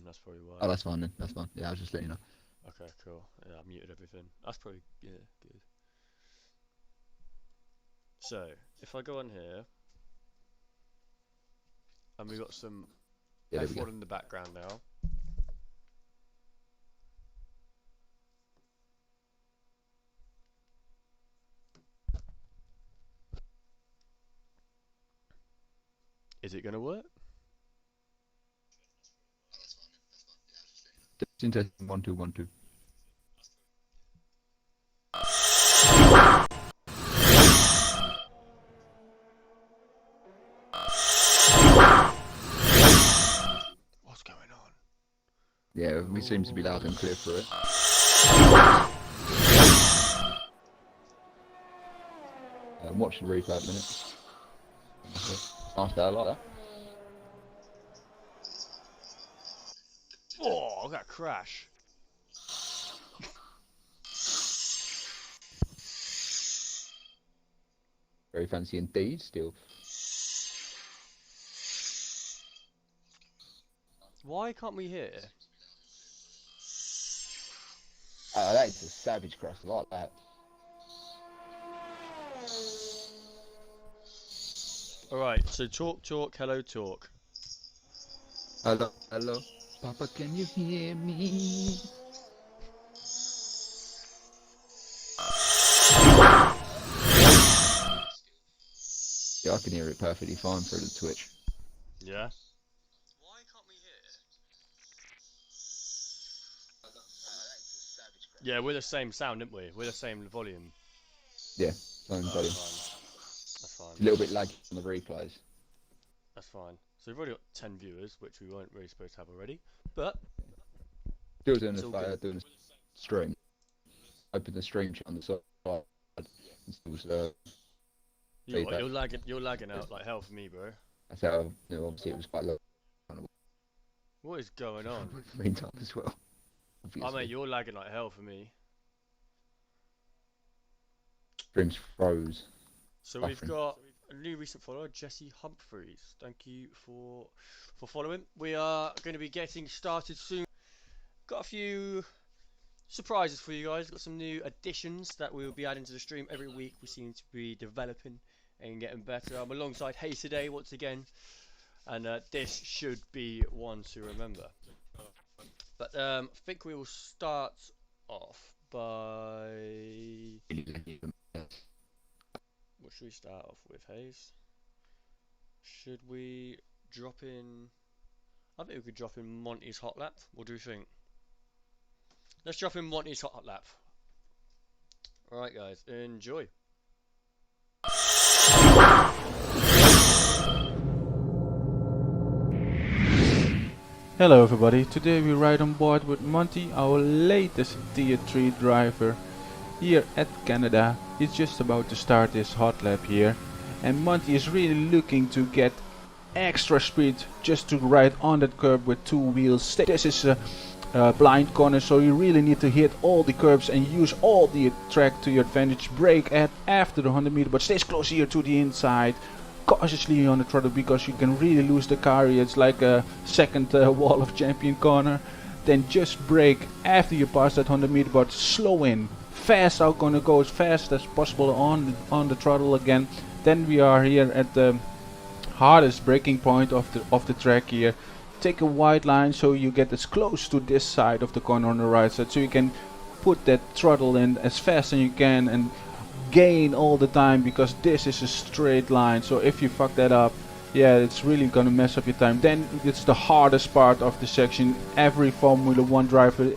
That's probably why. Oh, that's fine then. That's fine. Yeah, I was just letting you know. Okay, cool. Yeah, I muted everything. That's probably, yeah, good. So, if I go on here, and we got some Yeah, there we go. F1 in the background now. Is it going to work? Testing, testing, 1 2 1 2. What's going on? Yeah, we seem to be loud and clear through it. Watch the replay at a minute. Nice day, I like that. Oh, I got a crash. Very fancy indeed, still. Why can't we hear? That is a savage crash, I like that. Alright, so talk, talk, hello, talk. Hello, hello. Papa, can you hear me? Yeah, I can hear it perfectly fine through the Twitch. Yeah? Why can't we hear? Yeah, we're the same sound, aren't we? We're the same volume. Yeah, same volume. That's fine. A little bit laggy on the replays. That's fine. So we've already got 10 viewers, which we weren't really supposed to have already. But Still doing it's all good. doing the stream. Open the stream chat on the side. And still, You're lagging out like hell for me, bro. that's how, obviously it was quite low. What is going on? Meantime as well. Obviously. Oh mate, you're lagging like hell for me. Streams froze. So we've got a new recent follower, Jesse Humphreys. Thank you for following. We are going to be getting started soon. Got a few surprises for you guys. Got some new additions that we will be adding to the stream every week. We seem to be developing and getting better. I'm alongside Hayes today once again, and this should be one to remember. But I think we will start off by. What should we start off with, Hayes? Should we drop in? I think we could drop in Monty's hot lap. What do you think? Let's drop in Monty's hot lap. Alright guys, enjoy. Hello everybody, today we ride on board with Monty, our latest Tier 3 driver here at Canada. He's just about to start his hot lap here, and Monty is really looking to get extra speed just to ride on that curb with two wheels. This is a blind corner, so you really need to hit all the curbs and use all the track to your advantage. Brake at after the 100 meter, but stays close here to the inside. Cautiously on the throttle because you can really lose the car. It's like a second wall of champion corner. Then just brake after you pass that 100 meter, but slow in. Fast out, gonna go as fast as possible on the throttle again. Then we are here at the hardest braking point of the track here. Take a wide line so you get as close to this side of the corner on the right side, so you can put that throttle in as fast as you can and gain all the time, because this is a straight line. So if you fuck that up, yeah, it's really gonna mess up your time. Then it's the hardest part of the section. Every Formula 1 driver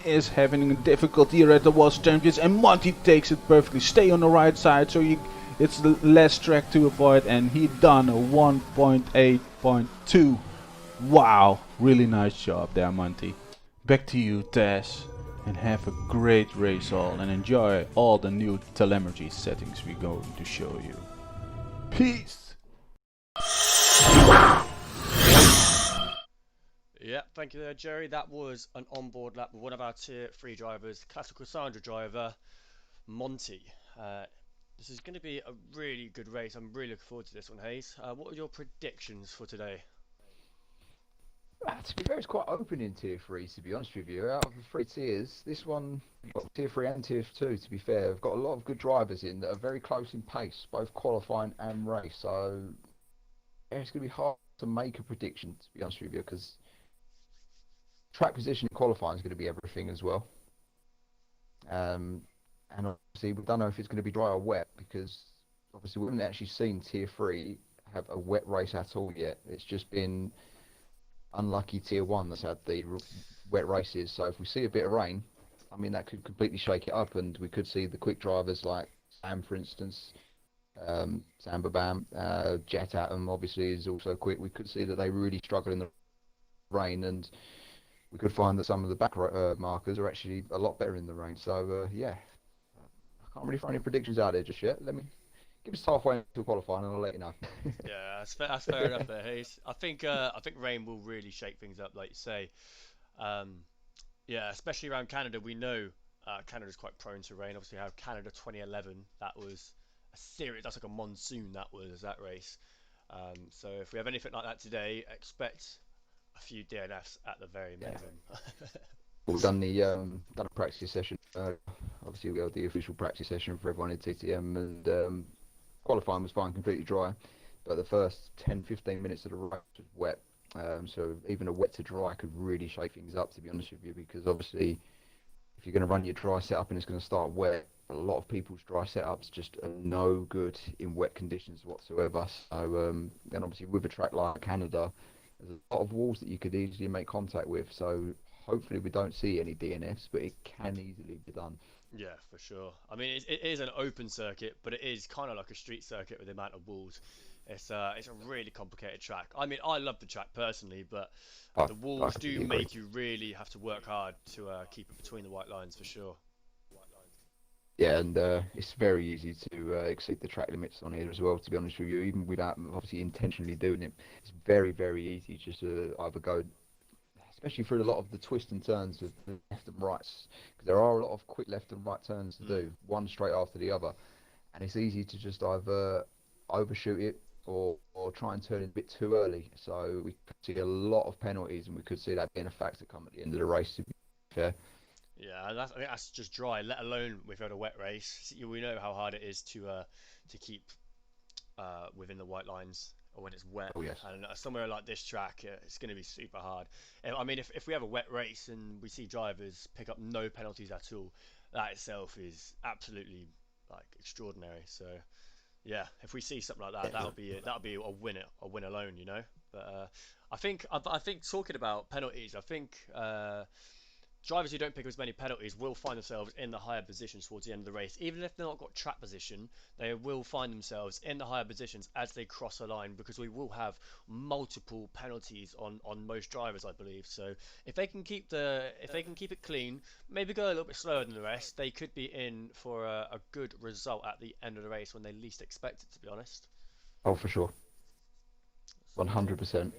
is having a difficulty here at the World Champions, and Monty takes it perfectly. Stay on the right side so it's the less track to avoid, and he done a 1.8.2. Wow, really nice job there, Monty. Back to you, Tess, and have a great race all, and enjoy all the new telemetry settings we're going to show you. Peace! Yeah, thank you there, Jerry. That was an onboard lap with one of our Tier 3 drivers, classic Cassandra driver, Monty. This is going to be a really good race. I'm really looking forward to this one, Hayes. What are your predictions for today? To be fair, it's quite open in tier three. To be honest with you, out of the three tiers, this one got tier three and tier two. To be fair, we've got a lot of good drivers in that are very close in pace, both qualifying and race. So yeah, it's going to be hard to make a prediction. To be honest with you, because track position in qualifying is going to be everything as well. Um, and obviously, we don't know if it's going to be dry or wet because obviously we haven't actually seen tier three have a wet race at all yet. It's just been unlucky tier one that's had the wet races. So if we see a bit of rain, I mean that could completely shake it up, and we could see the quick drivers like Sam, for instance, Sam Babam, Jet Atom obviously is also quick. We could see that they really struggle in the rain, and we could find that some of the back markers are actually a lot better in the rain. So yeah, I can't really throw any predictions out there just yet. Let me give us halfway into qualifying, and I'll let you know. Yeah, that's fair enough there, Hayes. I think rain will really shake things up, like you say. Um, yeah, especially around Canada. We know Canada's quite prone to rain. Obviously, we have Canada 2011. That was a serious. That's like a monsoon. That was that race. So if we have anything like that today, expect a few DNFs at the very Yeah. minimum. We've done a practice session. Obviously, we had the official practice session for everyone in TTM, and qualifying was fine, completely dry. But the first 10, 15 minutes of the race was wet. So even a wet to dry could really shake things up, to be honest with you, because obviously, if you're going to run your dry setup and it's going to start wet, a lot of people's dry setups just are no good in wet conditions whatsoever. So, and obviously, with a track like Canada, there's a lot of walls that you could easily make contact with. So, hopefully, we don't see any DNFs, but it can easily be done. Yeah, for sure. I mean, it is an open circuit, but it is kind of like a street circuit with the amount of walls. It's a really complicated track. I mean, I love the track personally, but I, the I walls do completely agree. make you really have to work hard to keep it between the white lines for sure. Yeah, and it's very easy to exceed the track limits on here as well. To be honest with you, even without obviously intentionally doing it, it's very, very easy just to either go, especially through a lot of the twists and turns of the left and rights, because there are a lot of quick left and right turns to Mm. do, one straight after the other, and it's easy to just either overshoot it or try and turn it a bit too early. So we could see a lot of penalties, and we could see that being a factor come at the end of the race. To be fair, Yeah, I think that's just dry. Let alone we've had a wet race. We know how hard it is to keep within the white lines or when it's wet. oh yes, And somewhere like this track, it's going to be super hard. I mean, if we have a wet race and we see drivers pick up no penalties at all, that itself is absolutely like extraordinary. So yeah, if we see something like that, that'll be a win alone, you know. But I think talking about penalties, I think drivers who don't pick up as many penalties will find themselves in the higher positions towards the end of the race. Even if they've not got track position, they will find themselves in the higher positions as they cross a line because we will have multiple penalties on most drivers, I believe. So if they can keep it clean, maybe go a little bit slower than the rest, they could be in for a good result at the end of the race when they least expect it. To be honest. oh for sure, So yeah, 100%.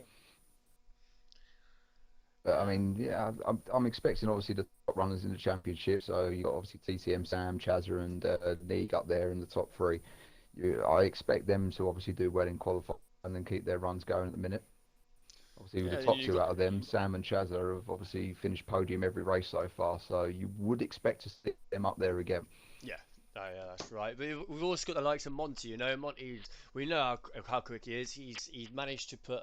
But I yeah, mean, yeah, I'm expecting obviously the top runners in the championship. So you got obviously TTM, Sam, Chazza, and Neeg up there in the top three. I expect them to obviously do well in qualifying and then keep their runs going at the minute. Obviously, with the yeah. top You two got out of them, Sam and Chazza have obviously finished podium every race so far. So you would expect to see them up there again. Yeah, no, yeah, that's right. But we've also got the likes of Monty. You know, Monty. We know how quick he is. He's managed to put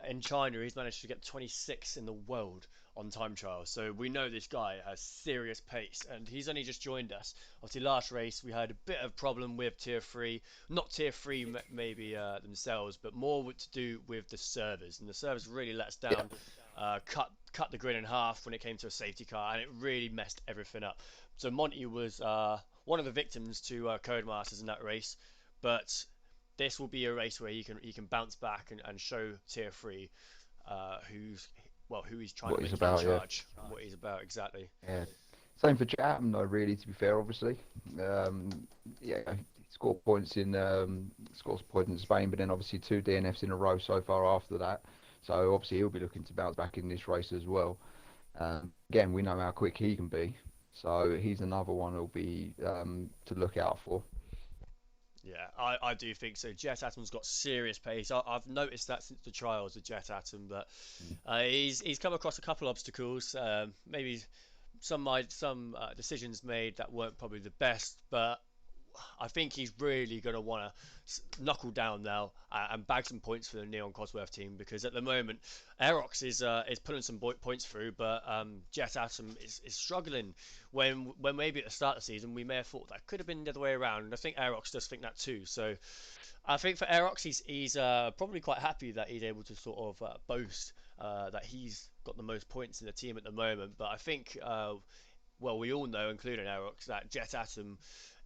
in China. He's managed to get 26 in the world on time trial. So we know this guy has serious pace, and he's only just joined us. Obviously, last race we had a bit of problem with tier three. Not tier three maybe themselves, but more to do with the servers, and the servers really let us Yeah. down. Cut the grid in half when it came to a safety car, and it really messed everything up. So Monty was one of the victims to Codemasters in that race, but this will be a race where he can bounce back and show tier three who he's trying to What he's make in about, yeah. charge, what he's about exactly. Yeah. Same for Chatham, though, really, to be fair, obviously. Um, yeah, he scores points in Spain, but then obviously two DNFs in a row so far after that. So obviously he'll be looking to bounce back in this race as well. Again, we know how quick he can be, so he's another one who'll be to look out for. Yeah, I do think so. Jet Atom's got serious pace. I've noticed that since the trials of Jet Atom, but Mm. he's come across a couple obstacles. Maybe some decisions made that weren't probably the best, but I think he's really going to want to knuckle down now and bag some points for the Neon Cosworth team, because at the moment Aerox is putting some points through, but Jet Atom is struggling. When maybe at the start of the season we may have thought that could have been the other way around, and I think Aerox does think that too. So I think for Aerox, he's probably quite happy that he's able to sort of boast that he's got the most points in the team at the moment. But I think well, we all know, including Aerox, that Jet Atom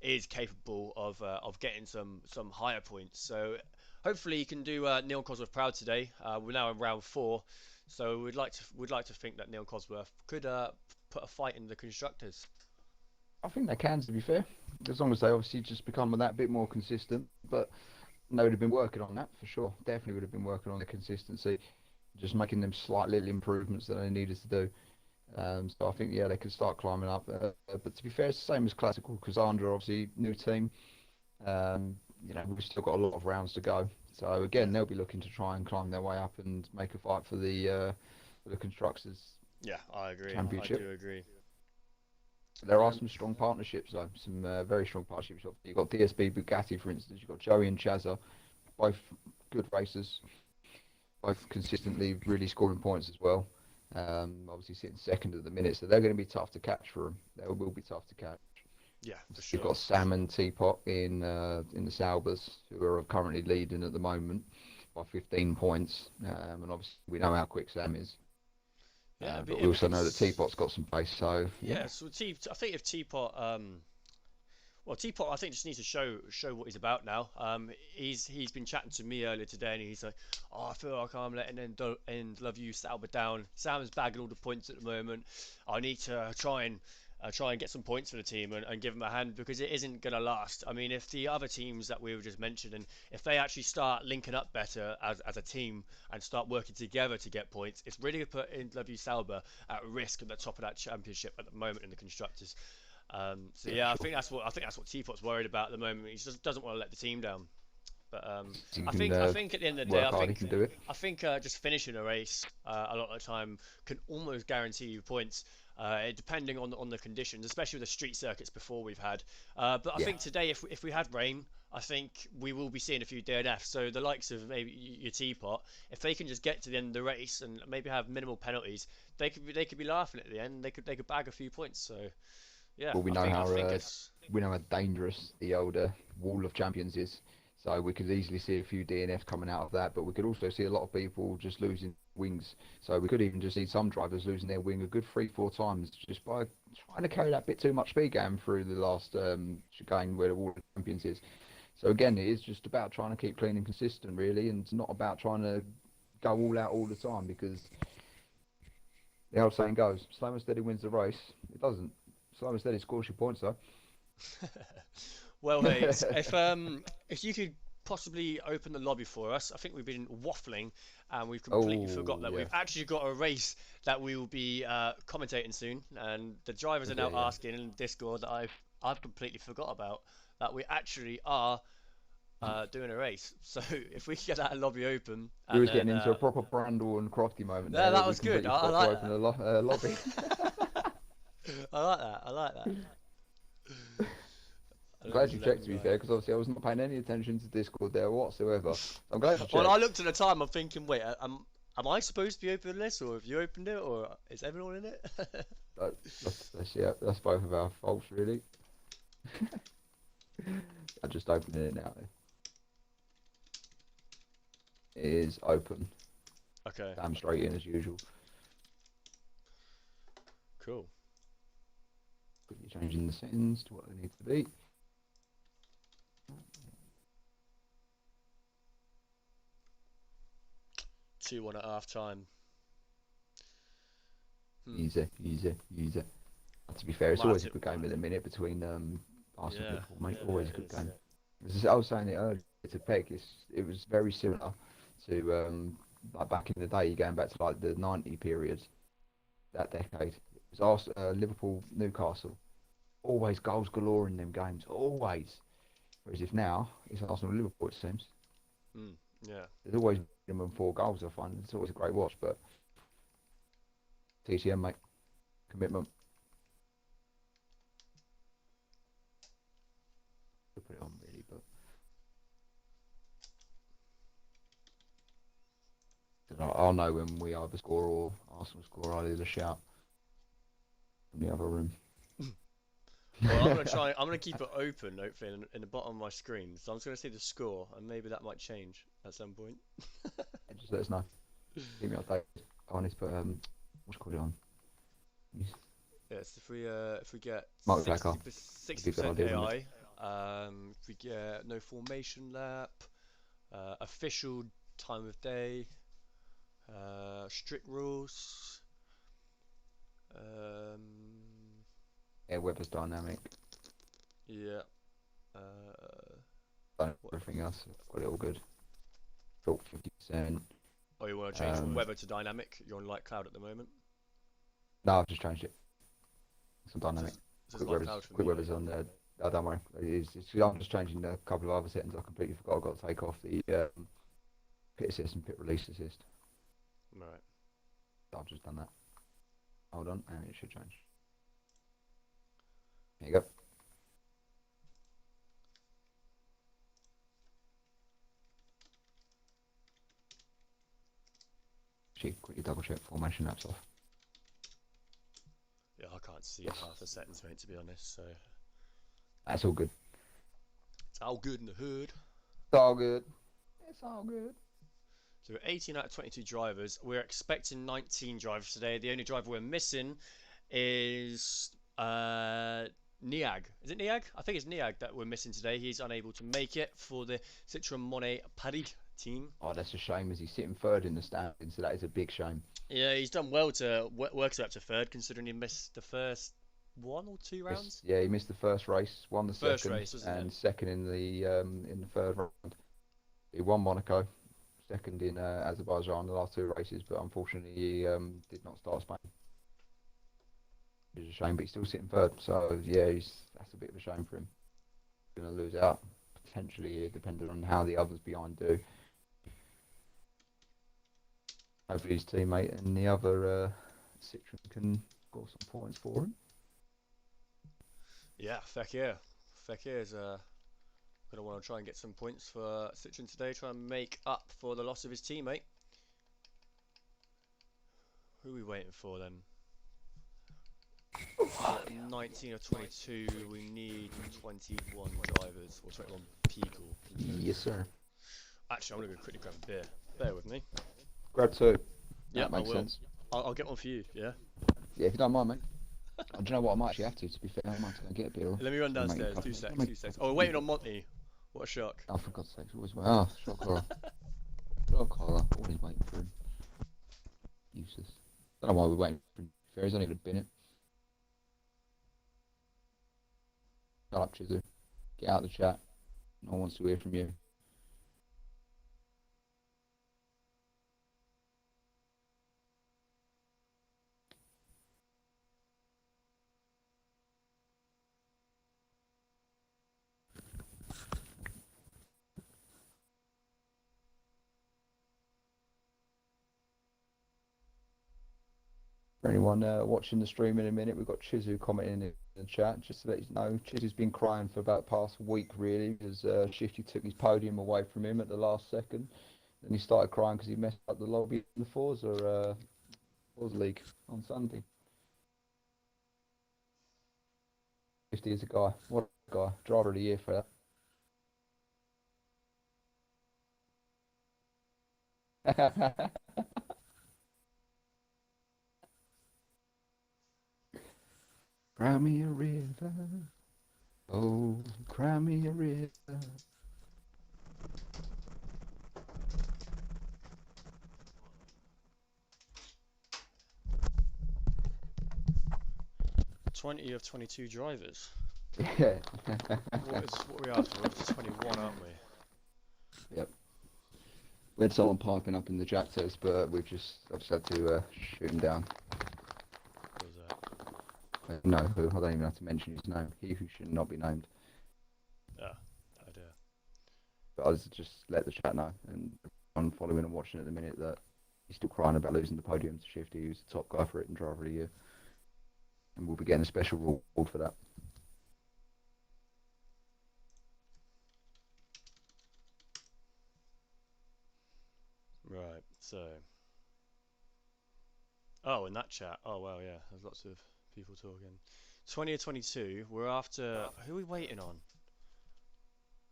is capable of getting some higher points. So hopefully he can do Neil Cosworth proud today. We're now in round 4, so we'd like to think that Neil Cosworth could put a fight in the constructors. I think they can, to be fair, as long as they obviously just become that bit more consistent. But they would have been working on that for sure. Definitely would have been working on the consistency, just making them slight little improvements that they needed to do. So I think, yeah, they could start climbing up. But to be fair, it's the same as Classical. Cassandra, obviously, new team. We've still got a lot of rounds to go. So Yeah, again, they'll be looking to try and climb their way up and make a fight for the constructors yeah, I agree. I championship. do agree. There are Um, some strong partnerships though, some very strong partnerships. You've got DSB Bugatti, for instance. You've got Joey and Chazza, both good racers, both consistently really scoring points as well. Obviously sitting second at the minute, so they're going to be tough to catch for them. They will be tough to catch. yeah, for You've sure. got Sam and Teapot in the Saubers, who are currently leading at the moment by 15 points. And obviously we know how quick Sam is, Yeah, but we it'd be also good. know that Teapot's got some pace. So yeah, Yeah, so I think if Teapot well, Teapot, I think just needs to show what he's about now. He's been chatting to me earlier today, and he's like, "Oh, I feel like I'm letting End Love You Sauber down. Sam's bagging all the points at the moment. I need to try and get some points for the team and give him a hand, because it isn't gonna last. I mean, if the other teams that we were just mentioning, if they actually start linking up better as a team and start working together to get points, it's really gonna put End Love You Sauber at risk at the top of that championship at the moment in the constructors. So yeah, yeah, for I sure. think that's what Teapot's worried about at the moment. He just doesn't want to let the team down. But He I can think I think at the end of the day, work hard. He can do it. just finishing a race a lot of the time can almost guarantee you points. Depending on the conditions, especially with the street circuits before we've had. But I Yeah, think today, if we had rain, I think we will be seeing a few DNFs. So the likes of maybe your Teapot, if they can just get to the end of the race and maybe have minimal penalties, they could be laughing at the end. They could bag a few points. So yeah, well, I think I think it's we know how dangerous the older Wall of Champions is. So we could easily see a few DNFs coming out of that, but we could also see a lot of people just losing wings. So we could even just see some drivers losing their wing a good 3, 4 times just by trying to carry that bit too much speed going through the last chicane where the Wall of Champions is. So again, it is just about trying to keep clean and consistent, really, and it's not about trying to go all out all the time, because the old saying goes, slow and steady wins the race. It doesn't. Slow and steady scores your points, though. well, hey, if you could possibly open the lobby for us, I think we've been waffling and we've completely forgot Oh, that yeah. we've actually got a race that we will be commentating soon, and the drivers are Yeah, now yeah. asking in Discord that I've completely forgot about that we actually are doing a race. So if we can get that lobby open We and was getting then into a proper Brandle and Crofty moment yeah, there that that we was good. completely I forgot to like open that. the lobby. I like that. I like that. I'm Let me glad you just let checked, them to be know. fair, because obviously I was not paying any attention to Discord there whatsoever. I'm glad you Well, I checked. looked at the time. I'm thinking, wait, am I supposed to be opening this, or have you opened it, or is everyone in it? Yeah, that's both of our faults, really. I just opened it now. It is open. Okay, Damn straight in as usual. cool. Quickly changing the settings to what they need to be. 2-1 at half time. Hmm. Easy, easy, easy. To be fair, I it's might have always a to. good game in a minute between Arsenal and Yeah, Liverpool, mate. yeah, Always a it good is. game. I was saying it earlier to Peg. It was very similar to like back in the day, going back to like the '90 period, that decade. It was Liverpool, Newcastle. Always goals galore in them games. Always. Whereas if now it's Arsenal Liverpool, it seems Yeah. there's always minimum 4 goals. I find it's always a great watch, but TTM, mate, commitment. Could put it on really, but I'll know when we either score or Arsenal score. I'll either shout from the other room. Well, I'm gonna try. I'm gonna keep it open, hopefully, in the bottom of my screen. So I'm just gonna see the score, and maybe that might change at some point. Just let us know. Keep me updated. I need to put what's it called it on? Yes, if we get Multi-tracker. 60% Good idea, AI, if we get no formation lap, official time of day, strict rules, Yeah, weather's dynamic. yeah, what? Everything else, I've got it all good. Talk 50%. Oh, you want to change from weather to dynamic? You're on light cloud at the moment. No, I've just changed it. Some It dynamic. says light cloud for Quick me. weather's on there. Oh, don't worry. I'm just changing a couple of other settings. I completely forgot. I've got to take off the pit assist and pit release assist. Right. I've just done that. Hold on, and it should change. There you go. Actually, quickly double check formation apps off. Yeah, I can't see Yes. half the settings, mate, to be honest. So That's all good. it's all good in the hood. It's all good. It's all good. So we're 18 out of 22 drivers. We're expecting 19 drivers today. The only driver we're missing is Niag. Is it Niag? I think it's Niag that we're missing today. He's unable to make it for the Citroën Monet Paris team. Oh, that's a shame as he's sitting third in the standings, so that is a big shame. Yeah, he's done well to work his way up to third, considering he missed the first 1 or 2 rounds. Yeah, he missed the first race, won the First second, race, wasn't and it? second in the third round. He won Monaco, second in Azerbaijan the last 2 races, but unfortunately he did not start Spain. Which is a shame, but he's still sitting third. So yeah, that's a bit of a shame for him. Going to lose out potentially, depending on how the others behind do. Hopefully his teammate and the other Citroen can score some points for him. Yeah, Fekir. Fekir is going to want to try and get some points for Citroën today, try and make up for the loss of his teammate. Who are we waiting for then? 19 or 22, we need 21 drivers, or 21 people. Yes, sir. Actually, I'm going to go quickly grab a beer. Bear with me. Grab 2. Yeah, That makes sense. I'll get one for you, yeah? Yeah, if you don't mind, mate. Do you know what? I might actually have to be fair. I might have to go and get a beer. Let me run downstairs, 2 secs. Oh, we're waiting on Monty. What a shock. Oh, for God's sake, always wait. Oh, shock horror. Shock horror. Always waiting for him. Useless. Don't know why we're waiting for him. Fair, he's only even been it. Shut up, Chizu. Get out of the chat. No one wants to hear from you. For anyone watching the stream in a minute, we've got Chizu commenting in the chat. Just to let you know, Chizu's been crying for about the past week, really, because Shifty took his podium away from him at the last second. Then he started crying because he messed up the lobby in the Forza League on Sunday. Shifty is a guy. What a guy. Driver of the year for that. Cry me a river, oh, cry me a river. 20 of 22 drivers. Yeah. What are we after? We're up to 21, aren't we? Yep. We had someone piping up in the chat test, but I've just had to shoot him down. What was that? No, who? I don't even have to mention his name. He who should not be named. Ah, I But I was just let the chat know, and I'm following and watching at the minute that he's still crying about losing the podium to Shifty, who's the top guy for it and driver of the year. And we'll be getting a special reward for that. Right, so. Oh, in that chat. Oh, well, yeah, there's lots of people talking. 20 or 22, we're after. Who are we waiting on?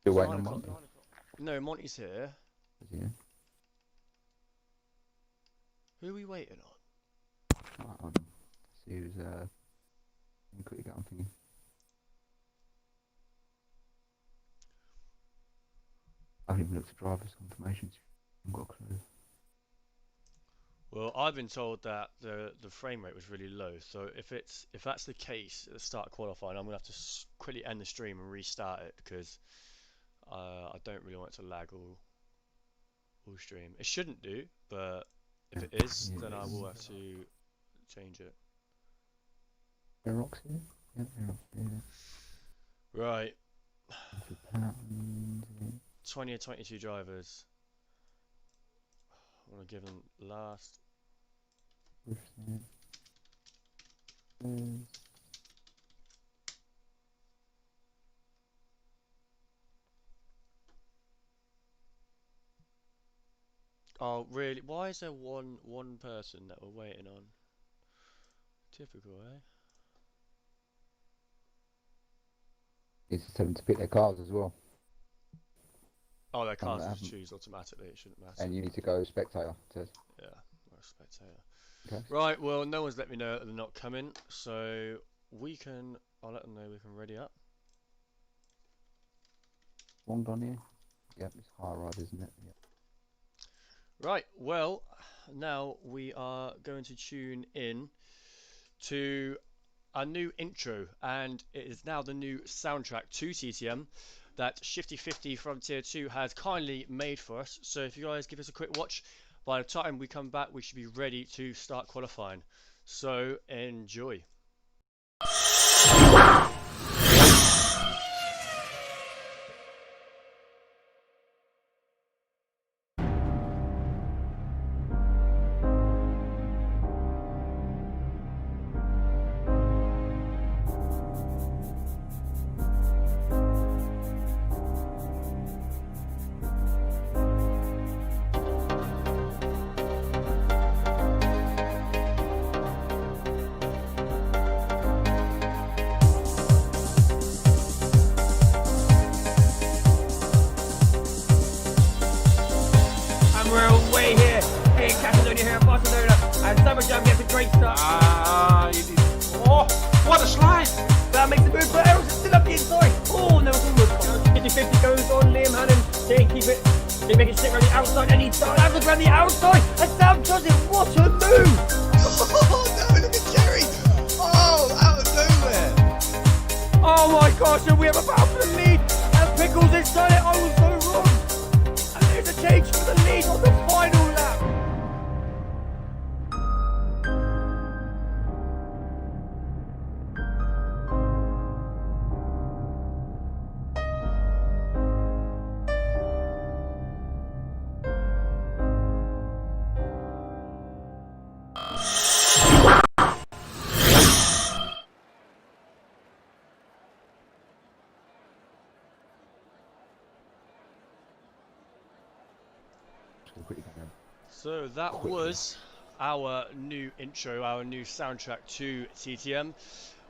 Still It's waiting 9 on o'clock. Monty. No, Monty's here. Is he? Who are we waiting on? See who's quickly get on thingy. I haven't even looked at driver's confirmations. I haven't got a clue. Well, I've been told that the frame rate was really low. So if that's the case at the start of qualifying, I'm gonna have to quickly end the stream and restart it because I don't really want it to lag all stream. It shouldn't do, but if it is, then I will have to change it. Aerox here? Yeah, Aerox here. Right. Pound, 20 or 22 drivers. I want to give them last. Oh, really? Why is there one person that we're waiting on? Typical, eh? Needs to tell them to pick their cars as well. Oh, their cars just choose automatically. It shouldn't matter. And you need to go spectator. Yeah, or spectator. Okay. Right. Well, no one's let me know that they're not coming, so we can. I'll let them know we can ready up. Long on here. Yep, it's high ride, isn't it? Yep. Right. Well, now we are going to tune in to a new intro, and it is now the new soundtrack to TTM that Shifty50 from Tier 2 has kindly made for us. So if you guys give us a quick watch, by the time we come back we should be ready to start qualifying. So enjoy. What a slide! That makes the move, but Errol's still up the inside. Oh, no, it's almost 50-50 goes on Liam Hannon. Can't keep it. They make it stick around the outside, and he does have to around the outside. And Sam does it. What a move! Oh no, look at Jerry! Oh, out of nowhere! Oh my gosh, and we have a battle for the lead. And Pickles has done it. I was so wrong. And there's a change for the lead on the final lap. So that was our new intro, our new soundtrack to TTM.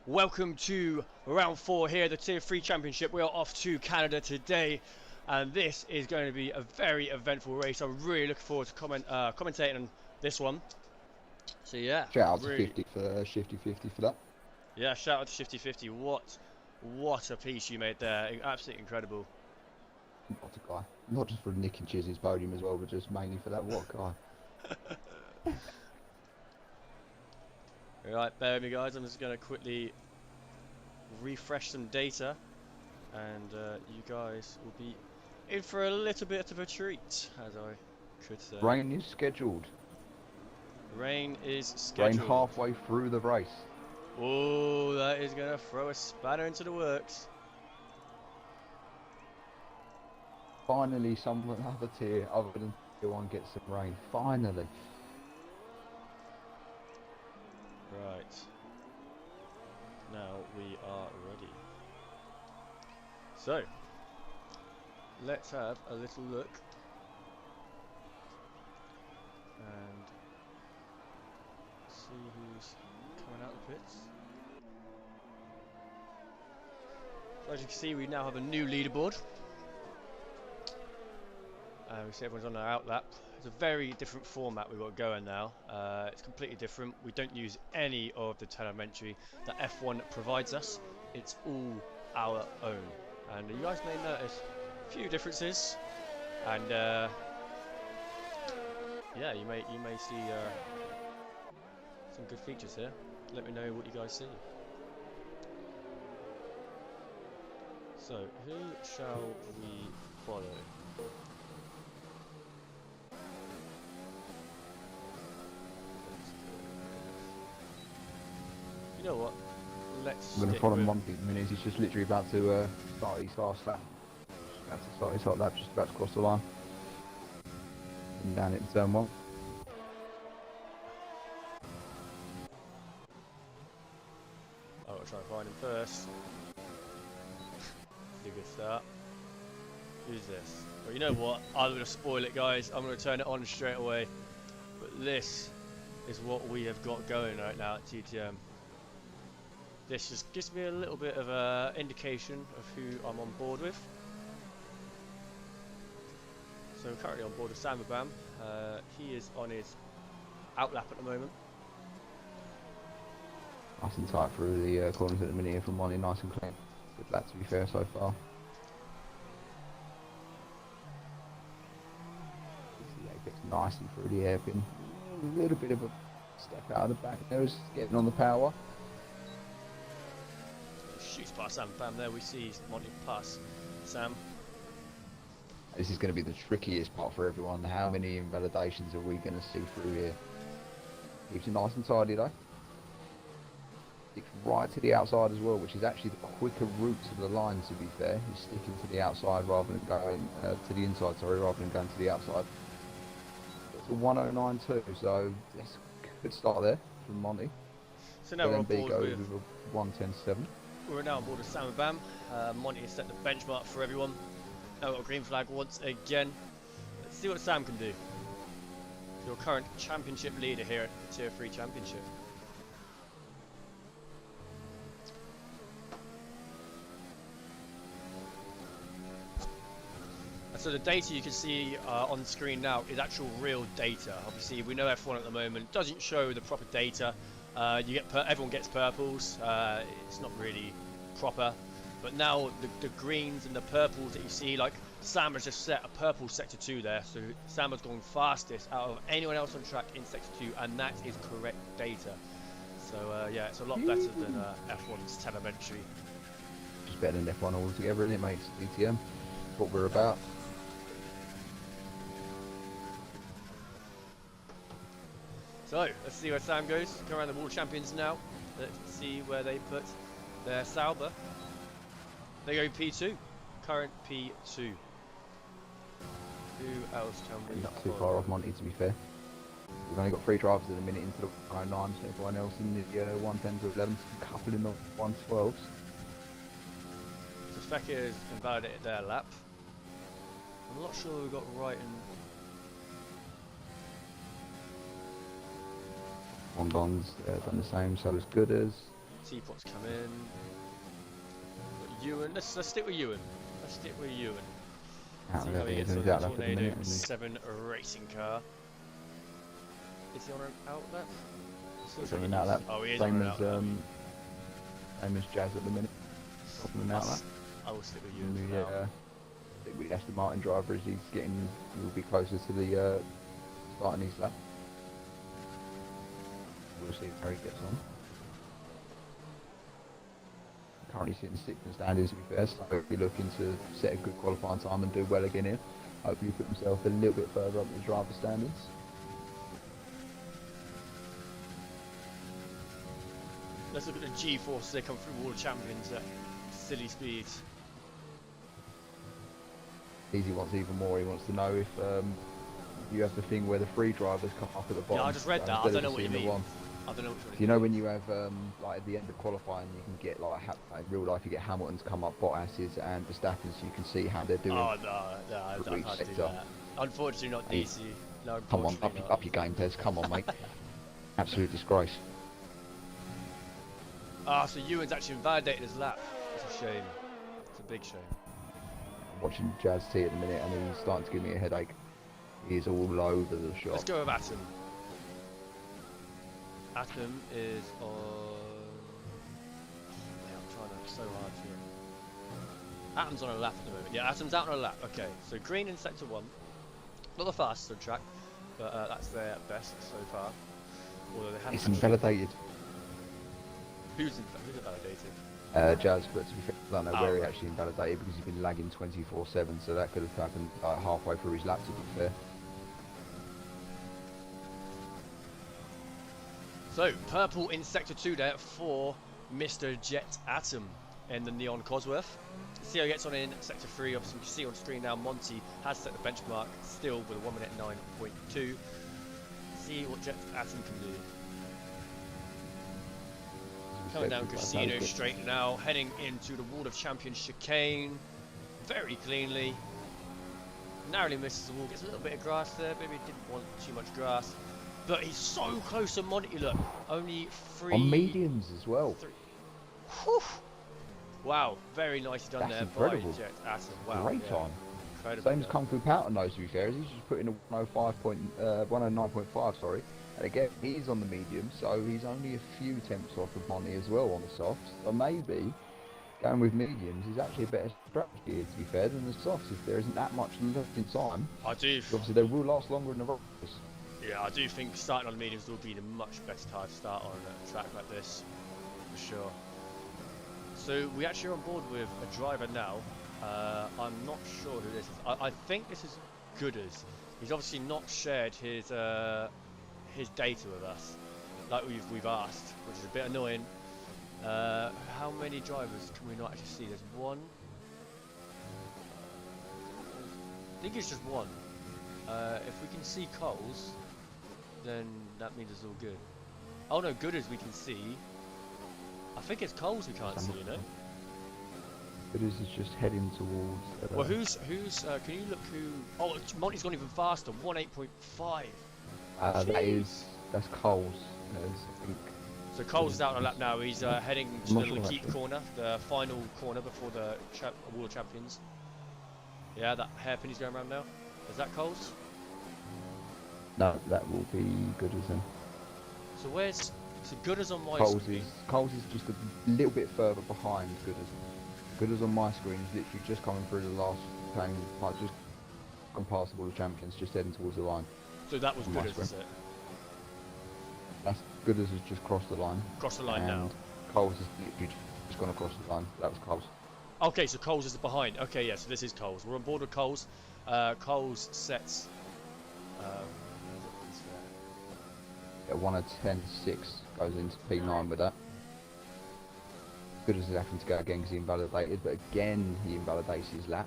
Welcome to round 4 here, the Tier 3 Championship. We are off to Canada today, and this is going to be a very eventful race. I'm really looking forward to commentating on this one. So yeah, Shout out to 50 for Shifty50 for that. Yeah, shout out to Shifty50. What a piece you made there! Absolutely incredible. What a guy. Not just for Nick and Chiz's podium as well, but just mainly for that. What a guy. Right, bear with me guys, I'm just going to quickly refresh some data, and you guys will be in for a little bit of a treat, as I could say. Rain is scheduled. Rain is scheduled. Rain halfway through the race. Oh, that is going to throw a spanner into the works. Finally, someone other tier other than tier 1 gets some rain. Finally. Right. Now we are ready. So, let's have a little look and see who's coming out the pits. So as you can see, we now have a new leaderboard. We see everyone's on their outlap. It's a very different format we've got going now. It's completely different. We don't use any of the telemetry that F1 provides us. It's all our own. And you guys may notice a few differences. And yeah, you may see some good features here. Let me know what you guys see. So, who shall we follow? You know what? Let's I'm going to stick follow with Monty in a minute. He's just literally about to start his last lap. About to start his hot lap, just about to cross the line. And down into turn 1. I'll try and find him first. Be a good start. Who's this? Well, you know what? I'm going to spoil it, guys. I'm going to turn it on straight away. But this is what we have got going right now at TTM. This just gives me a little bit of an indication of who I'm on board with. So I'm currently on board with Sam Bam. He is on his outlap at the moment. Nice and tight through the corners at the minute here from Monty, nice and clean. Good lap to be fair so far. The apex nicely through the hairpin. A little bit of a step out of the back there, is getting on the power. Shoots past Sam Bam there. We see Monty pass Sam. This is going to be the trickiest part for everyone. How many invalidations are we going to see through here? Keeps it nice and tidy though. Sticks right to the outside as well, which is actually the quicker route to the line, to be fair. He's sticking to the outside rather than going to the inside, sorry, rather than going to the outside. It's a 109.2, so that's a good start there from Monty. So now we're on B board goes with. with a 110.7. We're now on board with Sam Bam. Monty has set the benchmark for everyone. Now we've got a green flag once again. Let's see what Sam can do. Your current championship leader here at the Tier 3 Championship. So the data you can see on the screen now is actual real data. Obviously, we know F1 at the moment doesn't show the proper data. Everyone gets purples. It's not really proper. But now the greens and the purples that you see, like Sam has just set a purple sector 2 there. So Sam has gone fastest out of anyone else on track in sector 2, and that is correct data. So yeah, it's a lot better than F1's telemetry. It's better than F1 altogether, isn't it, mate? It's DTM. That's what we're about. So let's see where Sam goes. Go around the World Champions now. Let's see where they put their Sauber. They go P2, current P2. Who else can we Not too follow? far off Monty, to be fair. We've only got 3 drivers at the minute into the 109, so everyone else in the 110 to 11, a couple in the 112s. So Fekir has invalidated their lap. I'm not sure we got right in. Bonbons done the same, so as good as. Teapot's come in. Got Ewan. Let's stick with Ewan. Let's stick with Ewan. Out See there, how he he's gets in on his the outlap at the Tornado minute. And 7 racing car. Is he on an outlet? he's on an outlap. Oh, he is Same on an as outlet. same as Jazz at the minute. Top of an outlet. I will stick with And Ewan the, for now. I think with the Aston Martin driver, as he's getting, he'll be closer to the starting his lap. We'll see how he gets on. Currently sitting 6th in standings, to be fair, so he'll be looking to set a good qualifying time and do well again here. Hopefully put himself a little bit further up the driver standings. Let's look at the G-Force. They come through World Champions at silly speeds. Easy wants even more. He wants to know if you have the thing where the free drivers come up at the bottom. Yeah, I just read that. I instead don't of know what you seeing the mean. one. I don't know which one You know when you have like at the end of qualifying, you can get like in real life you get Hamilton's come up, Bottas's and Verstappen's. So you can see how they're doing. Oh no, I for each can't do sector. that. Unfortunately, not Hey, DC. No, Come on, unfortunately not. up your game, Pez. Come on, mate. Absolute disgrace. Ah, so Ewan's actually invalidated his lap. It's a shame. It's a big shame. I'm watching Jazz T at the minute, and he's starting to give me a headache. He's all over the shop. Let's go with Atom. Atom is on. Yeah, I'm trying to so hard here. Atom's on a lap at the moment. Yeah, Atom's out on a lap. Okay, so green in sector 1. Not the fastest on track, but that's their best so far. Although they haven't. It's invalidated. Who's invalidated? Jazz, but to be fair, I don't know where he right. actually invalidated because he's been lagging 24/7, so that could have happened halfway through his lap. To be fair. So, purple in sector 2 there for Mr. Jet Atom in the Neon Cosworth. See how he gets on in sector 3. Obviously, you can see on screen now Monty has set the benchmark still with a 1 minute 9.2. See what Jet Atom can do. Coming down Casino Straight now, heading into the Wall of Champions chicane very cleanly. Narrowly misses the wall, gets a little bit of grass there, maybe didn't want too much grass. But he's so close to Monty, look, only 3... On mediums as well. Whew. Wow, very nicely done. That's there incredible. by Jet Atom. Wow, Great yeah. time. Incredible. Same as Kung Fu Powder knows, to be fair. He's just put in a 109.5, sorry. And again, he's on the medium, so he's only a few tenths off of Monty as well on the softs. So maybe going with mediums is actually a better strategy, to be fair, than the softs if there isn't that much left in time. I do. Obviously, they will last longer in the race. Yeah, I do think starting on the mediums will be the much better time to start on a track like this, for sure. So we actually are on board with a driver now. I'm not sure who this is. I think this is Gooders. He's obviously not shared his data with us, like we've asked, which is a bit annoying. How many drivers can we not actually see? There's one. I think it's just one. If we can see Coles, then that means it's all good. Oh no, Gooders we can see. I think it's Coles we can't see, you know? Gooders is just heading towards... Well, who's can you look who... Oh, Monty's gone even faster, 1:08.5. that's Coles. I think. So Coles is out on a lap now. He's heading to I'm the not sure, Lakeet actually. corner, the final corner before the Wall of Champions. Yeah, that hairpin he's going around now. Is that Coles? No, that will be Gooders then. So where's... So Gooders on my Coles screen. is just a little bit further behind Gooders. Gooders on my screen is literally just coming through the last thing, like just gone past the Wall of Champions, just heading towards the line. So that was on my Gooders, is screen. it? That's Gooders has just crossed the line. Cross the line and now. Coles has literally just gone across the line. That was Coles. Okay, so Coles is behind. Okay, yeah, so this is Coles. We're on board with Coles. Coles sets... Yeah, 1:10.6 goes into P9 with that. Gooders is having to go again because he invalidated, but again he invalidates his lap.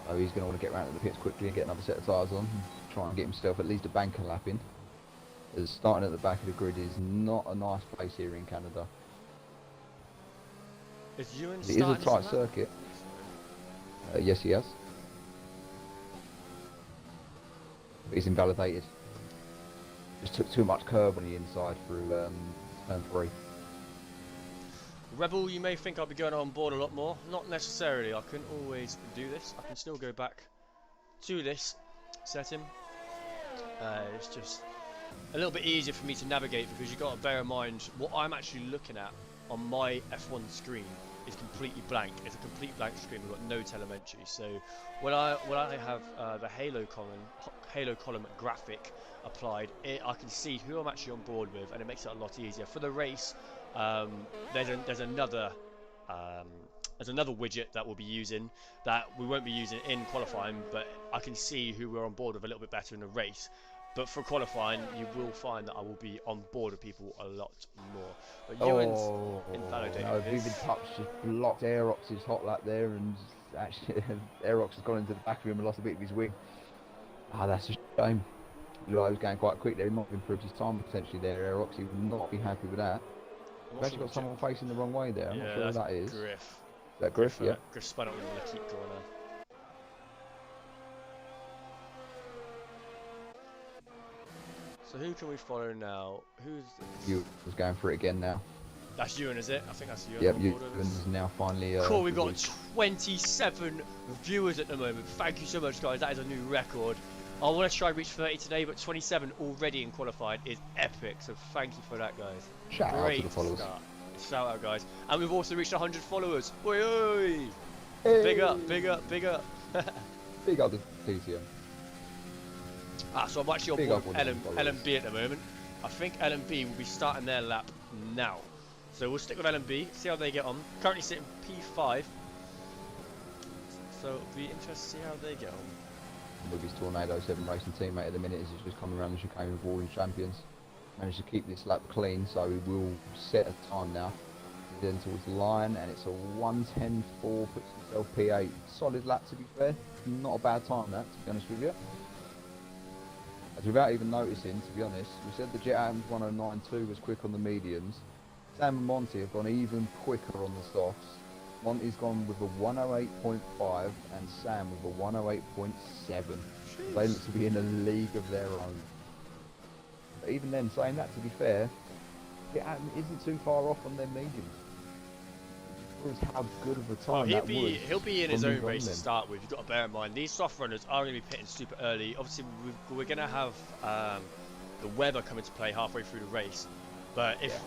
So he's going to want to get round to the pits quickly and get another set of tyres on, try and get himself at least a banker lap in. As starting at the back of the grid is not a nice place here in Canada. Is Ewan It is a starting tight this lap? circuit. Yes, he has. But he's invalidated. Just took too much curb on the inside through turn 3. Rebel, you may think I'll be going on board a lot more. Not necessarily. I can always do this. I can still go back to this setting. It's just a little bit easier for me to navigate because you've got to bear in mind what I'm actually looking at on my F1 screen is completely blank. It's a complete blank screen. We've got no telemetry. So when I have the Halo column graphic applied, I can see who I'm actually on board with, and it makes it a lot easier for the race. There's another widget that we'll be using that we won't be using in qualifying, but I can see who we're on board with a little bit better in the race. But for qualifying, you will find that I will be on board with people a lot more. But Ewan's invalidated no, this. Vivid Touch just blocked Aerox's hot lap there, and actually Aerox has gone into the back of him and lost a bit of his wing. Ah, that's a shame. He was going quite quick there. He might have improved his time potentially there, Aerox. He would not be happy with that. We've actually got someone facing the wrong way there. I'm not sure who that is. Griff. Is that Griff? Yeah. Griff spun out with the keep corner. So who can we follow now? Who's this? You was going for it again now. That's Ewan, is it? I think that's Ewan. Yep, Ewan is now finally. Cool, we've got 27 viewers at the moment. Thank you so much, guys. That is a new record. I want to try and reach 30 today, but 27 already in qualified is epic. So thank you for that, guys. Shout out to the followers. Shout out, guys. And we've also reached 100 followers. Oi, oi! Hey. Big up, big up, big up. Big up the TTM. So I'm actually on board LMB at the moment. I think LMB will be starting their lap now. So we'll stick with LMB, see how they get on. Currently sitting P5. So it'll be interesting to see how they get on. Movie's Tornado 7 racing teammate at the minute is just coming around the chicane with all his champions. Managed to keep this lap clean, so he will set a time now. Then towards the line, and it's a 1:10.4, puts himself P8. Solid lap to be fair. Not a bad time that, to be honest with you. As without even noticing, to be honest, we said the Jet Adams 109.2 was quick on the mediums. Sam and Monty have gone even quicker on the softs. Monty's gone with a 108.5 and Sam with a 108.7. They look to be in a league of their own. But even then, saying that, to be fair, Jet Adams isn't too far off on their mediums. How good of a time he'll be in his own race to start with. You've got to bear in mind these soft runners are going to be pitting super early. Obviously we're going to have the weather come into play halfway through the race, but if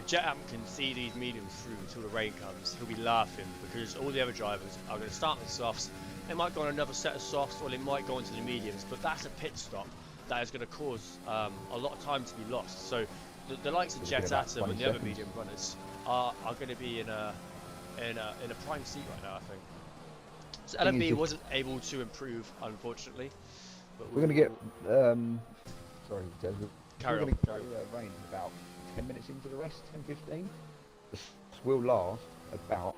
Jet App can see these mediums through until the rain comes, he'll be laughing because all the other drivers are going to start with softs. They might go on another set of softs or they might go into the mediums, but that's a pit stop that is going to cause a lot of time to be lost. So the likes of Jet Atom and the other medium runners are going to be in a prime seat right now, I think. So LMB wasn't able to improve, unfortunately. But we're going to get sorry, Des, carry on. We're going to get rain about 10 minutes into the rest, 10-15. This will last about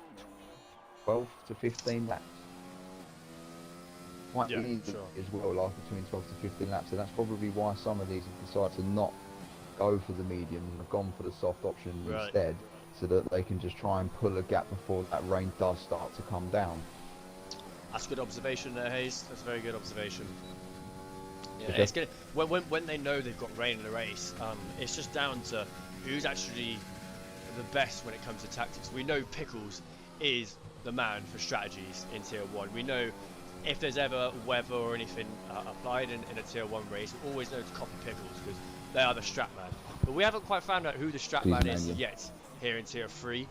12 to 15 laps. Quite easy as well, last between 12 to 15 laps, and that's probably why some of these have decided to not go for the medium and have gone for the soft option instead, so that they can just try and pull a gap before that rain does start to come down. That's a good observation there, Hayes. That's a very good observation. Yeah, it's gonna, when they know they've got rain in the race, it's just down to who's actually the best when it comes to tactics. We know Pickles is the man for strategies in Tier 1. We know if there's ever weather or anything applied in a Tier 1 race, we always know to copy Pickles because they are the strat man. But we haven't quite found out who the strat man is yet here in Tier 3.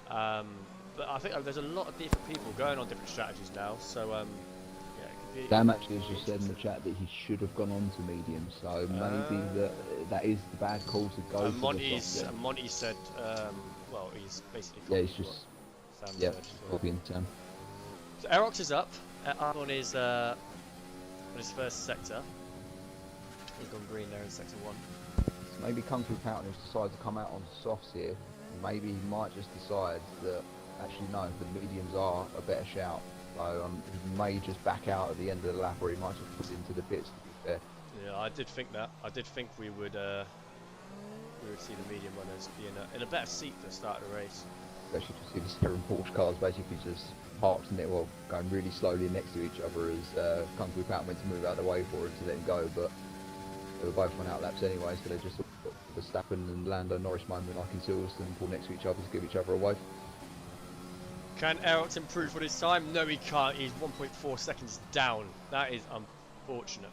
But I think there's a lot of different people going on different strategies now, so yeah, it could be. Dan actually has just said in the chat that he should have gone on to medium, so maybe that is the bad call to go. And Monty said, well, he's basically. Yeah, he's just. Copying Sam. So Aerox is up on his first sector. He's gone green there in sector 1. So maybe Kung Fu Pouton has decided to come out on softs here. Maybe he might just decide that actually no, the mediums are a better shout. So he may just back out at the end of the lap, or he might just put it into the pits. To be fair. Yeah, I did think that. I did think we would see the medium runners be in a better seat for the start of the race. Especially to see the Sarah and Porsche cars basically just parked in it, well, going really slowly next to each other as Kung Fu Pouton went to move out of the way for him to let him go, but they were both on out laps anyway, so they just got Verstappen and Lando Norris moment like in Silverstone, pull next to each other to give each other a wave. Can Aerox improve for his time? No, he can't. He's 1.4 seconds down. That is unfortunate.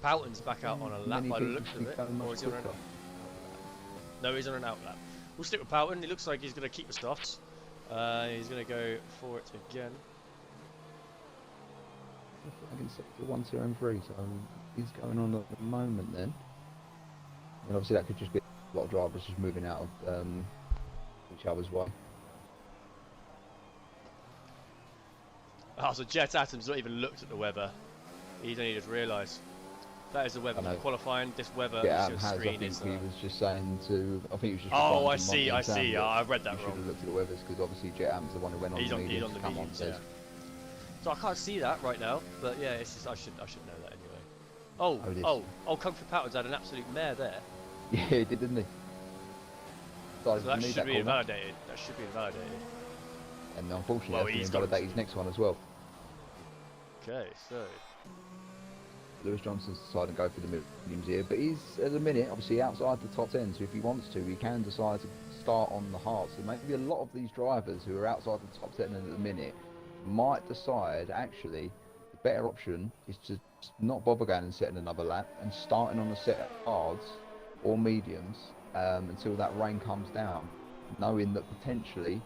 Pouton's back out on a lap by the looks of it. Or is he on an out? No, he's on an out lap. We'll stick with Pouton. He looks like he's going to keep the softs. He's going to go for it again. I can set the 1, 2 and 3, so he's going on at the moment then. And obviously that could just be a lot of drivers just moving out of each other's way. Oh, so Jet Atom's not even looked at the weather. He's only just realised. That is the weather I know. for qualifying. This weather, Yeah, this has. I screen think is. he was just saying to. I think he was just. Oh, replying I to see. Monty I and Sam see. that I read that you should wrong. have looked at the weathers because obviously Jet Adams the one who went on He's the on. He's mediums on the to come on mediums. says. Yeah. So I can't see that right now. But yeah, it's just I should know that anyway. Kung Fu Patterns had an absolute mare there. Yeah, he did, didn't he? So that should be invalidated. That should be invalidated. And unfortunately, Well, that's going he's to got invalidate to. his next one as well. Okay, so Lewis Johnson's decided to go for the mediums here, but he's at the minute obviously outside the top 10, so if he wants to, he can decide to start on the hard. So maybe a lot of these drivers who are outside the top 10 at the minute might decide actually the better option is to not bother going and setting another lap and starting on a set of hards or mediums until that rain comes down, knowing that potentially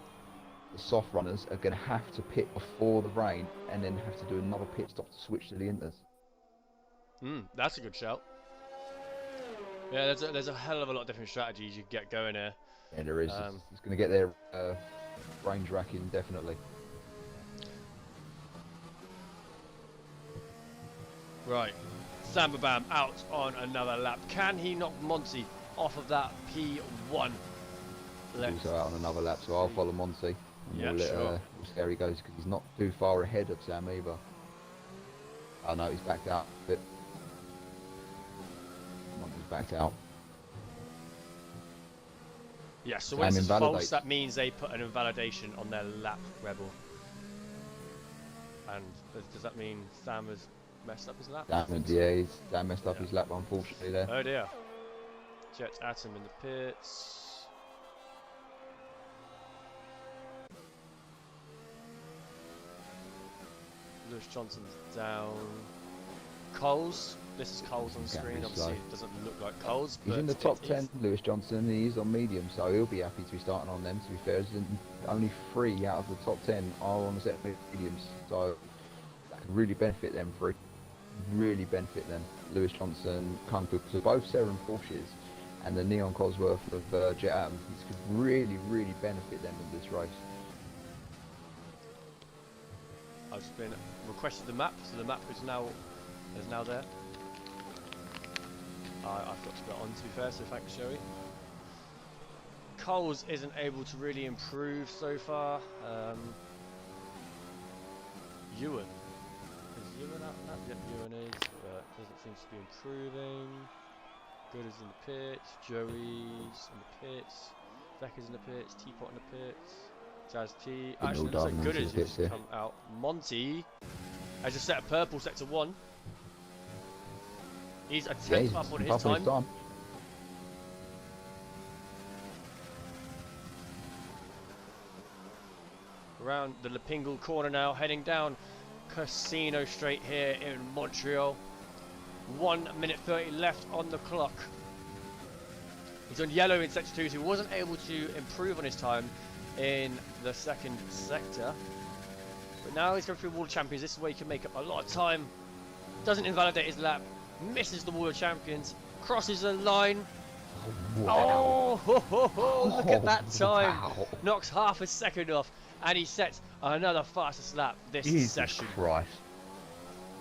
the soft runners are going to have to pit before the rain and then have to do another pit stop to switch to the inters. That's a good shout. Yeah, there's a hell of a lot of different strategies you get going here. Yeah, there is. It's going to get their range racking definitely. Right, Samba Bam out on another lap. Can he knock Monty off of that P1? Also out on another lap, so I'll follow Monty. And Yeah, we'll let sure. we'll see how he goes because he's not too far ahead of Sam either. I know he's backed out a bit. Monty's backed out. Yeah, so Sam when this is false, invalidates. that means they put an invalidation on their lap, Rebel. And does that mean Sam has messed up his lap? Sam messed up Yeah. his lap unfortunately there. Oh dear. Jet Atom in the pits. Lewis Johnson's down. Coles. This is Coles on He's screen. getting Obviously, slow. it doesn't look like Coles. He's but in the it top is. 10, Lewis Johnson, and he's on medium, so he'll be happy to be starting on them. To be fair, only 3 out of the top 10 are on the set of mediums, so that could really benefit them. Really benefit them. Lewis Johnson, Kung Fu, so both Sarah and Porsches, and the Neon Cosworth of Jet Adams. This could really benefit them in this race. I've just been requested the map, so the map is now there. I've got to put it on, to be fair, so thanks, Joey. Coles isn't able to really improve so far. Ewan. Is Ewan out now? Yep, Ewan is, but doesn't seem to be improving. Good is in the pits. Joey's in the pits. Becca's in the pits. Teapot in the pits. Jazz T. Actually, looks like Good is just come out. Monty has just set a purple sector 1. He's a tenth up on his time. Around the Lepingle corner now, heading down Casino Straight here in Montreal. 1 minute 30 left on the clock. He's on yellow in sector 2, so he wasn't able to improve on his time in the second sector. But now he's going through World Champions. This is where he can make up a lot of time. Doesn't invalidate his lap. Misses the World Champions. Crosses the line. Wow. Oh, look at that time. Wow. Knocks half a second off. And he sets another fastest lap this Jesus session. Christ.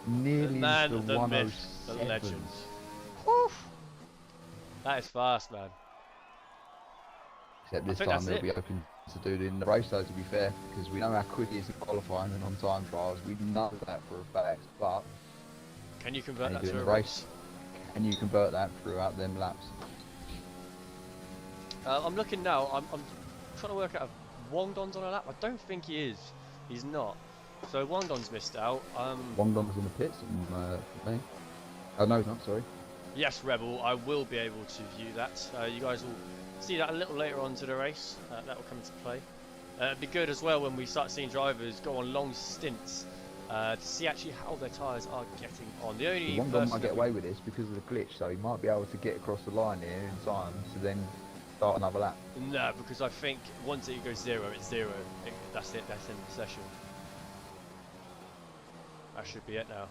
Nearly The man, the the myth, the 107. legend. Whew. That is fast, man. Except this think time that's they'll it. be open to do it in the race though, to be fair, because we know how quick he is in qualifying and on time trials. We know that for a fact, but Can you convert can that you do to in a the race? race? Can you convert that throughout them laps? I'm looking now. I'm trying to work out if Wong Don's on a lap. I don't think he is. He's not. So Wong Don's missed out. Wong Dong's in the pits and me. Oh no, he's not, sorry. Yes, Rebel. I will be able to view that. You guys will see that a little later on to the race. That will come into play. It'd be good as well when we start seeing drivers go on long stints to see actually how their tyres are getting on. The only Wong Dong person might get away with this because of the glitch, so he might be able to get across the line here in time to then start another lap. No, because I think once it goes 0, it's 0. That's it. That's in the session. That should be it now.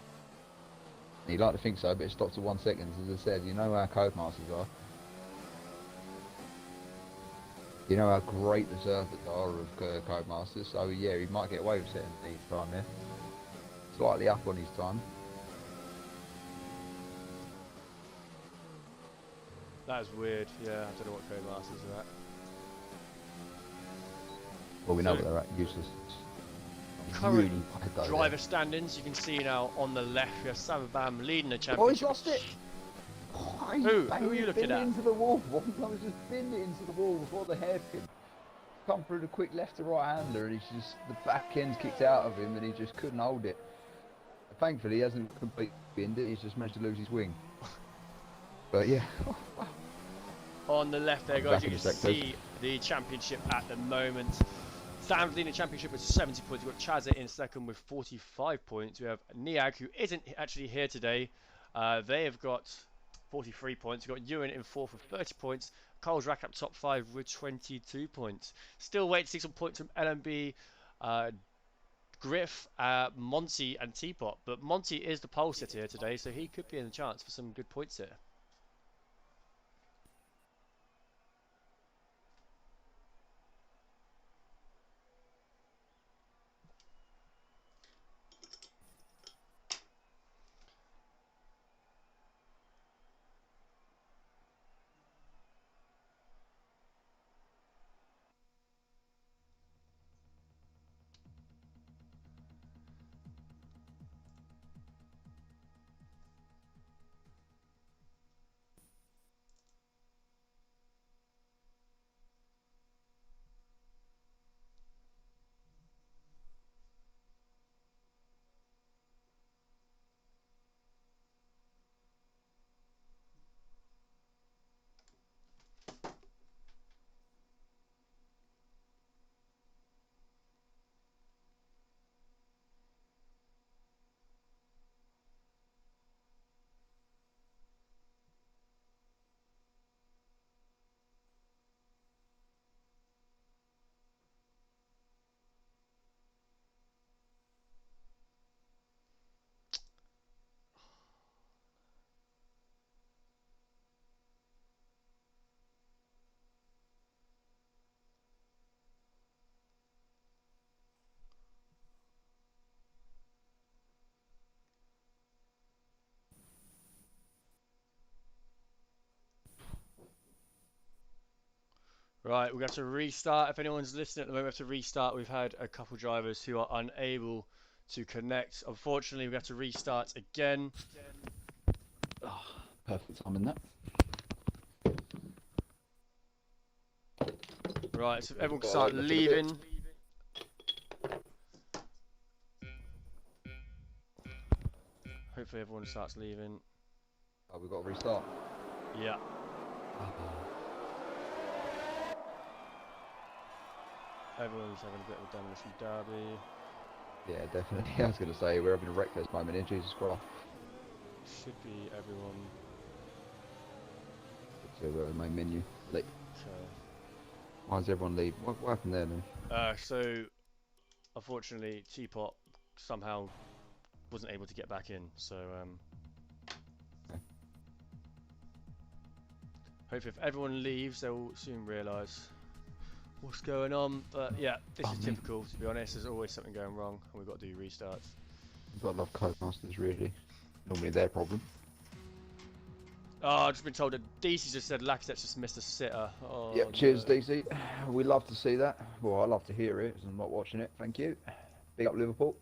You'd like to think so, but it stops at 1 second. As I said, you know how Codemasters are. You know how great the servers are of Codemasters, so yeah, he might get away with setting the time there. Slightly up on his time. That is weird. Yeah, I don't know what Codemasters are at. Well, we know So what they're at. Useless. current Really wide though, driver there. standings, you can see now on the left, we have Savabam leading the Oh, he's championship. lost it. Oh, he Who banged are you it, looking binned at? it into the wall. I was just binned it into the wall before the hairpin. Come through the quick left to right handler, and he's just the back end's kicked out of him, and he just couldn't hold it. Thankfully, he hasn't completely binned it. He's just managed to lose his wing. But yeah. On the left there, I'll be guys, back you in can a sec, Des. see the championship at the moment. Sam's leading the championship with 70 points. We've got Chazza in second with 45 points. We have Niag, who isn't actually here today. They have got 43 points. We've got Ewan in fourth with 30 points. Cole's racked up top 5 with 22 points. Still waiting to see some points from LMB, Griff, Monty and Teapot. But Monty is the pole sitter here today, so he could be in the chance for some good points here. Right, we have to restart. If anyone's listening at the moment, we have to restart. We've had a couple drivers who are unable to connect. Unfortunately, we have to restart again. Oh, perfect time in that. Right, so everyone can Got a start load left in a bit. leaving. Hopefully everyone starts leaving. Oh, we've got to restart. Yeah. Everyone's having a bit of a demolition derby. Yeah, definitely. I was going to say, we're having a wreck fest moment in Jesus Christ. Should be everyone. So we're at the main menu. Like, Okay. why does everyone leave? What happened there then? So, unfortunately, Teapot somehow wasn't able to get back in. So, Okay. hopefully, if everyone leaves, they'll soon realise what's going on. But yeah, this is typical, to be honest. There's always something going wrong, and we've got to do restarts. You've got to love Codemasters, really. Normally their problem. Oh, I've just been told that DC just said Lacazette's just missed a sitter. Oh, Yep, cheers, no. DC. We love to see that. Well, I love to hear it, as I'm not watching it. Thank you. Big up Liverpool.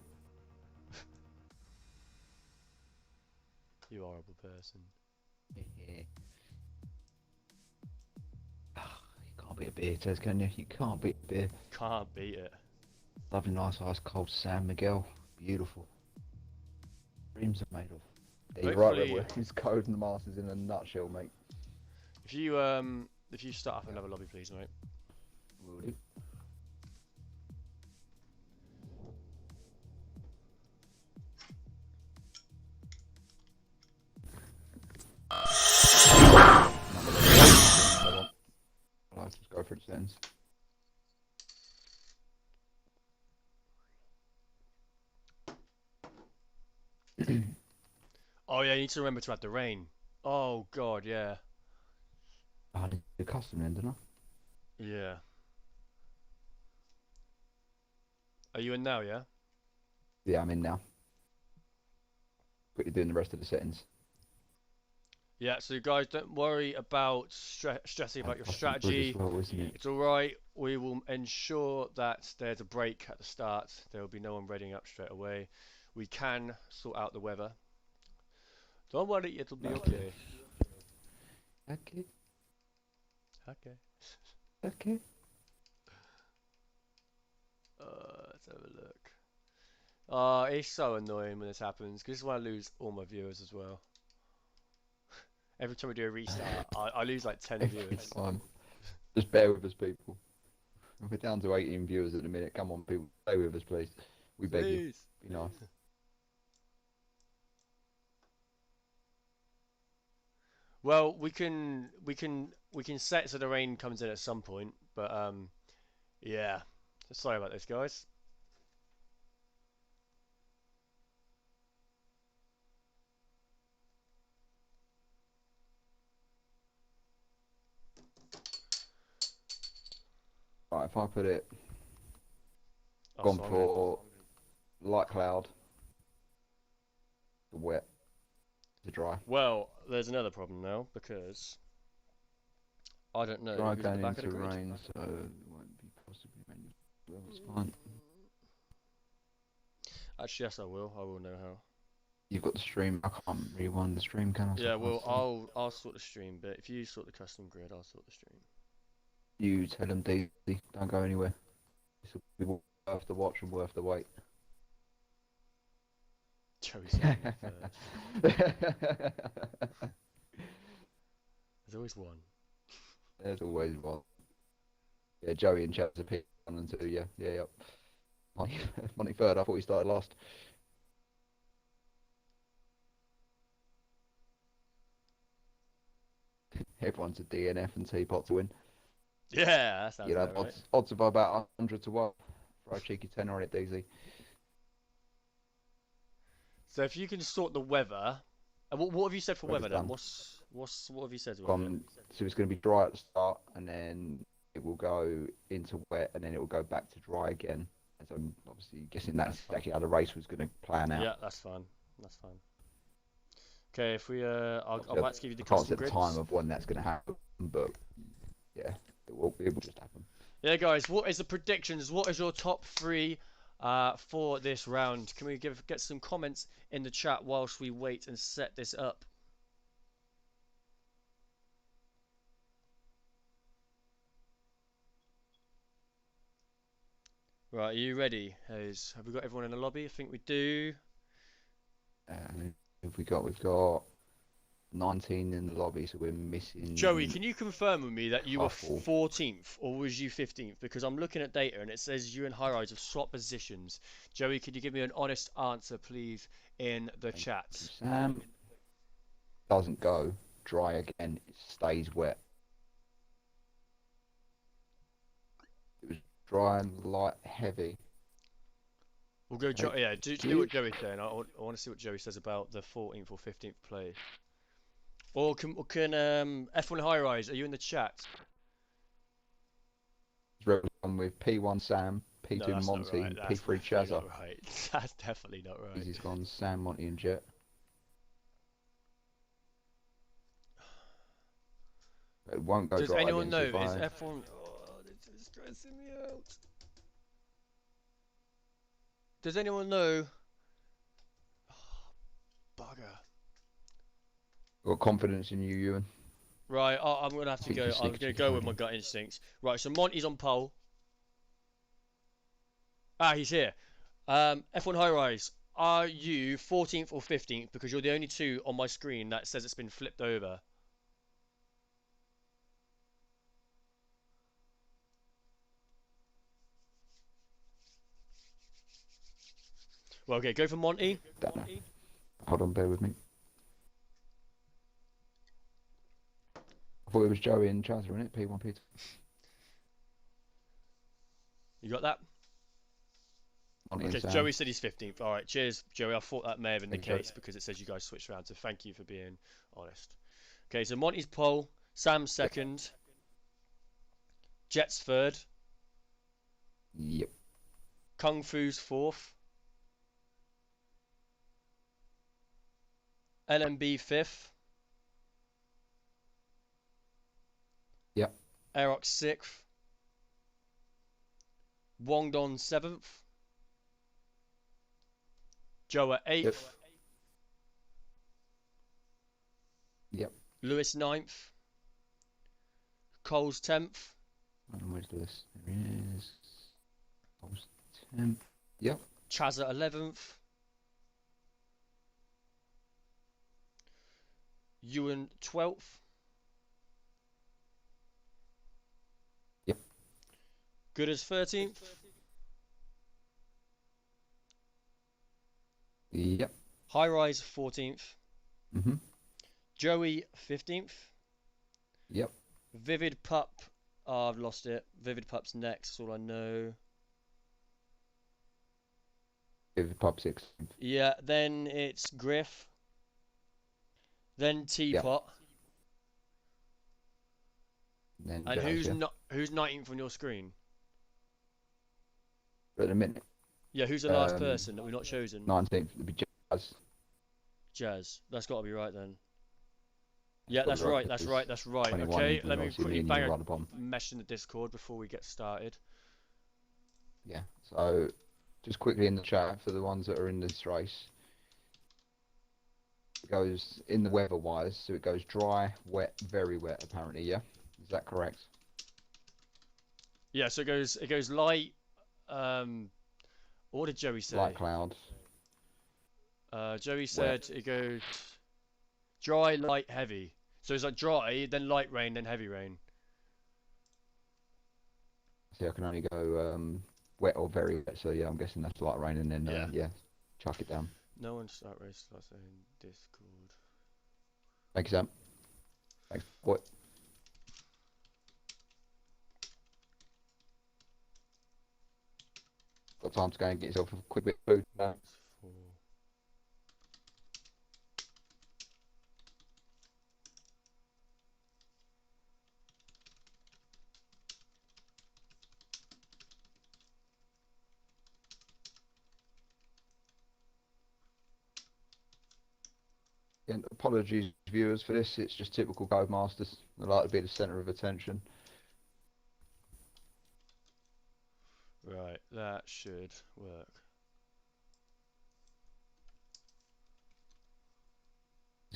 You horrible person. Yeah. You can't beat a beer, Tez, can you? You can't beat a beer. Can't beat it. Lovely, nice, ice cold San Miguel. Beautiful. Dreams are made of. Yeah, you're right, Hopefully- Red It's Code and the Masters in a nutshell, mate. If you start up another lobby, please, mate. Will do. Let's just go for it then. Oh yeah, you need to remember to add the rain. Oh god, yeah. I did a custom then, didn't I? Yeah. Are you in now, yeah? Yeah, I'm in now. Quickly doing the rest of the settings. Yeah, so guys, don't worry about stressing about your Customs bridge as strategy. well, isn't it? It's all right. We will ensure that there's a break at the start. There will be no one readying up straight away. We can sort out the weather. Don't worry, it'll be okay. Okay, Okay. okay. Let's have a look. It's so annoying when this happens because this is when I lose all my viewers as well. Every time we do a restart, I lose like 10 Every viewers. time. Just bear with us, people. We're down to 18 viewers at the minute. Come on, people. Stay with us, please. We beg you. Please. Be nice. Well, we can set so the rain comes in at some point, but yeah. Sorry about this, guys. Right, if I put it, Oh, gone so I'm gonna- for light cloud, to wet, to dry. Well, there's another problem now because I don't know Dry who's at the going back of the into grid. rain, so it won't be possibly manual. Well, it's fine. Actually, yes, I will. I will know how. You've got the stream. I can't rewind the stream, can I? Yeah, So well, I'll say. I'll sort the stream, but if you sort the custom grid, I'll sort the stream. You tell them, Daisy, don't go anywhere. This will be worth the watch and worth the wait. Joey's saying first. There's always one. There's always one. Yeah, Joey and Chad's a pick 1 and 2. Yeah, yeah, yep. Monty third. I thought he started last. Everyone's a DNF and teapot to win. Yeah, that sounds You know, about right. odds of about 100 to 1. Throw a cheeky tenner on it, Daisy. So if you can sort the weather, and what have you said for Weather's weather then? done. What have you said? For weather? So it's going to be dry at the start, and then it will go into wet, and then it will go back to dry again. As I'm obviously guessing that's exactly how the race was going to plan out. Yeah, that's fine. That's fine. Okay, if we I'll Obviously, about to give you the I can't custom set the grids. time of when that's going to happen, but yeah, it will just happen. Yeah, guys, what is the predictions? What is your top 3 for this round? Can we get some comments in the chat whilst we wait and set this up? Right, are you ready, Hayes? Have we got everyone in the lobby? I think we do. And we've got 19 in the lobby, so we're missing. Joey, can you confirm with me that you were Couple. 14th or was you 15th? Because I'm looking at data and it says you and High Rise have swapped positions. Joey, could you give me an honest answer, please, in the chat? Sam doesn't go dry again; it stays wet. It was dry and light, heavy. We'll go, yeah, do what Joey's saying. I want to see what Joey says about the 14th or 15th place. Or can F1 High Rise, are you in the chat? On with P1 Sam, P2 No, that's not Monty, right. That's P3 definitely Chazza. not right. That's definitely not right. He's gone Sam, Monty, and Jet. It won't go Does dry anyone again, know? so Is if F1? Oh, this is stressing me out. Does anyone know? Bugger. I've got confidence in you, Ewan. Right, I'm gonna have to go. I'm gonna go with my gut instincts. Right, so Monty's on pole. Ah, he's here. F1 High Rise. Are you 14th or 15th? Because you're the only two on my screen that says it's been flipped over. Well, okay, go for Monty. Don't know. Hold on, bear with me. I thought it was Joey and Chazza, innit? P1, P2. You got that? Monty Okay, and Sam. Joey said he's 15th. All right, cheers, Joey. I thought that may have been the Thank you, case because it says you guys switched around. So thank you for being honest. Okay, so Monty's pole, Sam's second, Jet's third, Yep. Kung Fu's fourth, LMB fifth, Aerox 6th. Wongdon 7th. Joa 8th. Yep. Yep. Lewis 9th. Cole's 10th. Where's Lewis? There he is. I was 10. Yep. Chazza 11th. Ewan 12th. Yep. Gooders 13th. Yep. High Rise 14th. Mm-hmm. Joey 15th. Yep. Vivid Pup. Oh, I've lost it. Vivid Pup's next. That's all I know. Vivid Pub 6. Yeah, then it's Griff. Then Teapot. Then And Jazz, who's yeah. not who's 19th on your screen? At a minute. Yeah, who's the last person that we've not chosen? 19th would be Jazz. Jazz. That's got to be right then. Yeah, Gotta that's be right, right. That's because right. That's right. 21 Okay, is let me obviously quickly me and bang you a right upon. mesh in the Discord before we get started. Yeah. So, just quickly in the chat for the ones that are in this race. It goes in the weather-wise, so it goes dry, wet, very wet. Apparently, yeah. Is that correct? Yeah, so it goes light. What did Joey say? Light clouds. Joey said it goes dry, light, heavy. So it's like dry, then light rain, then heavy rain. See, I can only go wet or very wet. So yeah, I'm guessing that's light rain, and then yeah, chuck it down. No one start race starts in Discord. Thank you, Sam. Thanks. What? Got time to go and get yourself a quick bit of food. No. Four. And apologies, viewers, for this. It's just typical Codemasters. They like to be the centre of attention. Right, that should work.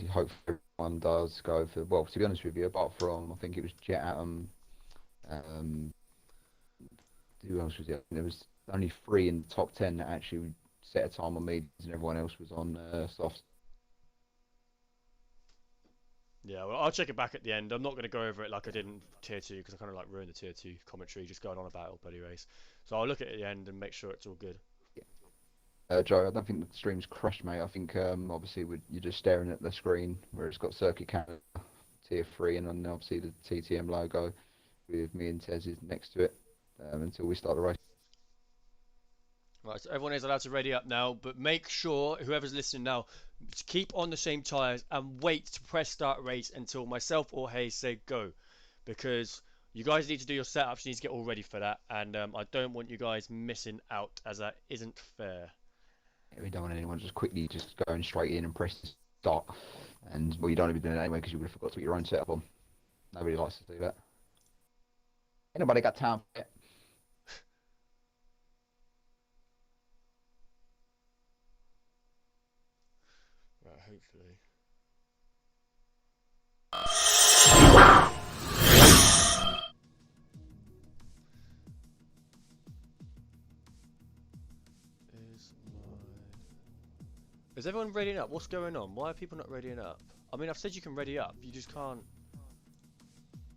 I hope everyone does go for. Well, to be honest with you, apart from I think it was Jet Atom. Who else was it? There was only 3 in the top 10 that actually set a time on mediums, and everyone else was on softs. Yeah, well, I'll check it back at the end. I'm not going to go over it like I did in Tier 2 because I kind of like ruined the Tier 2 commentary just going on about it bloody race. So I'll look at it at the end and make sure it's all good. Joe, I don't think the stream's crashed, mate. I think obviously you're just staring at the screen where it's got Circuit Canada Tier 3 and then obviously the TTM logo with me and Tez is next to it until we start the race. Right, so everyone is allowed to ready up now, but make sure, whoever's listening now, to keep on the same tyres and wait to press start race until myself or Hayes say go. Because you guys need to do your setups, you need to get all ready for that, and I don't want you guys missing out, as that isn't fair. Yeah, we don't want anyone just quickly just going straight in and press start. And well, you don't even do it anyway because you would have forgot to put your own setup on. Nobody likes to do that. Ain't nobody got time for it. Right, hopefully. Is everyone readying up? What's going on? Why are people not readying up? I mean, I've said you can ready up. You just can't.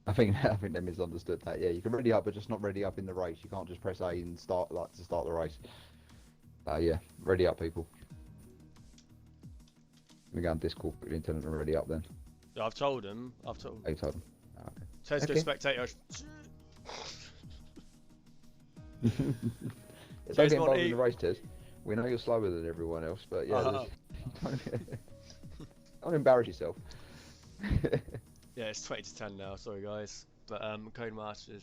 I think they misunderstood that. Yeah, you can ready up, but just not ready up in the race. You can't just press A and start to start the race. Yeah, ready up, people. Let me go on Discord quickly and tell them to ready up then. Yeah, I've told them. I've told. I told them. Oh, okay. Tesco Okay. spectator. It's James okay involved Bond in E. the race, Tez. We know you're slower than everyone else, but yeah, don't embarrass yourself. Yeah, it's 20 to 10 now. Sorry, guys. But Codemasters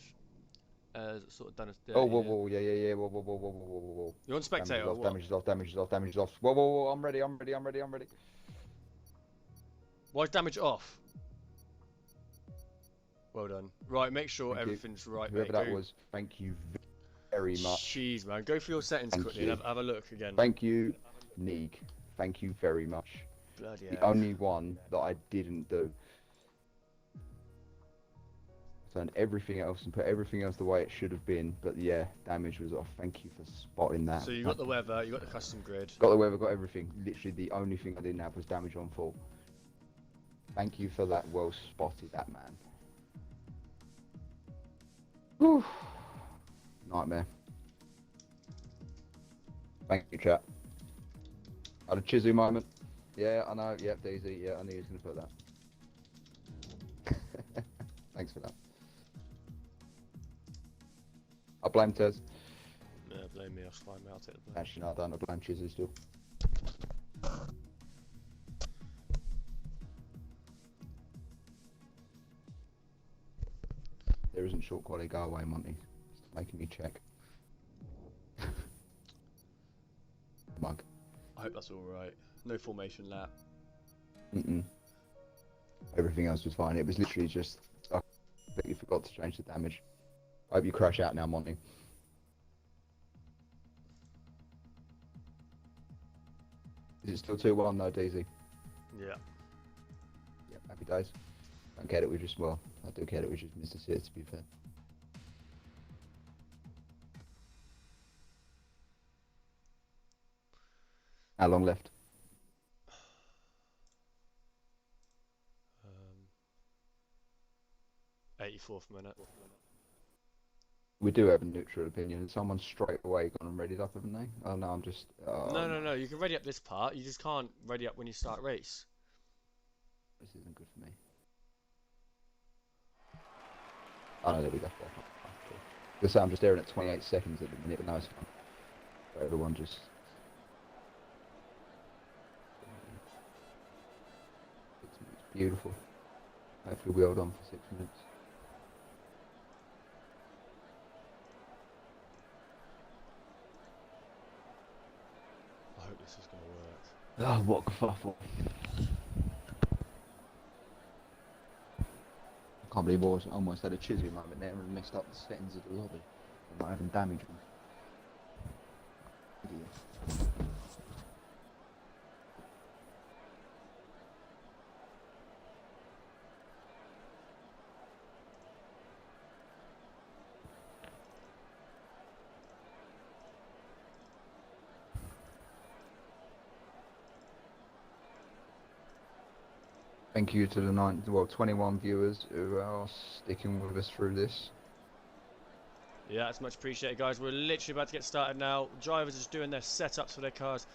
sort of done us dirty. Oh, whoa, here. whoa, yeah, whoa. You're on spectator. or what? Damage is off, damage is off, damage is off. Whoa, I'm ready. Why is damage off? Well done. Right, make sure Thank you. everything's right, Whoever mate. that was, thank you very much. Jeez, man. Go through your settings Thank quickly you. and have a look again. Thank you, Neeg. Thank you very much. Bloody The hell. only one that I didn't do. Turned everything else and put everything else the way it should have been, but yeah, damage was off. Thank you for spotting that. So you got the weather, you got the custom grid. Got the weather, got everything. Literally the only thing I didn't have was damage on full. Thank you for that. Well spotted, that man. Whew. Nightmare. Thank you, chat. Had a Chizu moment. Yeah, I know. Yep, Daisy. Yeah, I knew he was going to put that. Thanks for that. I blame Tez. Yeah, blame me, I'll slime out it. Actually, no, I don't. I blame Chizu still. There isn't short quality. Go away, Monty. It's making me check. Mug. I hope that's alright. No formation lap. Everything else was fine. It was literally just I completely forgot to change the damage. I hope you crash out now, Monty. Is it still 2-1 though, DZ? Yeah. Yeah, happy days. Don't care that we just, well, I do care that we just missed a series, to be fair. How long left? 84th minute. We do have a neutral opinion. Someone straight away gone and readied up, haven't they? Oh no, I'm just... No. You can ready up this part. You just can't ready up when you start race. This isn't good for me. Oh no, there we go. Just say I'm just staring at 28 seconds at the minute, but no, it's fine. So everyone just... Beautiful. Hopefully we hold on for 6 minutes. I hope this is going to work. Oh, what a kerfuffle. I can't believe I almost had a Chizu moment there and messed up the settings of the lobby. I'm not having damage on. Idiot. Thank you to the 21 viewers who are sticking with us through this. Yeah, it's much appreciated, guys. We're literally about to get started now. Drivers are just doing their setups for their cars.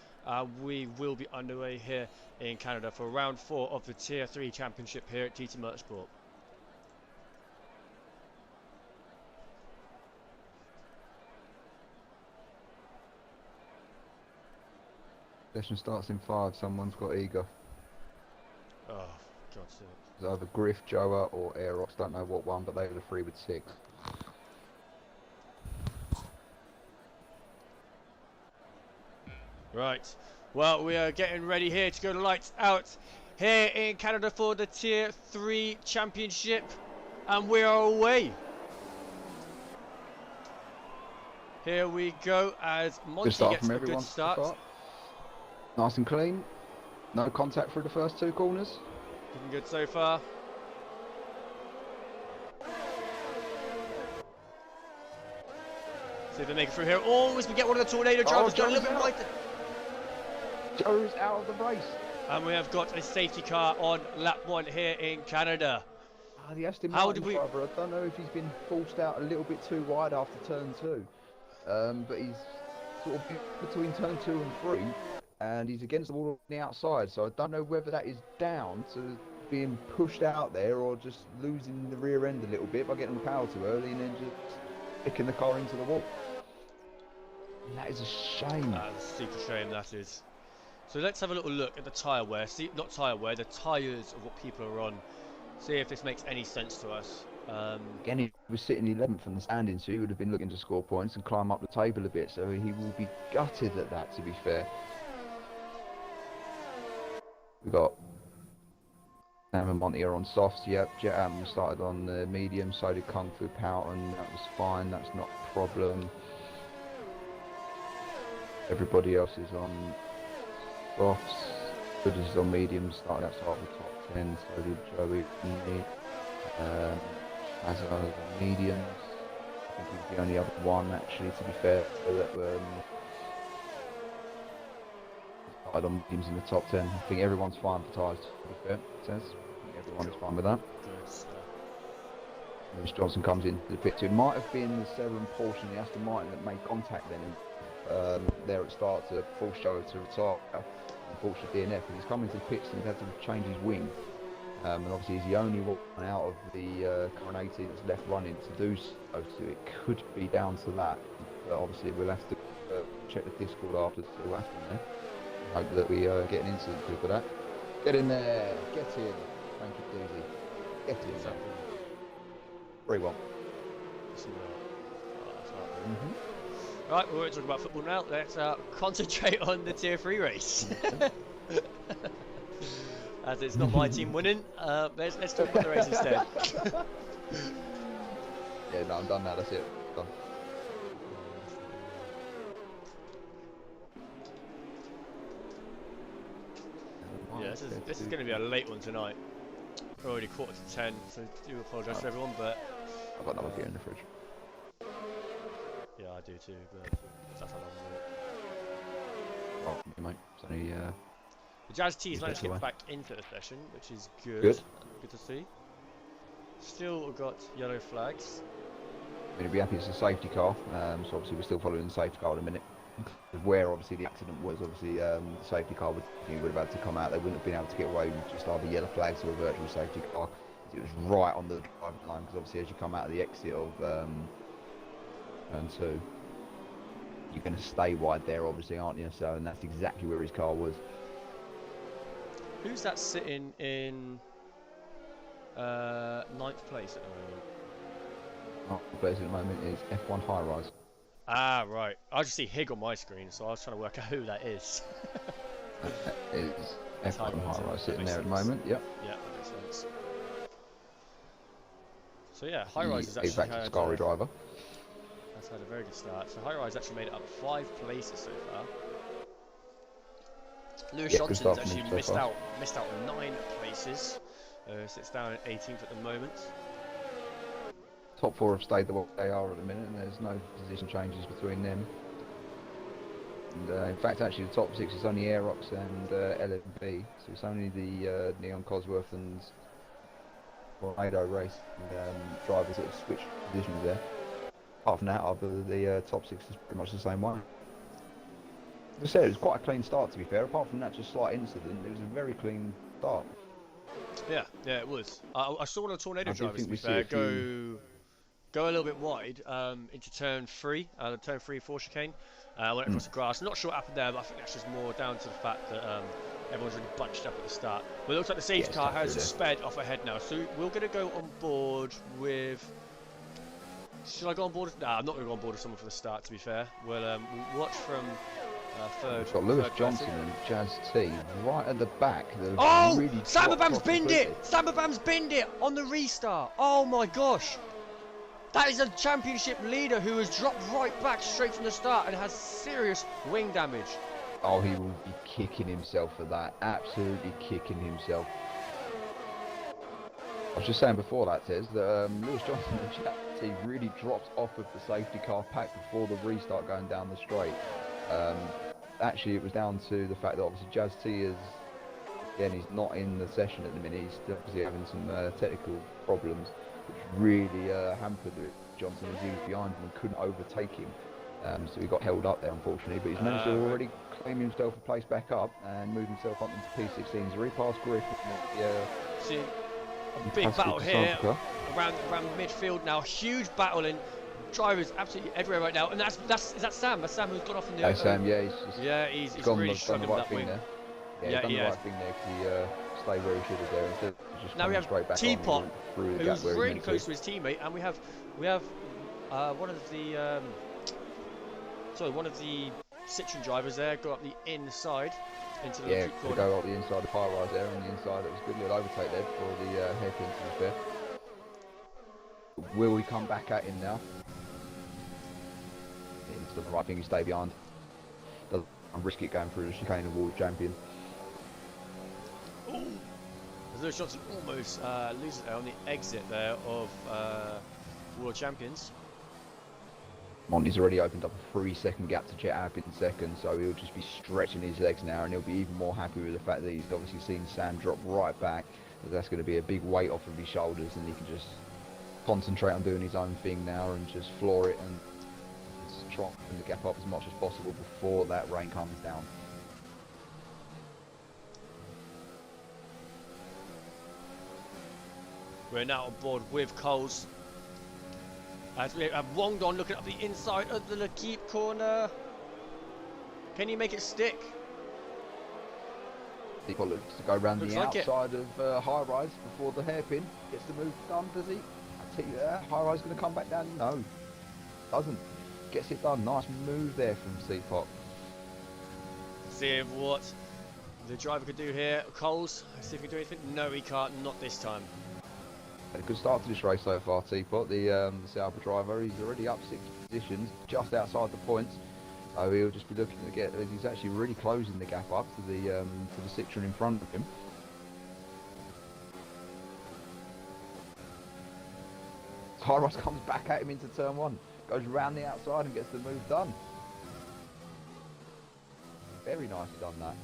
We will be underway here in Canada for round 4 of the Tier 3 Championship here at TTM Motorsport. Session starts in 5, someone's got ego. Oh, God's sake. It's either Griff, Joa or Aerox, don't know what one, but they were the 3 with 6. Right, well, we are getting ready here to go to lights out here in Canada for the Tier 3 Championship, and we are away. Here we go as Monty Good start gets from a everyone. good start. Nice and clean. No contact through the first 2 corners. Looking good so far. See if they make it through here. Oh, as we get one of the tornado drivers going a little bit right there. Joe's out of the race. And we have got a safety car on lap 1 here in Canada. The Aston How Martin did we- driver, I don't know if he's been forced out a little bit too wide after turn 2. But he's sort of between turn 2 and 3. And he's against the wall on the outside. So I don't know whether that is down to being pushed out there or just losing the rear end a little bit by getting the power too early and then just kicking the car into the wall. And that is a shame. That's a super shame, that is. So let's have a little look at the tyre wear. See, not tyre wear, the tyres of what people are on. See if this makes any sense to us. Again, he was sitting 11th from the standings, so he would have been looking to score points and climb up the table a bit. So he will be gutted at that, to be fair. We got Sam and Monty are on softs. Yep, Jet started on the medium, so did Kung Fu Powton. That was fine. That's not a problem. Everybody else is on softs. Good is on medium, started outside the top 10. So did Joey and me. Hazard on mediums. I think he's the only other one, actually, to be fair, that started on mediums in the top 10. I think everyone's fine for tyres, to be fair, it says. I think everyone's fine with that. Good stuff. Lewis Johnson comes into the pit too. It might have been the Seven Porsche and the Aston Martin that made contact then there at the start to force Joe to retire. Unfortunately, DNF, because he's come into the pits and he's had to change his wing. And obviously he's the only one out of the current 18 that's left running to do so. So it could be down to that. But obviously we'll have to check the Discord after to see what happened there. Hope that we get an incident for that. Get in there, get in. Thank you, Daisy. Get in. 3-1. Right, we won't talk about football now. Let's concentrate on the Tier 3 race. As it's not my team winning, let's talk about the race instead. Yeah, no, I'm done now. That's it. Done. Yeah, this is going to be a late one tonight. We're already 9:45, so I do apologise to everyone, but I've got another beer in the fridge. yeah, I do too. But that's how long Oh, mate. It's only, the Jazz T's He's managed to away. get back into the session, which is good. Good. Good to see. Still got yellow flags. I'm going to be happy it's a safety car. So obviously we're still following the safety car in a minute. Where obviously the accident was, obviously the safety car would have had to come out. They wouldn't have been able to get away with just either yellow flags or a virtual safety car. It was right on the driving line, because obviously as you come out of the exit of turn 2, you're going to stay wide there, obviously, aren't you? So, and that's exactly where his car was. Who's that sitting in 9th place at the moment? The place at the moment is F1 High Rise. Ah, right. I just see Hig on my screen, so I was trying to work out who that is. It's It's F1 High High Rise, Rise sitting that there at the makes sense. moment. Yep. Yeah, that makes sense. So yeah, High Rise has The actually exact had, Scary driver. has had a very good start. So High Rise actually made it up 5 places so far. Lewis Yeah, good Johnson's start from actually him so far. missed out 9 places. Sits down at 18th at the moment. Top 4 have stayed the way they are at the minute, and there's no position changes between them. And in fact, actually, the top 6 is only Aerox and LMB, so it's only the Neon Cosworth and Tornado race drivers that have switched positions there. Apart from that, the top 6 is pretty much the same one. As I said, it was quite a clean start, to be fair. Apart from that just slight incident, it was a very clean start. Yeah, it was. I saw one of the Tornado I do drivers, to think be we see fair, a few- go a little bit wide into turn 3, the turn 3 4 chicane. Went across the grass. Not sure what happened there, but I think that's just more down to the fact that everyone's really bunched up at the start. But it looks like the safety car has sped off ahead now, so we're going to go on board with. Should I go on board? Nah, I'm not going to go on board with someone for the start, to be fair. We'll watch from third. We've got Lewis third Johnson person. and Jazz T right at the back. They've Oh! really Samabam's dropped off binned completely. it! Samabam's binned it on the restart. Oh my gosh! That is a championship leader who has dropped right back straight from the start and has serious wing damage. Oh, he will be kicking himself for that. Absolutely kicking himself. I was just saying before that, Tez, that Lewis Johnson and Jazz T really dropped off of the safety car pack before the restart going down the straight. Actually, it was down to the fact that obviously Jazz T is, again, he's not in the session at the minute. He's still obviously having some technical problems, which really hampered Johnson as he was behind him and couldn't overtake him. So he got held up there, unfortunately. But he's managed to already claim himself a place back up and move himself up into P16. He's already past Griff. See a big battle here around midfield now. Huge battle in. Drivers absolutely everywhere right now, and is that Sam? That's Sam who's got off in the. Hey, Sam, yeah, he's just he's gone really done the struggling right with that thing wing. there. Yeah, Yeah, he's done he the has. right thing there because he stayed where he should have there instead of just Now we coming have straight back Teapot, on through the gap who's where he really meant close to. to his teammate, and we have one of the Citroen drivers there go up the inside into the Yeah, keep to corner. go up the inside of high rise there, and the inside it was a good little overtake there for the hairpin, to be fair. Will we come back at him now? It's the right thing to stay behind. Doesn't risk it going through the chicane of World Champion. Ooh. As Lewis Johnson almost loses it on the exit there of World Champions. Monty's already opened up a 3-second gap to Jet App in second, so he'll just be stretching his legs now, and he'll be even more happy with the fact that he's obviously seen Sam drop right back. That's going to be a big weight off of his shoulders, and he can just concentrate on doing his own thing now and just floor it and try and open the gap up as much as possible before that rain comes down. We're now on board with Coles. As we have Wongdon looking up the inside of the L'Equipe corner. Can he make it stick? He looks to go around Looks the like it. outside of high rise before the hairpin. Gets the move done, does he? I tell you that. High rise going to come back down? No. Doesn't. Gets it done. Nice move there from Seapot. See what the driver could do here. Coles, see if he can do anything. No, he can't. Not this time. Had a good start to this race so far, Teapot. The Sauber driver, he's already up 6 positions, just outside the points. So he'll just be looking to get. He's actually really closing the gap up to the Citroen in front of him. Tyros comes back at him into turn 1, goes round the outside and gets the move done. Very nicely done that.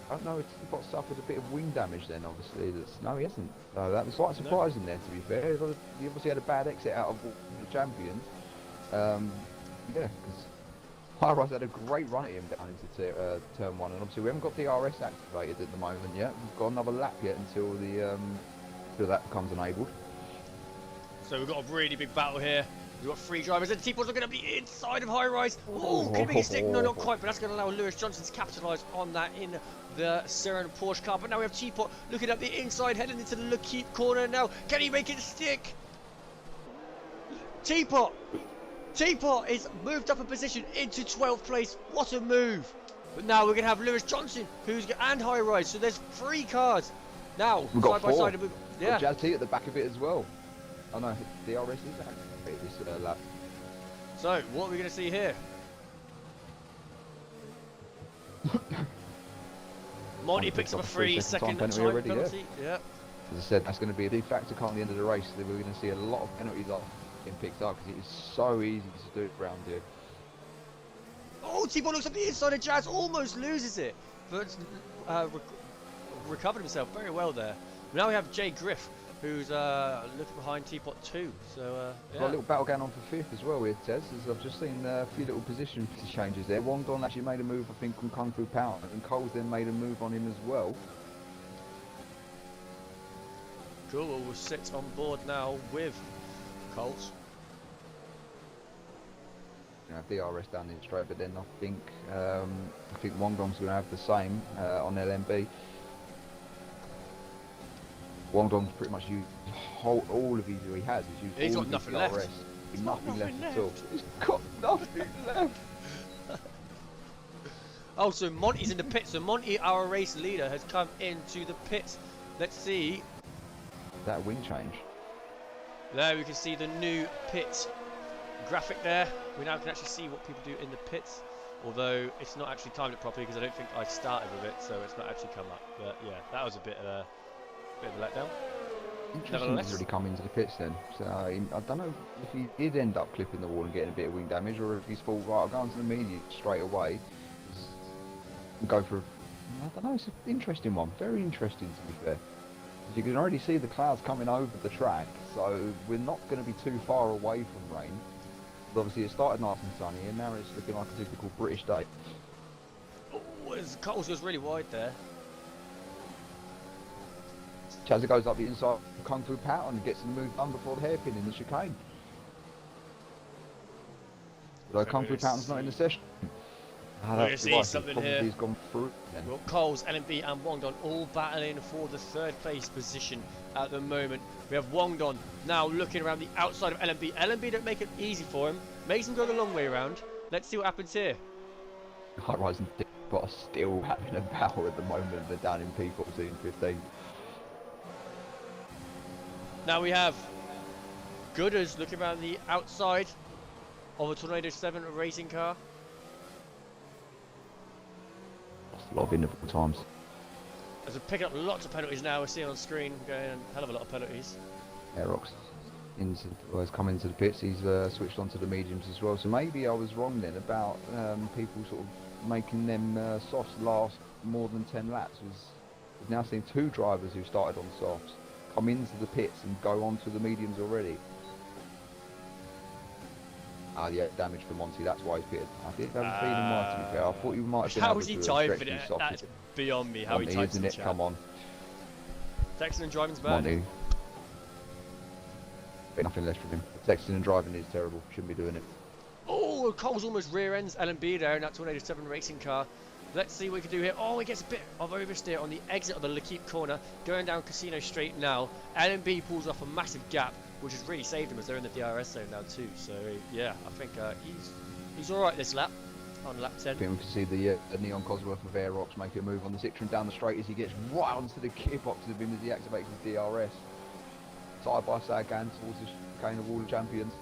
I don't know if Teapot suffered a bit of wing damage then, obviously. No, he hasn't. No, that was quite surprising there, to be fair. He obviously had a bad exit out of the champions. Yeah, because High-Rise had a great run at him down into turn 1, and obviously we haven't got DRS activated at the moment yet. We've got another lap yet until that becomes enabled. So we've got a really big battle here. We've got 3 drivers, and Teapot's looking at the inside of High Rise. Oh, can he make it stick? No, not quite, but that's going to allow Lewis Johnson to capitalise on that in the Siren Porsche car. But now we have Teapot looking up the inside, heading into the L'Equipe corner now. Can he make it stick? Teapot is moved up a position into 12th place. What a move! But now we're going to have Lewis Johnson and High Rise. So there's 3 cars now We've got side by 4. side. Yeah. Got Jazz T at the back of it as well. Oh no, DRS is activated this lap. So what are we going to see here? Monty picks up a 3-second time penalty. Yeah. As I said, that's going to be a de facto car at the end of the race. We're going to see a lot of penalties getting picked up because it is so easy to do it around here. Oh, T-Ball looks up the inside of Jazz, almost loses it, but recovered himself very well there. Now we have Jay Griff, who's looking behind Teapot too. So We've got a little battle going on for 5th as well here, Tez, as I've just seen a few little position changes there. Wongdon actually made a move, I think, from Kung Fu Power, and Cole's then made a move on him as well. Cool, well, we'll sit on board now with Coles. DRS down the straight, but then I think Wongdong's going to have the same on LMB. Wongdong's pretty much used all of his, he has. He's used got all nothing of his left. DRS. He's nothing left at all. He's got nothing left. Oh, so Monty's in the pits. So Monty, our race leader, has come into the pits. Let's see. That wing change. There we can see the new pit graphic there. We now can actually see what people do in the pits, although it's not actually timed it properly because I don't think I started with it, so it's not actually come up. But yeah, that was a bit of a letdown. Interesting he's already come into the pits then. So I don't know if he did end up clipping the wall and getting a bit of wing damage, or if he's thought, right, I'll go into the median straight away and go for, I don't know, it's an interesting one. Very interesting, to be fair. You can already see the clouds coming over the track, so we're not going to be too far away from rain. But obviously it started nice and sunny, and now it's looking like a typical British day. Oh, as Coles goes really wide there. Chazza goes up the inside, Kung Fu Power, and gets the move done before the hairpin in the chicane. Although Kung Fu Power's not in the session. We're going to see something here. He's gone through then. Well, Coles, LMB and Wongdon all battling for the 3rd place position at the moment. We have Wongdon now looking around the outside of LMB. LMB don't make it easy for him. Makes them go the long way around. Let's see what happens here. High Rise and but are still having a battle at the moment. They're down in P14, 15. Now we have Gooders looking around the outside of a Tornado 7 racing car. Lost a lot of interval times. As we're picking up lots of penalties now, we're seeing on screen, going a hell of a lot of penalties. Aerox has come into the pits. He's switched onto the mediums as well. So maybe I was wrong then about people sort of making them softs last more than 10 laps. We've now seen 2 drivers who started on softs come into the pits and go on to the mediums already. Ah, yeah, damage for Monty. That's why he's pitted. I did have a feeling might, to be fair. I thought you might have been How able was he to timed stretch for these that? softs. That's beyond me. How he Monty, timed isn't the it? chat. Come on. Texting and driving's bad. Monty. Nothing left from him. Texting and driving is terrible. Shouldn't be doing it. Oh, Cole's almost rear ends LMB there in that Tornado 7 racing car. Let's see what we can do here. Oh, he gets a bit of oversteer on the exit of the L'Equipe corner, going down Casino Straight now. LMB pulls off a massive gap, which has really saved him as they're in the DRS zone now too. So yeah, I think he's all right this lap, on lap 10. I think we can see the Neon Cosworth of Aerox make a move on the Citroen down the straight as he gets right onto the gearbox of him as he activates his DRS. Side by side again towards the chicane of all the champions.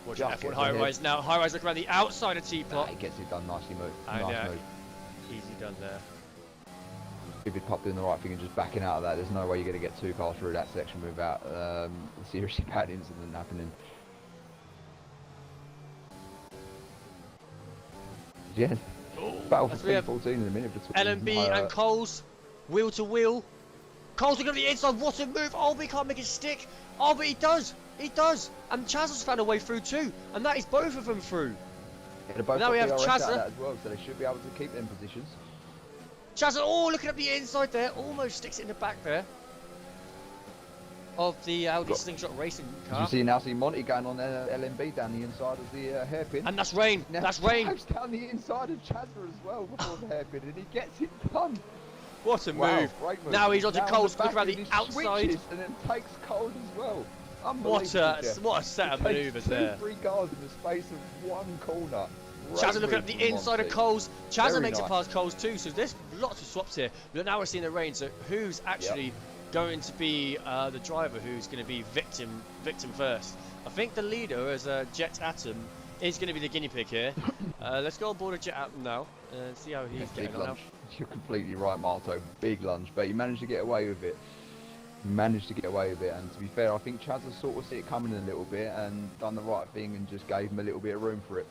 Watch Just F1 gets High ahead. Rise now. High Rise look around the outside of Nah, T-Pot. he gets it done nicely. And, Nice move. Easy done there. Vivid Pup doing the right thing and just backing out of that. There's no way you're going to get 2 cars through that section without a seriously bad incident happening. Yeah. Battle for as we have P14 in a minute between LMB and Coles, wheel to wheel. Coles looking at the inside, what a move! Oh, but he can't make it stick. Oh, but he does. He does. And Chaz has found a way through too. And that is both of them through. Yeah, they're both Now got we have DRS out of Chazza. that as well, so they should be able to keep them positions. Chaz, oh, looking at the inside there. Almost sticks it in the back there. Of the Audi Got- Slingshot racing As car. you see now, see Monty going on LMB down the inside of the hairpin. And that's rain. Now That's rain. drives down the inside of Chazza as well before the hairpin, and he gets it done. What a Wow, move. great move. Now he's onto Down Coles, the look around back the and he outside. switches and then takes Coles as well. What Unbelievable, Jeff. a set of He takes manoeuvres 2, there. 3 cars in the space of 1 corner. Great Chazza looking move at the from inside of Monty. Coles. Chazza Very makes it nice. past Coles too, so there's lots of swaps here. But now we're seeing the rain, so who's actually going to be the driver who's going to be victim first? I think the leader as Jet Atom is going to be the guinea pig here. Let's go on board a Jet Atom now and see how he's Yeah, getting big on now. lunge. You're completely right, Marto. Big lunge, but he managed to get away with it. And to be fair, I think Chaz has sort of see it coming a little bit and done the right thing and just gave him a little bit of room for it.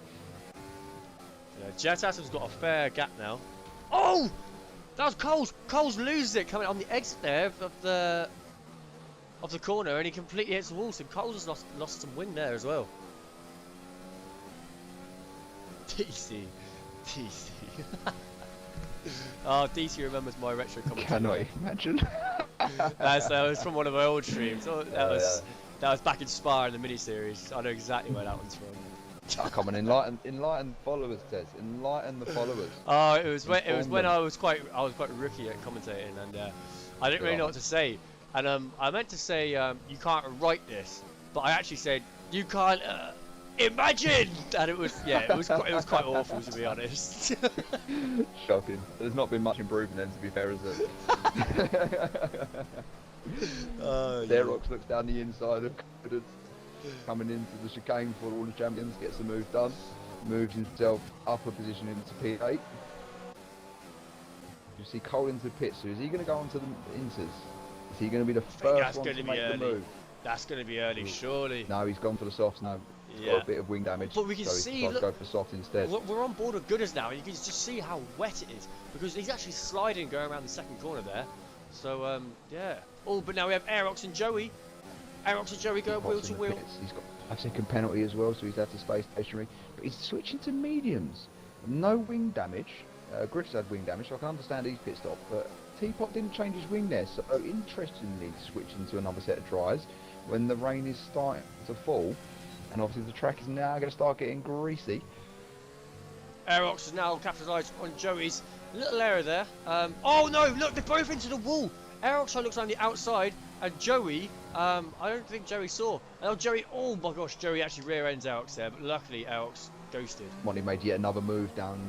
Yeah, Jet Atom's got a fair gap now. Oh! That was Coles. Coles loses it coming on the exit there of the corner, and he completely hits the wall. So Coles has lost some wing there as well. DC. Oh, DC remembers my retro commentary. Cannot imagine. That was from one of my old streams. Oh, that was back in Spa in the mini-series. I know exactly where that one's from. Oh, come on, enlighten followers, Tez. Enlighten the followers. Oh, it was when Inform them. I was quite rookie at commentating, and I didn't really know what to say. And I meant to say you can't write this, but I actually said you can't imagine, and it was quite awful, to be honest. Shocking. There's not been much improvement then, to be fair, is there? Xerox looks down the inside of confidence, coming into the chicane for all the champions, gets the move done, moves himself up a position into P8. You see Cole into the pit, so is he going to go onto the inters? Is he going to be the first that's one gonna to be make the early. move? That's going to be early, surely. No, he's gone for the softs now. He's Yeah. got a bit of wing damage, But we can so he's see, decided to look- go for soft instead. We're on board with Gooders now, and you can just see how wet it is because he's actually sliding going around the second corner there. So yeah. Oh, but now we have Aerox and Joey. Aerox and Joey go wheel Pops to in the wheel. pits. He's got a 5-second penalty as well, so he's had to stay stationary. But he's switching to mediums. No wing damage. Griff's had wing damage, so I can understand he's pit stop. But Teapot didn't change his wing there, so interestingly switching to another set of dries when the rain is starting to fall. And obviously the track is now going to start getting greasy. Aerox has now capitalised on Joey's little error there. Oh no, look, they're both into the wall. Aerox looks on the outside, And Joey, I don't think Joey saw. Oh, Joey, oh my gosh, Joey actually rear ends Alex there, but luckily Alex ghosted. Monty made yet another move down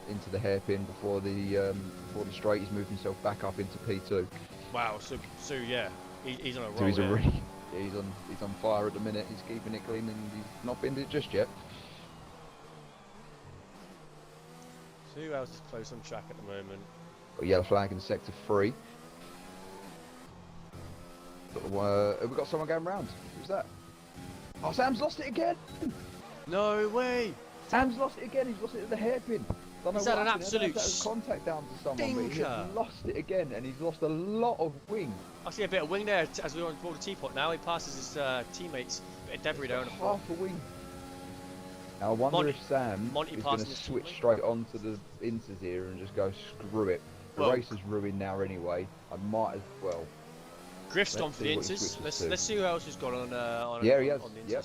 into the hairpin before the straight. He's moved himself back up into P2. Wow, so yeah, he's on a roll. So he's here. he's on fire at the minute. He's keeping it clean and he's not binned it just yet. So who else is close on track at the moment? Got a yellow flag in sector 3. Have we got someone going round? Who's that? Oh, Sam's lost it again! No way! Sam's lost it again. He's lost it at the hairpin. Don't know He's what had an happened. I don't know absolute if that was contact down to someone, but he stinker. has lost it again, and he's lost a lot of wing. I see a bit of wing there as we're on board the teapot now. He passes his teammates, a bit of debris down the front. Half a wing. Now I wonder if Sam Monty is going to passing his switch teammate. straight onto the inters here and just go screw it. The Well- race is ruined now anyway. I might as well. Griff's on Let's for the see what he inters. switches to. Let's see who else has gone on Yeah, he has. on the inters. Yep.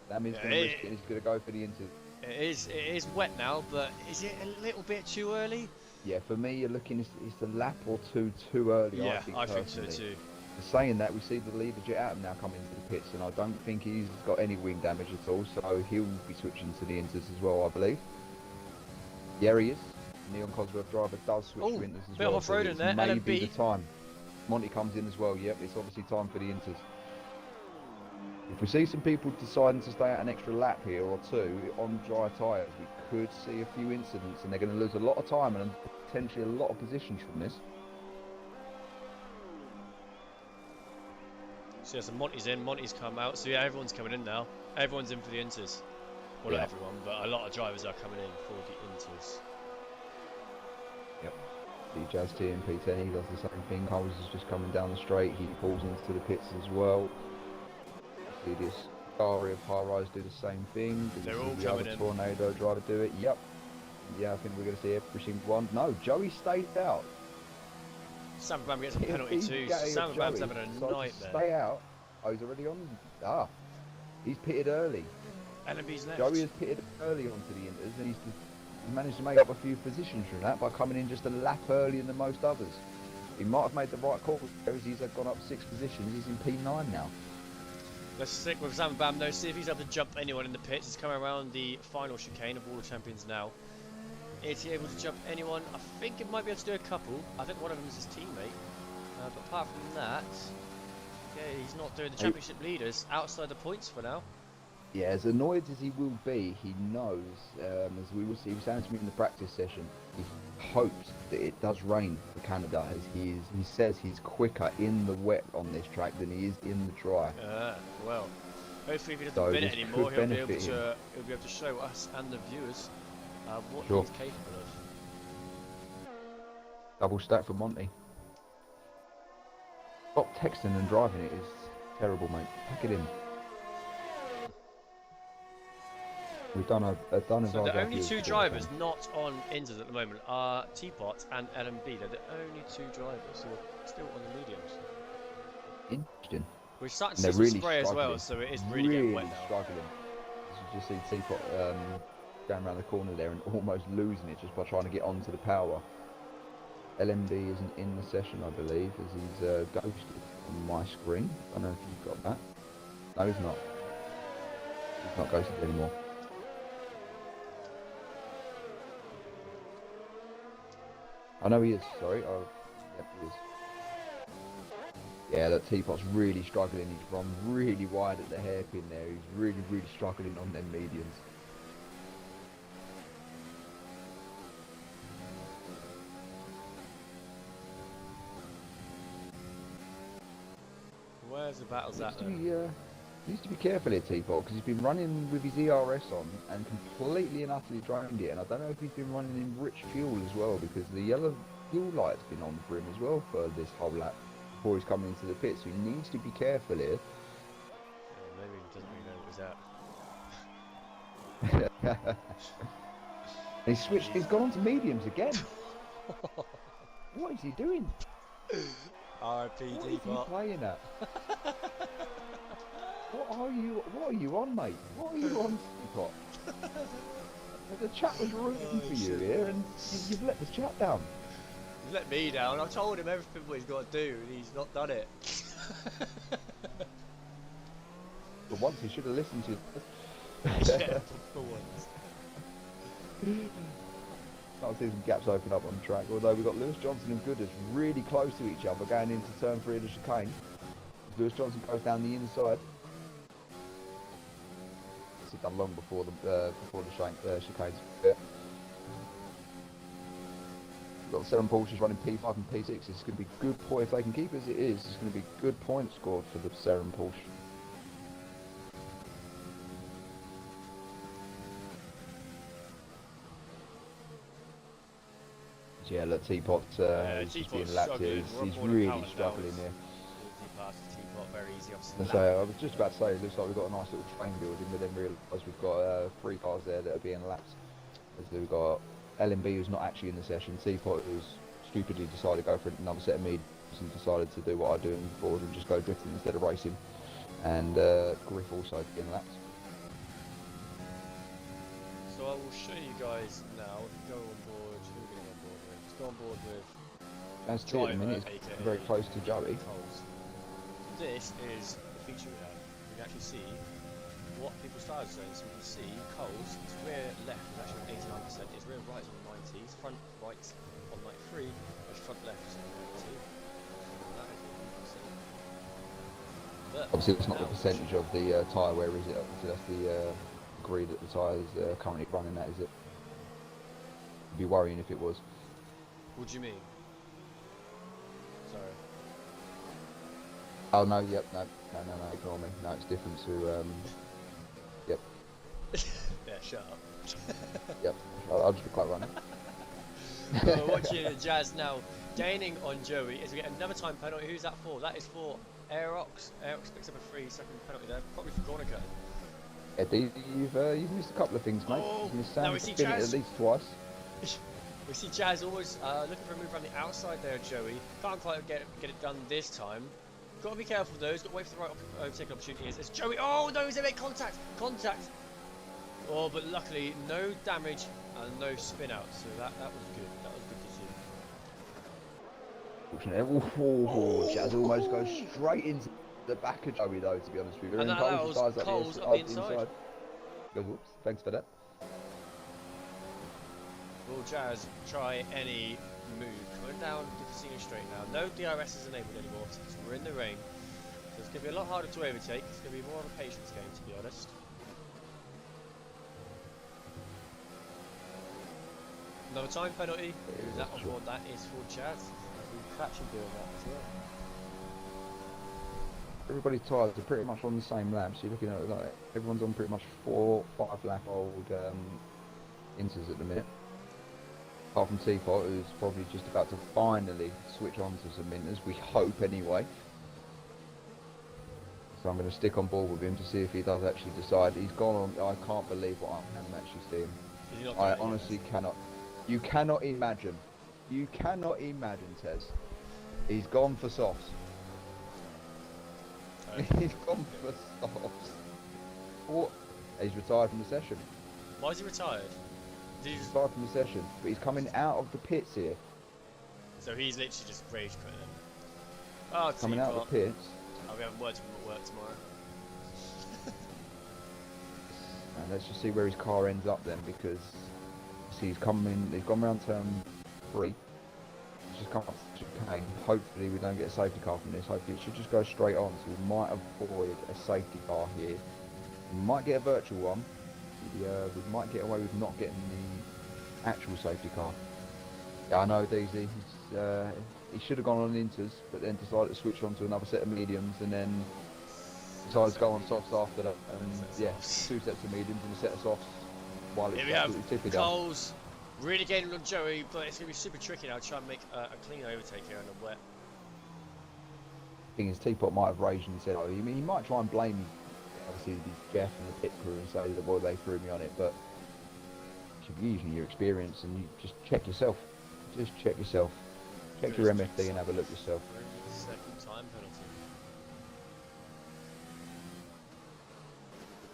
Sam is Yeah, going to risk it. He's going to go for the inters. It is wet now, but is it a little bit too early? Yeah, for me, you're looking. It's a lap or two too early. Yeah, I think so personally. too. Saying that, we see the leader Jet Atom now come into the pits, and I don't think he's got any wing damage at all, so he'll be switching to the inters as well, I believe. Yeah, he is. Neon Cosworth driver does switch Oh, to inters as bit well. of off-roading it's there, maybe LMB. the time. Monty comes in as well. Yep, it's obviously time for the inters. If we see some people deciding to stay out an extra lap here or two on dry tyres, we could see a few incidents, and they're going to lose a lot of time and potentially a lot of positions from this. So, yeah, so Monty's in, Monty's come out. So yeah, everyone's coming in now. Everyone's in for the inters. Well, Yeah. not everyone, but a lot of drivers are coming in for the inters. The Jazz T and P10, he does the same thing. Coles is just coming down the straight, he pulls into the pits as well. See this Ari of High Rise do the same thing. Do we They're see all the coming other in. Tornado driver do it? Yep. Yeah, I think we're going to see every single one. No, Joey stayed out. Sam Bam gets a He's penalty too. gutted Sam of Bam's Joey, having a decided to nightmare. Stay out. Oh, he's already on. He's pitted early. LMB's left. Joey has pitted early onto the inters, and he's managed to make up a few positions from that by coming in just a lap earlier than most others. He might have made the right call, as he's gone up 6 positions. He's in P9 now. Let's stick with Sam Bam though, see if he's able to jump anyone in the pits. He's coming around the final chicane of World Champions now. Is he able to jump anyone? I think it might be able to do a couple. I think one of them is his teammate. But apart from that, okay, he's not doing the championship leaders outside the points for now. Yeah, as annoyed as he will be, he knows, as we will see, he was saying to me in the practice session, he hopes that it does rain for Canada, as he says he's quicker in the wet on this track than he is in the dry. Well, hopefully if he doesn't So bin it this anymore, could he'll be able benefit to show us and the viewers what Sure. he's capable of. Double stack for Monty. Stop texting and driving it is terrible, mate. Pack it in. We've done done as So our the job only here two today, drivers Sam. not on Inters at the moment are Teapot and LMB. They're the only two drivers who are still on the mediums. Interesting. We're starting to And see they're some really spray as well, struggling. so it is really getting wet now. struggling. As you just see Teapot going around the corner there and almost losing it just by trying to get onto the power. LMB isn't in the session, I believe, as he's ghosted on my screen. I don't know if you've got that. No, he's not. He's not ghosted anymore. I know he is, sorry. Oh, yep, he is. Yeah, that Teapot's really struggling. He's run really wide at the hairpin there. He's really, really struggling on them mediums. Where's the battles at then? Needs to be careful here, Teapot, because he's been running with his ERS on and completely and utterly drained it. And I don't know if he's been running in rich fuel as well, because the yellow fuel light's been on for him as well for this whole lap before he's coming into the pit. So he needs to be careful here. Maybe he doesn't really know what was out. He's gone on to mediums again. What is he doing? R.I.P. What is he Teapot. playing at? What are you on, mate? What are you on, Teapot? The chat was rooting for you here, and you've let the chat down. He's let me down. I told him everything what he's got to do, and he's not done it. For once, he should have listened to you. Yeah, for once. Can't see some gaps open up on the track, although we've got Lewis Johnson and Gooders really close to each other going into turn 3 of the chicane. Lewis Johnson goes down the inside. It's done long before the chicane's bit. We've got the 7 Porsches running P5 and P6. It's going to be good point if they can keep as it is. It's going to be good points scored for the 7 Porsche. Yeah, look, Teapot's just being lapped here. He's really struggling here. Very easy, So I was just about to say, it looks like we've got a nice little train building, but then realised we've got 3 cars there that are being lapped. So we've got LMB who's not actually in the session, Teapot who's stupidly decided to go for another set of mediums and decided to do what I do in Ford and just go drifting instead of racing. And Griff also being lapped. So I will show you guys now. Go on board. Who are we going on board with? Let's go on board with. As to at the minute, it's very close to Joey. Coles. This is the feature we have. We can actually see what people's tyres are saying. So we can see Coles, his rear left is actually on 89%, his rear right is on 90, his front right on 93, his front left is on 92. That is what you can see. But Obviously, it's not the percentage of the tyre wear, is it? Obviously, that's the degree that the tyre is currently running at, is it? It'd be worrying if it was. what do you mean? Sorry. Oh no, yep, no, ignore me. No, it's different to, yep, Yeah, shut up. yep. I'll just be quite running. We're watching Jazz now gaining on Joey as we get another time penalty. Who's that for? That is for Aerox. Aerox picks up a 3-second penalty there, probably for corner cut. Eddie, you've missed a couple of things, mate. Oh, You've missed now we Sam see spinning Jazz. at least twice. We see Jazz always looking for a move around the outside there, Joey. Can't quite get it done this time. Got to be careful though. He's got to wait for the right overtaking opportunity. As Joey, oh no, he's going to make contact. Oh, but luckily no damage and no spin out. So that was good. That was good to see. Fortunately, Jazz almost goes straight into the back of Joey though, to be honest with you. And that allows Coles up the inside. Goes, whoops, thanks for that. Will Jazz try any move? Coming down the casino straight now. No DRS is enabled anymore because we're in the rain. So it's going to be a lot harder to overtake. It's going to be more of a patience game, to be honest. Another time penalty. Who's that on board? That is for Jazz. We're actually doing that as well. Everybody's tyres are pretty much on the same lap, so you're looking at like everyone's on pretty much 4-5 lap old inters at the minute. Apart from Teapot, who's probably just about to finally switch on to some Minters, we hope anyway. So I'm going to stick on board with him to see if he does actually decide. He's gone on, I can't believe what I'm actually seeing. I honestly cannot. You cannot imagine. You cannot imagine, Tez. He's gone for softs. He's gone for softs. What? He's retired from the session. Why is he retired? Did he He's just... retired from the session, but he's coming out of the pits here. So he's literally just rage quitting him. Oh, Coming out of the pits. Oh, we haven't worked with him at work tomorrow. And let's just see where his car ends up then, because see, he's gone round turn 3. He's just come up to chicane. Hopefully we don't get a safety car from this. Hopefully it should just go straight on, so we might avoid a safety car here. We might get a virtual one. We might get away with not getting the actual safety car. Yeah, I know DZ. He should have gone on inters, but then decided to switch on to another set of mediums, and then decided to go on softs after that. And yeah, 2 sets of mediums and a set of softs. While it's Here we have absolutely tippy down. Coles really gaining on Joey, but it's going to be super tricky now to try and make a clean overtake here in the wet. Thing is, Teapot might have raged and said, "Oh, he might try and blame obviously Jeff and the pit crew and say that well they threw me on it," but you should be using your experience and you just check yourself. Just check yourself. Check your MFD and have a look yourself. Second time penalty.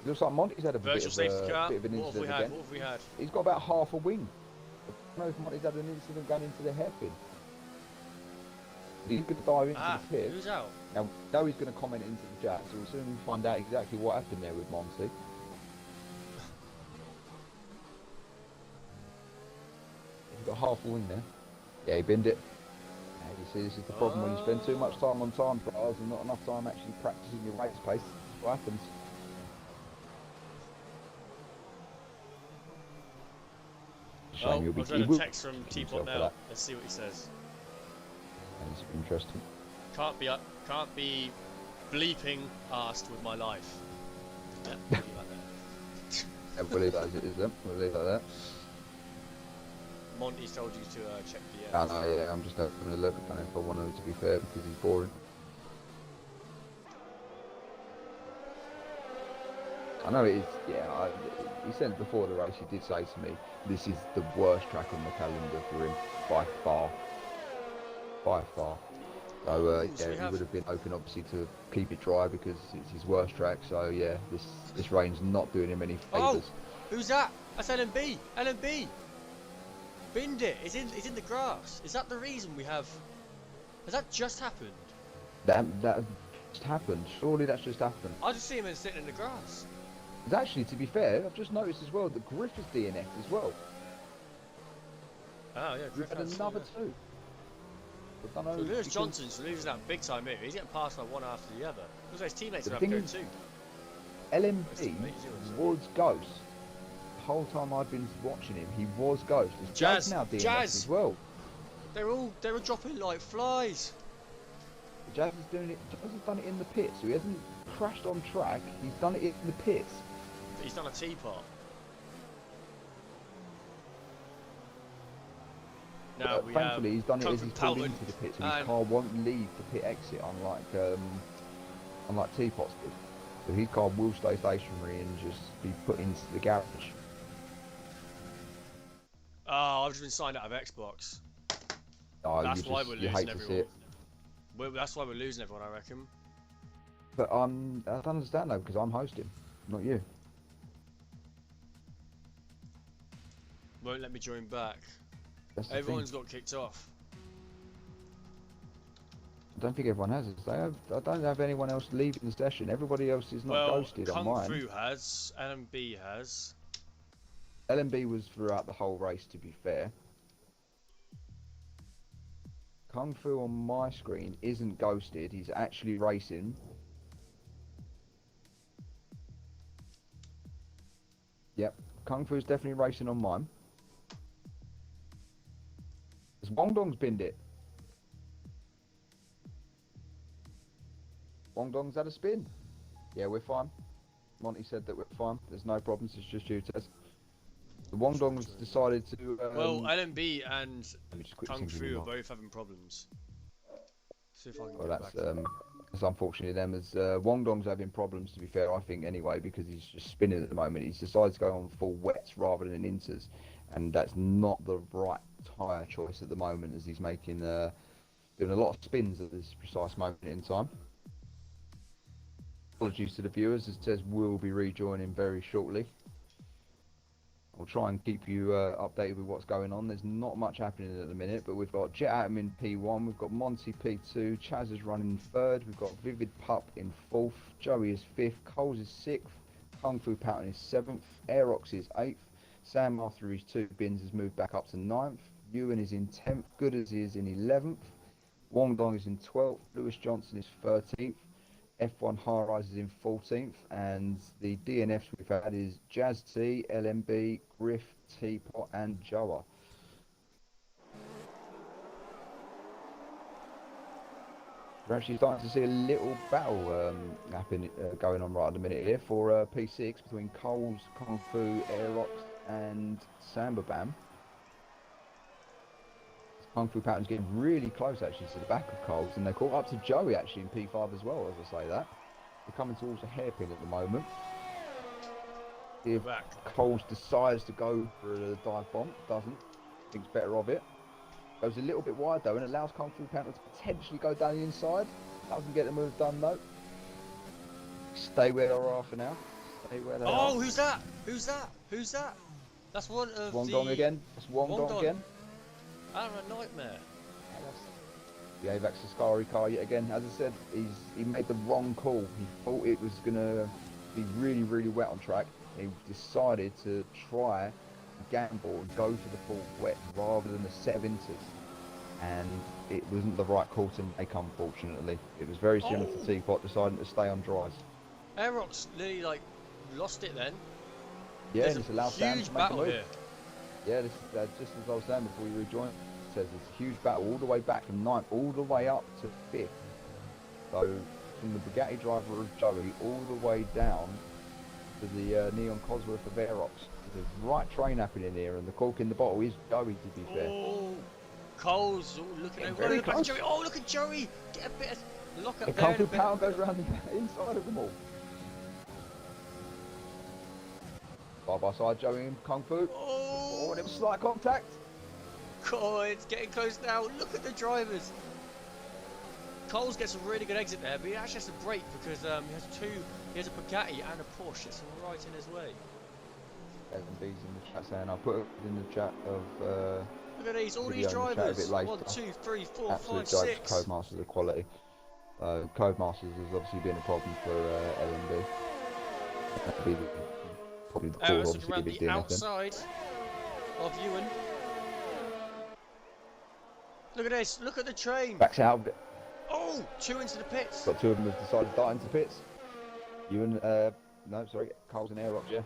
Looks like Monty's had a Virtual bit safety car. of an What have we incident had? again. What have we had? He's got about half a wing. I don't know if Monty's had an incident going into the hairpin. He's going to dive into Ah, the pit. who's out? Now, we know he's going to comment into the chat, so we'll soon find out exactly what happened there with Monty. He's got half a wing there. Yeah, he binned it. And you see, this is the problem when you spend too much time on time trials and not enough time actually practicing your race pace. That's what happens. Shame Oh, he'll be. I've got He a will text from kick Teapot himself for now. that. Let's see what he says. And it's interesting. Can't be bleeping asked with my life. Yeah, leave it like that. Yeah, we'll leave that as it is then. We'll leave it like that. Monty's told you to check the. I know, yeah, I'm just having a look. I don't know if I want him to be fair because he's boring. I know it is, yeah, he said before the race, he did say to me, this is the worst track on the calendar for him, by far. By far. So, yeah, he would have been hoping obviously to keep it dry because it's his worst track, so yeah, this rain's not doing him any favours. Oh, who's that? That's LMB. LMB. Binned it. It's in the grass. Is that the reason we have? Has that just happened? That just happened. Surely that's just happened. I just see him sitting in the grass. It's actually, to be fair, I've just noticed as well that Griff is DNF'd as well. Oh yeah, We've had another two. I don't know. So Lewis because Johnson's losing out big time here. He's getting passed by one after the other. Looks like his teammates The are having to thing go is- too. LMB was Ghost. The whole time I've been watching him, he was Ghost. There's Jazz now DNF'd as well. They were dropping like flies. Jazz is doing it. Jazz has done it in the pits, so he hasn't crashed on track. He's done it in the pits. He's done a teapot. Now we thankfully, he's done it come as from he's pulled Pelton, into the pit, so his and- car won't leave the pit exit, unlike Teapot's did. So his car will stay stationary and just be put into the garage. Oh, I've just been signed out of Xbox. Oh, That's why we're you losing hate to see everyone. it. That's why we're losing everyone, I reckon. But I don't understand though, because I'm hosting, not you. Won't let me join back. That's the Everyone's thing. got kicked off. I don't think everyone has it. I don't have anyone else leaving the session. Everybody else is not Well, ghosted on Kung mine. Fu has, LMB has. LMB was throughout the whole race, to be fair. Kung Fu on my screen isn't ghosted. He's actually racing. Yep, Kung Fu's definitely racing on mine. Because Wong Dong's binned it. Wong Dong's had a spin. Yeah, we're fine. Monty said that we're fine. There's no problems. It's just you, Tez. The Wong Dong's decided to. Well, LMB and let me just quickly Kung see if Fu we are can- both having problems. See if I can Well, get that's back. that's unfortunately them. As Wong Dong's having problems, to be fair, I think anyway, because he's just spinning at the moment. He's decided to go on full wets rather than inters, and that's not the right tyre choice at the moment, as he's making doing a lot of spins at this precise moment in time. Apologies to the viewers, as Tez will be rejoining very shortly. We'll try and keep you updated with what's going on. There's not much happening at the minute, but we've got Jet Atom in P1, we've got Monty P2, Chaz is running third, we've got Vivid Pup in fourth, Joey is fifth, Coles is sixth, Kung Fu Pouton is seventh, Aerox is eighth, Sam after his 2 bins has moved back up to ninth, Ewan is in 10th, Gooders is in 11th, Wong Dong is in 12th, Lewis Johnson is 13th, F1 High Rise is in 14th, and the DNFs we've had is Jazz T, LMB, Griff, Teapot, and Joa. We're actually starting to see a little battle going on right at the minute here for P6 between Coles, Kung Fu, Aerox, and Samba Bam. Kung Fu Pattern's getting really close actually to the back of Coles, and they're caught up to Joey actually in P5 as well, as I say that. They're coming towards a hairpin at the moment. If Coles decides to go for a dive bomb, doesn't, thinks better of it. Goes a little bit wide though and allows Kung Fu Panther to potentially go down the inside. Doesn't get the move done though. Stay where they are for now. Stay where they are. Oh, who's that? Who's that? Who's that? That's one of Wong the... Dong again. That's Wong Wong Dong Dong. again. Out of a nightmare. The AVAX Ascari car yet again. As I said, he made the wrong call. He thought it was going to be really, really wet on track. He decided to try and gamble and go for the full wet rather than the set of inters. And it wasn't the right call to make, unfortunately. It was very similar to Teapot deciding to stay on dries. Aerox nearly like lost it then. Yeah, There's and it's a allowed Sam huge to make a battle move. here. Yeah, this is just as I was saying before you rejoined. It says it's a huge battle all the way back from 9th all the way up to 5th. So from the Bugatti driver of Joey all the way down to the Neon Cosworth of Aerox. There's a right train happening here, and the cork in the bottle is Joey, to be fair. Oh, Cole's looking over. very Look at close. Joey. Oh, look at Joey. Get a bit of lock up And there. Kung and Fu a bit. Power goes around the inside of them all. Side by side, Joey and Kung Fu. Oh, and it was slight contact. God, it's getting close now. Look at the drivers. Coles gets a really good exit there, but he actually has to brake because he has a Bugatti and a Porsche that's right in his way. Evan B's in the chat saying, I'll put it in the chat of Look at these, all video these in the chat a drivers. bit later. 1, 2, 3, 4, absolute 5, jokes. 6. Codemasters of quality. Codemasters has obviously been a problem for LMB. That'd be probably the call, Looking obviously, around if it's the doing outside of Ewan. Look at this, look at the train. Backs out a bit. Oh, 2 into the pits. Got 2 of them have decided to dart into pits. No, sorry, Carl's in Aerox, yeah.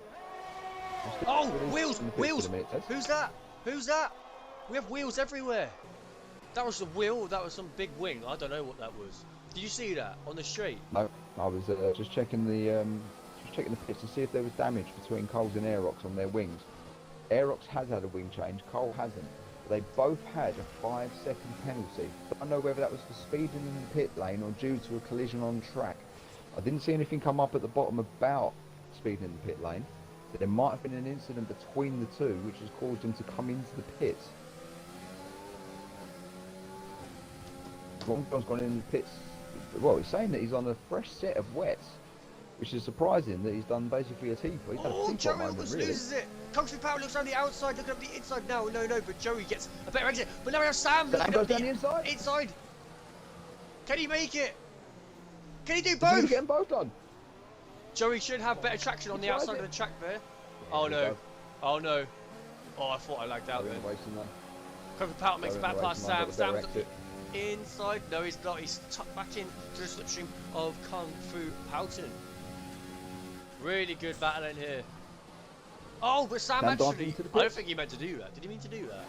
Oh, wheels, in the pits wheels. for the minute, Tess. Who's that? Who's that? We have wheels everywhere. That was a wheel, that was some big wing. I don't know what that was. Did you see that on the straight? No, I was just checking the pits to see if there was damage between Coles and Aerox on their wings. Aerox has had a wing change, Cole hasn't. They both had a 5-second penalty. I don't know whether that was for speeding in the pit lane or due to a collision on track. I didn't see anything come up at the bottom about speeding in the pit lane. So there might have been an incident between the two which has caused him to come into the pits. Long John's gone in the pits. Well, he's saying that he's on a fresh set of wets, which is surprising that he's done basically a T-pot. He's had a Oh, T-pot Joey moment, almost really. loses it. Kung Fu Power looks on the outside, looking up the inside. No, but Joey gets a better exit. But now we have Sam Sam looking goes up down the inside. inside. Can he make it? Can he do He's going to both? get them both done. Joey should have better traction on the He tried outside it. of the track there. Yeah, Oh he no. does. Oh no. Oh, I thought I lagged out Joey then. in the racing line. Kung Fu Power makes a Joey in back the pass. racing line, got the better Sam's up exit. the inside. No, he's not. He's tucked back in to the slipstream of Kung Fu Houghton. Really good battle in here. Oh, but Sam Sam actually. dived into the I don't pits. think he meant to do that. Did he mean to do that?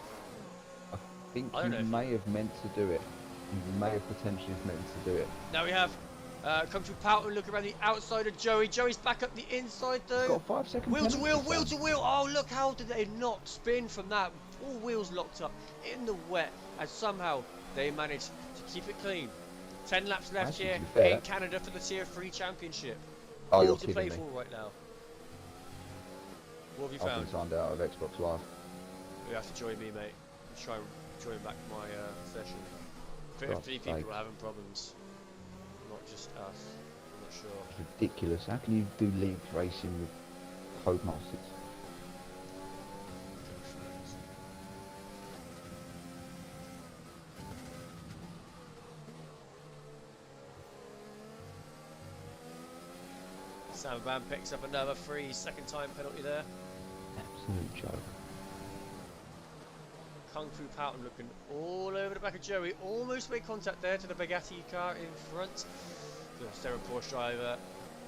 I think I don't know he if- may have meant to do it. He may have potentially meant to do it. Now we have Kung Fu Power looking around the outside of Joey. Joey's back up the inside He's though. got a 5-second Wheel to penalty, wheel, Sam. wheel to wheel. Oh, look how did they not spin from that? All wheels locked up in the wet, and somehow they managed to keep it clean. 10 laps left Actually, here to be fair- in Canada for the Tier 3 Championship. Oh, All you're to kidding play me. for right now. What have you I've found? been signed out of Xbox Live. You have to join me, mate. Try and join back my session. God's 3 people sake. are having problems, not just us. I'm not sure. It's ridiculous. How can you do league racing with Codemasters? Sam Van picks up another free second time penalty there. Absolute joke. Kung Fu Poughton looking all over the back of Joey. Almost made contact there to the Bugatti car in front. The Stereo Porsche driver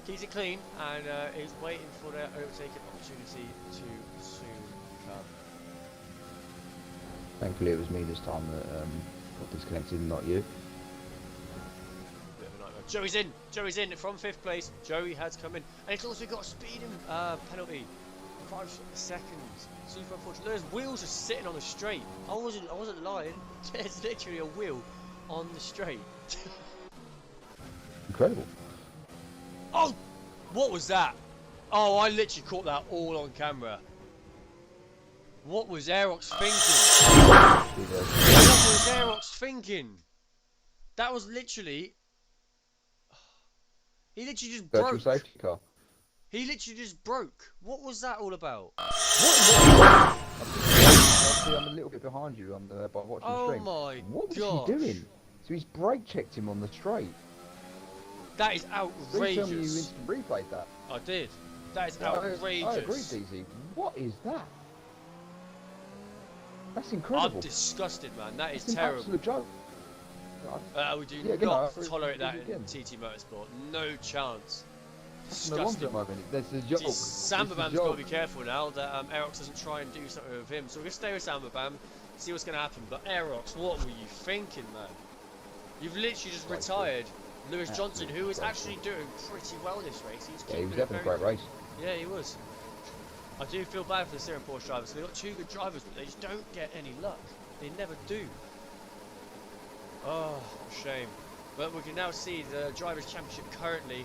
keeps it clean and is waiting for their overtaking opportunity to soon come. Thankfully, it was me this time that got disconnected, not you. Bit of a nightmare. Joey's in from 5th place. Joey has come in, and it's also got a speeding penalty. 5 seconds. Super unfortunate. There's wheels just sitting on the straight. I wasn't lying. There's literally a wheel on the straight. Incredible. Oh, what was that? Oh, I literally caught that all on camera. What was Aerox thinking? What was Aerox thinking? That was literally. He literally just Virtual broke. safety car. He literally just broke. What was that all about? Obviously, I'm a little bit behind you on by watching the Oh stream. my What was gosh. he doing? So he's brake checked him on the straight. That is Please tell me you outrageous. instant replayed that. I did. That is Yeah, outrageous. I agree, DZ. What is that? That's I'm incredible. disgusted, man. That is It's an terrible. absolute joke. We do Yeah, again, not I- tolerate that in again. TT Motorsport. No chance. That's no longer Disgusting. a moment. That's a joke. Samba It's a Bam's got to joke. be careful now that Aerox doesn't try and do something with him. So we're going to stay with Samba Bam, see what's going to happen. But Aerox, what were you thinking, man? You've literally just retired Lewis Johnson, who was actually doing pretty well this race. He was Yeah, he was keeping it having a very great race. Yeah, he was. I do feel bad for the Syrian Porsche drivers. They've got two good drivers, but they just don't get any luck. They never do. Oh, shame. But we can now see the Drivers' Championship currently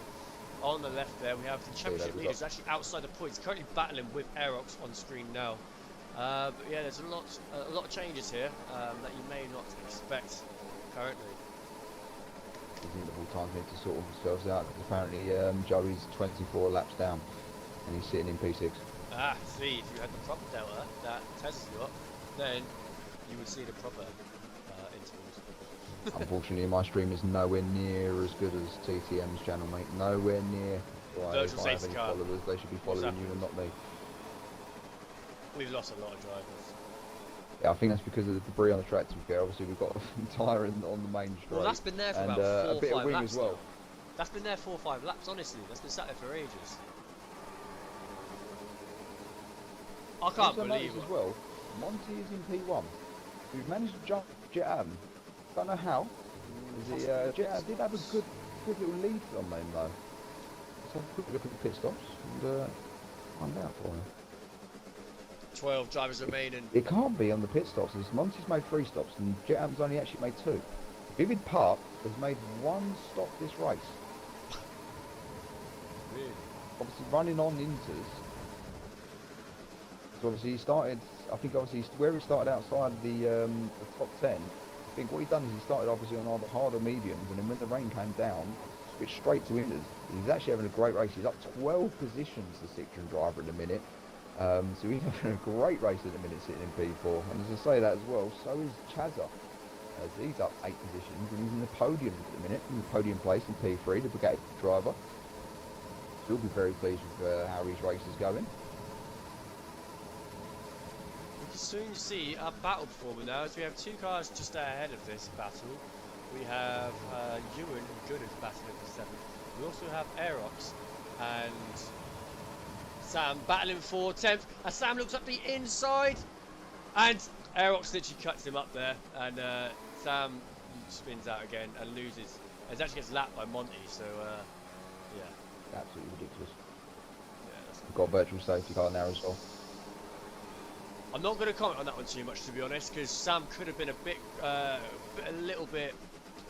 on the left there. We have the Championship leaders actually outside the points, currently battling with Aerox on screen now. But yeah, there's a lot of changes here that you may not expect currently. These interval times need to sort themselves out because apparently Joey's 24 laps down and he's sitting in P6. Ah, see, if you had the proper delta that Tesla's got, then you would see the proper intervals. Unfortunately, my stream is nowhere near as good as TTM's channel, mate. Nowhere near. Right, Virtual if I have safety any car. followers, they should be following you and not me. We've lost a lot of drivers. Yeah, I think that's because of the debris on the track. To be fair, obviously we've got a tyre on the main straight. Well, that's been there for and about 4 a or bit 5 of wing laps as well. now. That's been there 4 or 5 laps, honestly. That's been sat there for ages. I can't Also believe noticed it. as well, Monty is in P1. We've managed to jump Jet Adam. Don't know how. Jet Adam did have a good little lead on them though. Let's have a quick look at the pit stops and find out for him. 12 drivers remain and It can't be on the pit stops, as Monty's made 3 stops and Jet Adam's only actually made 2. Vivid Park has made 1 stop this race. really. Obviously running on inters. So obviously he started, I think obviously where he started outside the top 10, I think what he done is he started obviously on either hard or mediums, and then when the rain came down, switched straight to inters. He's actually having a great race. He's up 12 positions, the Citroen driver at the minute. So he's having a great race at the minute, sitting in P4. And as I say that as well, so is Chazza. As he's up 8 positions and he's in the podium at the minute, in the podium place in P3, the Bugatti driver. He'll be very pleased with how his race is going. We can soon see a battle performer now, as we have 2 cars just ahead of this battle. We have Ewan and Gooders battling for 7th. We also have Aerox and Sam battling for 10th. As Sam looks up the inside, and Aerox literally cuts him up there, and Sam spins out again and loses. It actually gets lapped by Monty, so yeah. Absolutely ridiculous. Yeah, that's We've got a virtual safety car now as well. I'm not going to comment on that one too much, to be honest, because Sam could have been a little bit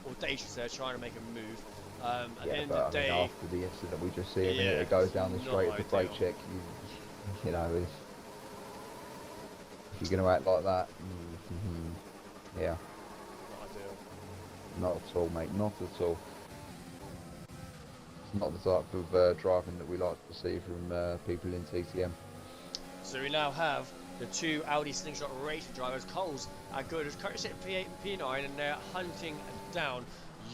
audacious there, trying to make a move. At the end of the day, after the incident we just see, a minute yeah, it goes down the not straight at the brake ideal. check. You know, if you're going to act like that, yeah, not ideal. not at all, mate, not at all. It's not the type of driving that we like to see from people in TTM. So we now have the 2 Audi Slingshot racing drivers. Coles are good as currently sitting P8 and P9, and they're hunting down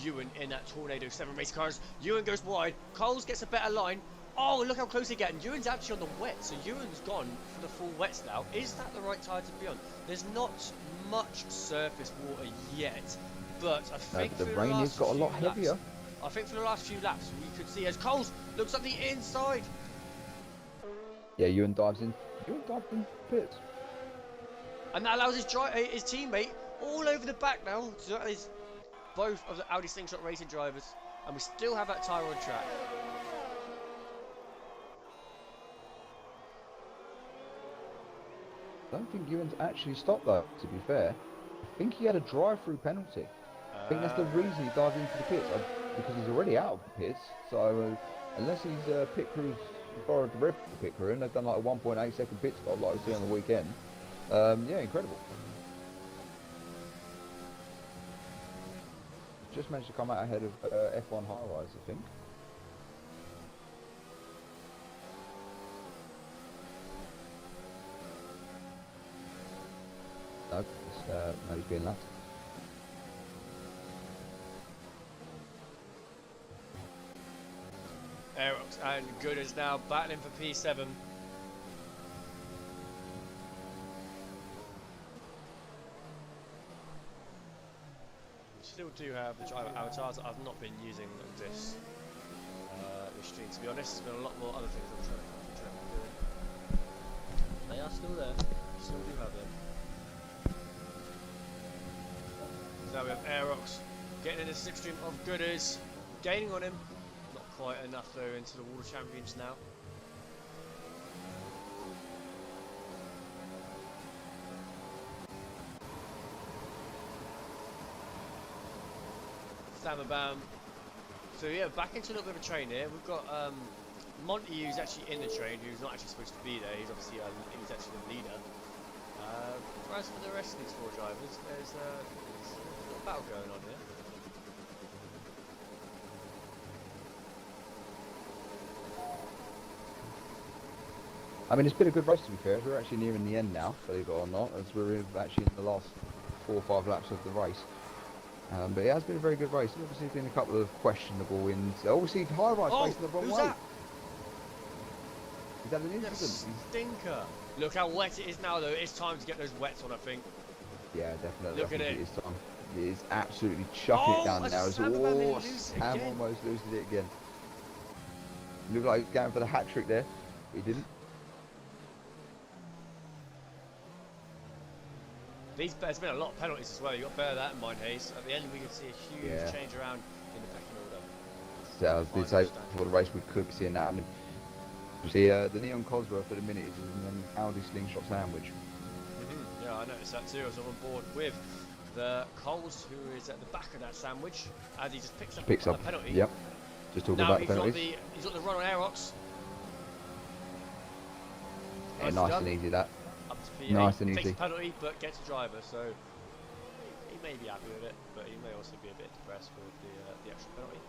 Ewan in that Tornado 7 race cars. Ewan goes wide. Coles gets a better line. Oh, look how close they're getting. Ewan's actually on the wet, so Ewan's gone for the full wets now. Is that the right tire to be on? There's not much surface water yet, but I think The for rain has last got a few lot laps- heavier. I think for the last few laps we could see as Coles looks up the inside. Yeah, Ewan dives in pits. And that allows his teammate all over the back now. So that is both of the Audi Slingshot racing drivers. And we still have that tyre on track. I don't think Ewan's actually stopped though, to be fair. I think he had a drive-through penalty. I think that's the reason he dived into the pits, because he's already out of the pits. So unless his pit crew's borrowed the Red Bull pit crew and they've done like a 1.8 second pit stop like we see on the weekend. Yeah, incredible. Just managed to come out ahead of F1 High Rise, I think. No, no, he's being lapped. Aerox and Gooders now battling for P7. We still do have the driver avatars. I've not been using this stream, to be honest. There's been a lot more other things I'm trying to doing. They are still there. Still do have them. So now we have Aerox getting in the slipstream of Gooders, gaining on him. Not quite enough though into the Water Champions now. Samabam. So yeah, back into a little bit of a train here. We've got Monty, who's actually in the train, who's not actually supposed to be there. He's obviously he's actually the leader. As for the rest of these 4 drivers, there's a little battle going on here. I mean, it's been a good race to be fair. We're actually nearing the end now, believe it or not, as we're actually in the last 4 or 5 laps of the race. But it has been a very good race. There's obviously been a couple of questionable wins. Obviously, high rise facing the wrong who's way. that? Is that an The incident? stinker. Look how wet it is now, though. It's time to get those wets on, I think. Yeah, definitely. Look I at think it. It is time. It is absolutely chucking it down now. Sam Almost loses it again. Looked like he was going for the hat trick there. He didn't. There's been a lot of penalties as well. You've got to bear that in mind, Hayes. At the end, we can see a huge change around in the pecking order. So I did say before the race we could be seeing that. I mean, you see the Neon Cosworth at the minute is an Audi slingshot sandwich. Yeah, I noticed that too. I was on board with the Coles, who is at the back of that sandwich, as he just picks up a penalty. Yep. Just talking now about the penalties. he's got the run on Aerox. Yeah, nice and easy that. Up to P8. Nice and Takes easy. a penalty, but gets a driver, so he may be happy with it, but he may also be a bit depressed with the extra penalty.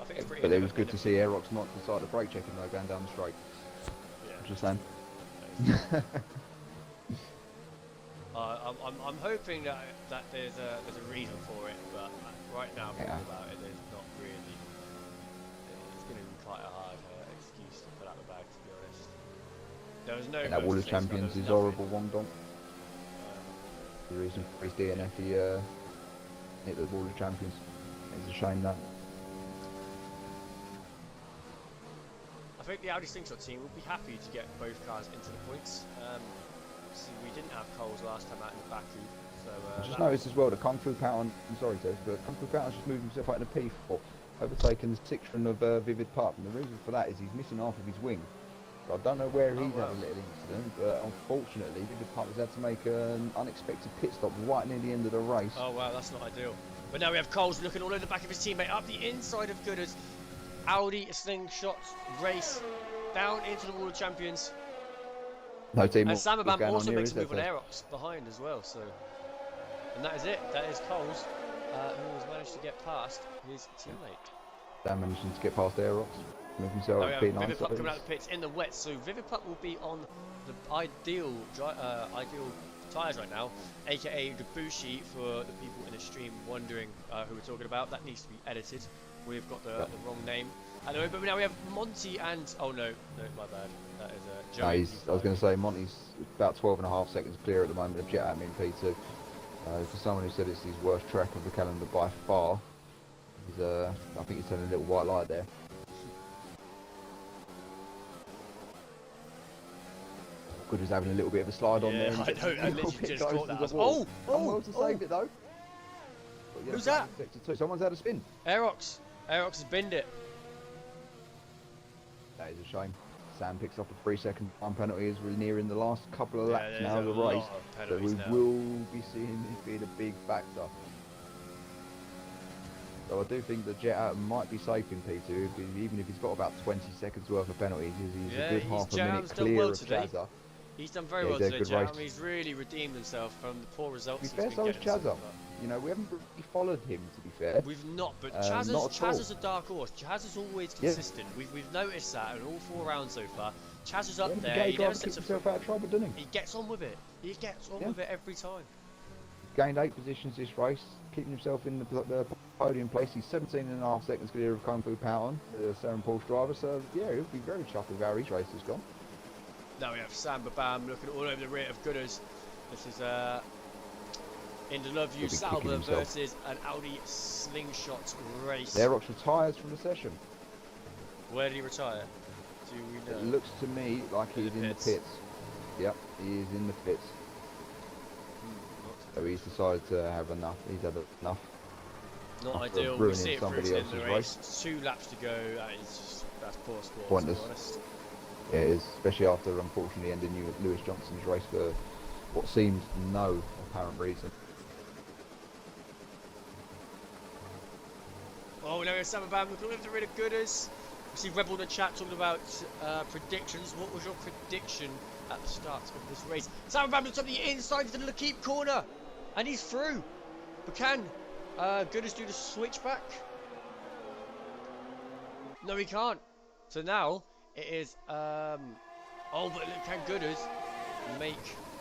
I think it's pretty. But it was good to see Aerox not decide to brake checking though, going down the straight. Yeah. Just saying. I'm hoping that there's a reason for it, but right now, thinking about it, there's not really. It's going to be quite a hard excuse to put out the bag, to be honest. There was no. And that Water Champions is horrible, Wong Donk. The reason for his DNF, he hit the Water Champions. It's a shame that. I think the Audi Slingshot team would be happy to get both cars into the points. See, we didn't have Coles last time out in the Baku, so. I just noticed as well that Kung Fu Patton, I'm sorry to, but Kung Fu Patton's just moved himself out in a P4, overtaken the Citron of Vivid Pup, and the reason for that is he's missing half of his wing. So I don't know where he's had a little incident, but unfortunately Vivid Pup has had to make an unexpected pit stop right near the end of the race. Oh wow, that's not ideal. But now we have Coles looking all over the back of his teammate, up the inside of Gooders. Audi Slingshot race down into the World Champions. No team. And Samabam also makes a move on Aerox behind as well, so. And that is it. That is Coles, who has managed to get past his teammate. Dan managed to get past Aerox, move himself up P9. Vivid Pup coming out of the pits in the wet, so Vivid Pup will be on the ideal tyres right now, aka the Bushi for the people in the stream wondering who we're talking about. That needs to be edited. We've got the wrong name. But now we have Monty and my bad. That is Joey. I was going to say Monty's about 12.5 seconds clear at the moment of Jet Admin P2. For someone who said it's his worst track of the calendar by far, I think he's telling a little white lie there. Good was having a little bit of a slide on there. Yeah, I know. I literally just caught that. Well to save it though. Yeah, who's that? Someone's had a spin. Aerox. Aerox has binned it. That is a shame. Sam picks up a 3-second time penalty as we're nearing the last couple of laps now of the race. So we will be seeing it being a big factor. So I do think that Jet Atom might be safe in P2, even if he's got about 20 seconds worth of penalties. He's a good half a minute clear of Chazza. He's done very well today, Jet Atom. He's really redeemed himself from the poor results he's been getting. To be fair, so has Chazza. You know, we haven't really followed him, to be fair. We've not, but Chazza's a dark horse. Chaz is always consistent. Yeah. We've noticed that in all 4 rounds so far. Chaz is up there. He never sets himself out of trouble, doesn't he? He gets on with it. He gets on with it every time. gained 8 positions this race, keeping himself in the podium place. He's 17.5 seconds clear of Kung Fu Patton, the Seren Porsche driver. So yeah, he'll be very chuffed with how his race has gone. Now we have Sam Babam looking all over the rear of Gooders. This is in the Love You He'll be kicking Sauber himself. versus an Audi Slingshot race. Aerox retires from the session. Where did he retire? Do we know? It looks to me like he's in the pits. Yep, he is in the pits. So he's decided to have enough. He's had enough. Not After ideal. We ruining see it through somebody to the end of the else's race. 2 laps to go. That's poor sport. Pointless. To be honest. Yeah, it is, especially after unfortunately ending Lewis Johnson's race for what seems no apparent reason. Oh, now we have Sam Babam looking all over the rear of Gooders. We see Rebel in the chat talking about predictions. What was your prediction at the start of this race? Sam Babam looks on the inside of the L'Equipe corner, and he's through. But can Gooders do the switchback? No, he can't. So now it is. Oh, but can Gooders make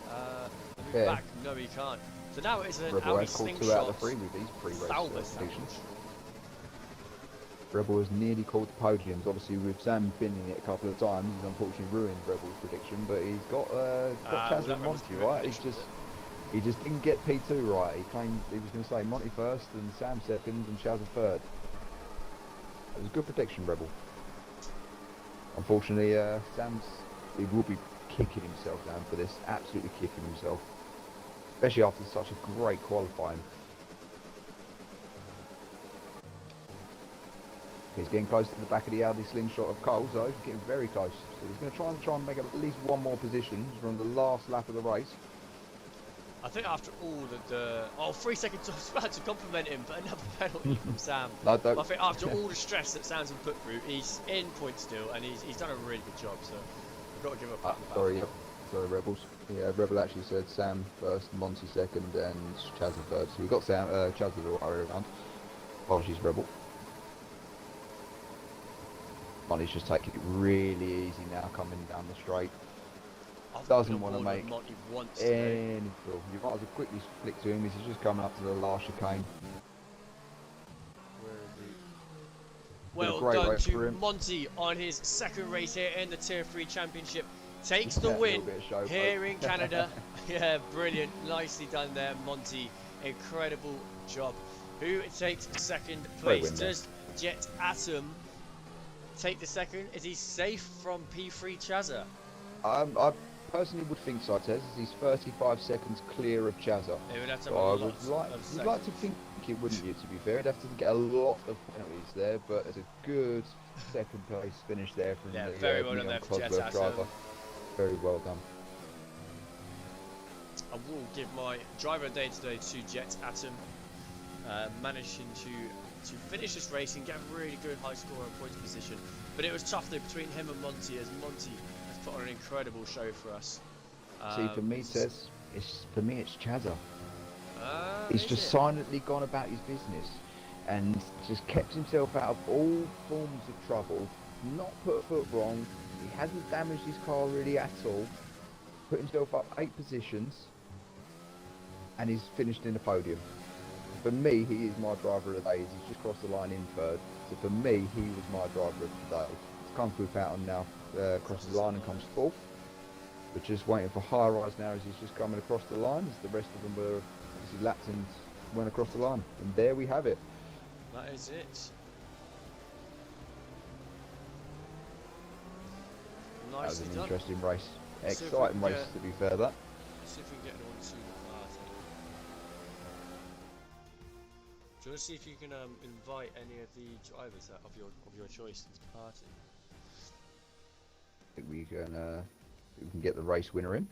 the move Yeah. back? No, he can't. So now it's an Rebel Audi has called 2 out Slingshot of the 3 with these pre-race Sauber predictions. sandwich. Rebel has nearly called the podiums. Obviously, with Sam binning it a couple of times, he's unfortunately ruined Rebel's prediction. But he's got Chaz that and Rebel's Monty right. He just didn't get P2 right. He claimed he was going to say Monty first and Sam second and Chaz a third. It was a good prediction, Rebel. Unfortunately, he will be kicking himself down for this. Absolutely kicking himself, especially after such a great qualifying. He's getting close to the back of the Audi Slingshot of Cole, so he's getting very close. So he's going to try and make up at least 1 more position from the last lap of the race. I think after all the 3 seconds, I was about to compliment him, but another penalty from Sam. No, don't. I think after all the stress that Sam's been put through, he's in point still, and he's done a really good job. So I've got to give him a pat on the back. Sorry, Rebels. Yeah, Rebel actually said Sam first, Monty second, and Chaz a third. So we got Chaz the other way around. Apologies, Rebel. Monty's just taking it really easy now, coming down the straight. Doesn't want to make any trouble. You might as well quickly flick to him. He's just coming up to the last chicane. Well done to Monty on his second race here in the Tier 3 Championship. Takes the win here in Canada. Yeah, brilliant. Nicely done there, Monty. Incredible job. Who takes second place? Does Jet Atom take the second? Is he safe from P3 Chazza? I personally would think so, Tez. He's 35 seconds clear of Chazza. They would have to So I would like to think it wouldn't you, to be fair. He'd have to get a lot of penalties there, but it's a good second place finish there from the very well done there for Jet Atom. driver. Very well done. I will give my driver of the day today to Jet Atom, managing to finish this race and get a really good high score and points position. But it was tough though between him and Monty, as Monty has put on an incredible show for us. See, for me, Tez, it's Chazza. He's just it? silently gone about his business and just kept himself out of all forms of trouble, not put a foot wrong. He hasn't damaged his car really at all, put himself up 8 positions, and he's finished in the podium. For me, he is my driver of the day. He's just crossed the line in third. So for me, he was my driver of the day. It's Kung Fu Patton now crosses the line and comes 4th. We're just waiting for High Rise now as he's just coming across the line, as the rest of them were obviously lapped and went across the line. And there we have it. That is it. That was Nicely an done. interesting race. See if we Exciting can race, get- to be fair, that. See if we can get anyone to the party. Do you want to see if you can invite any of the drivers of your choice to the party? I think we can get the race winner in.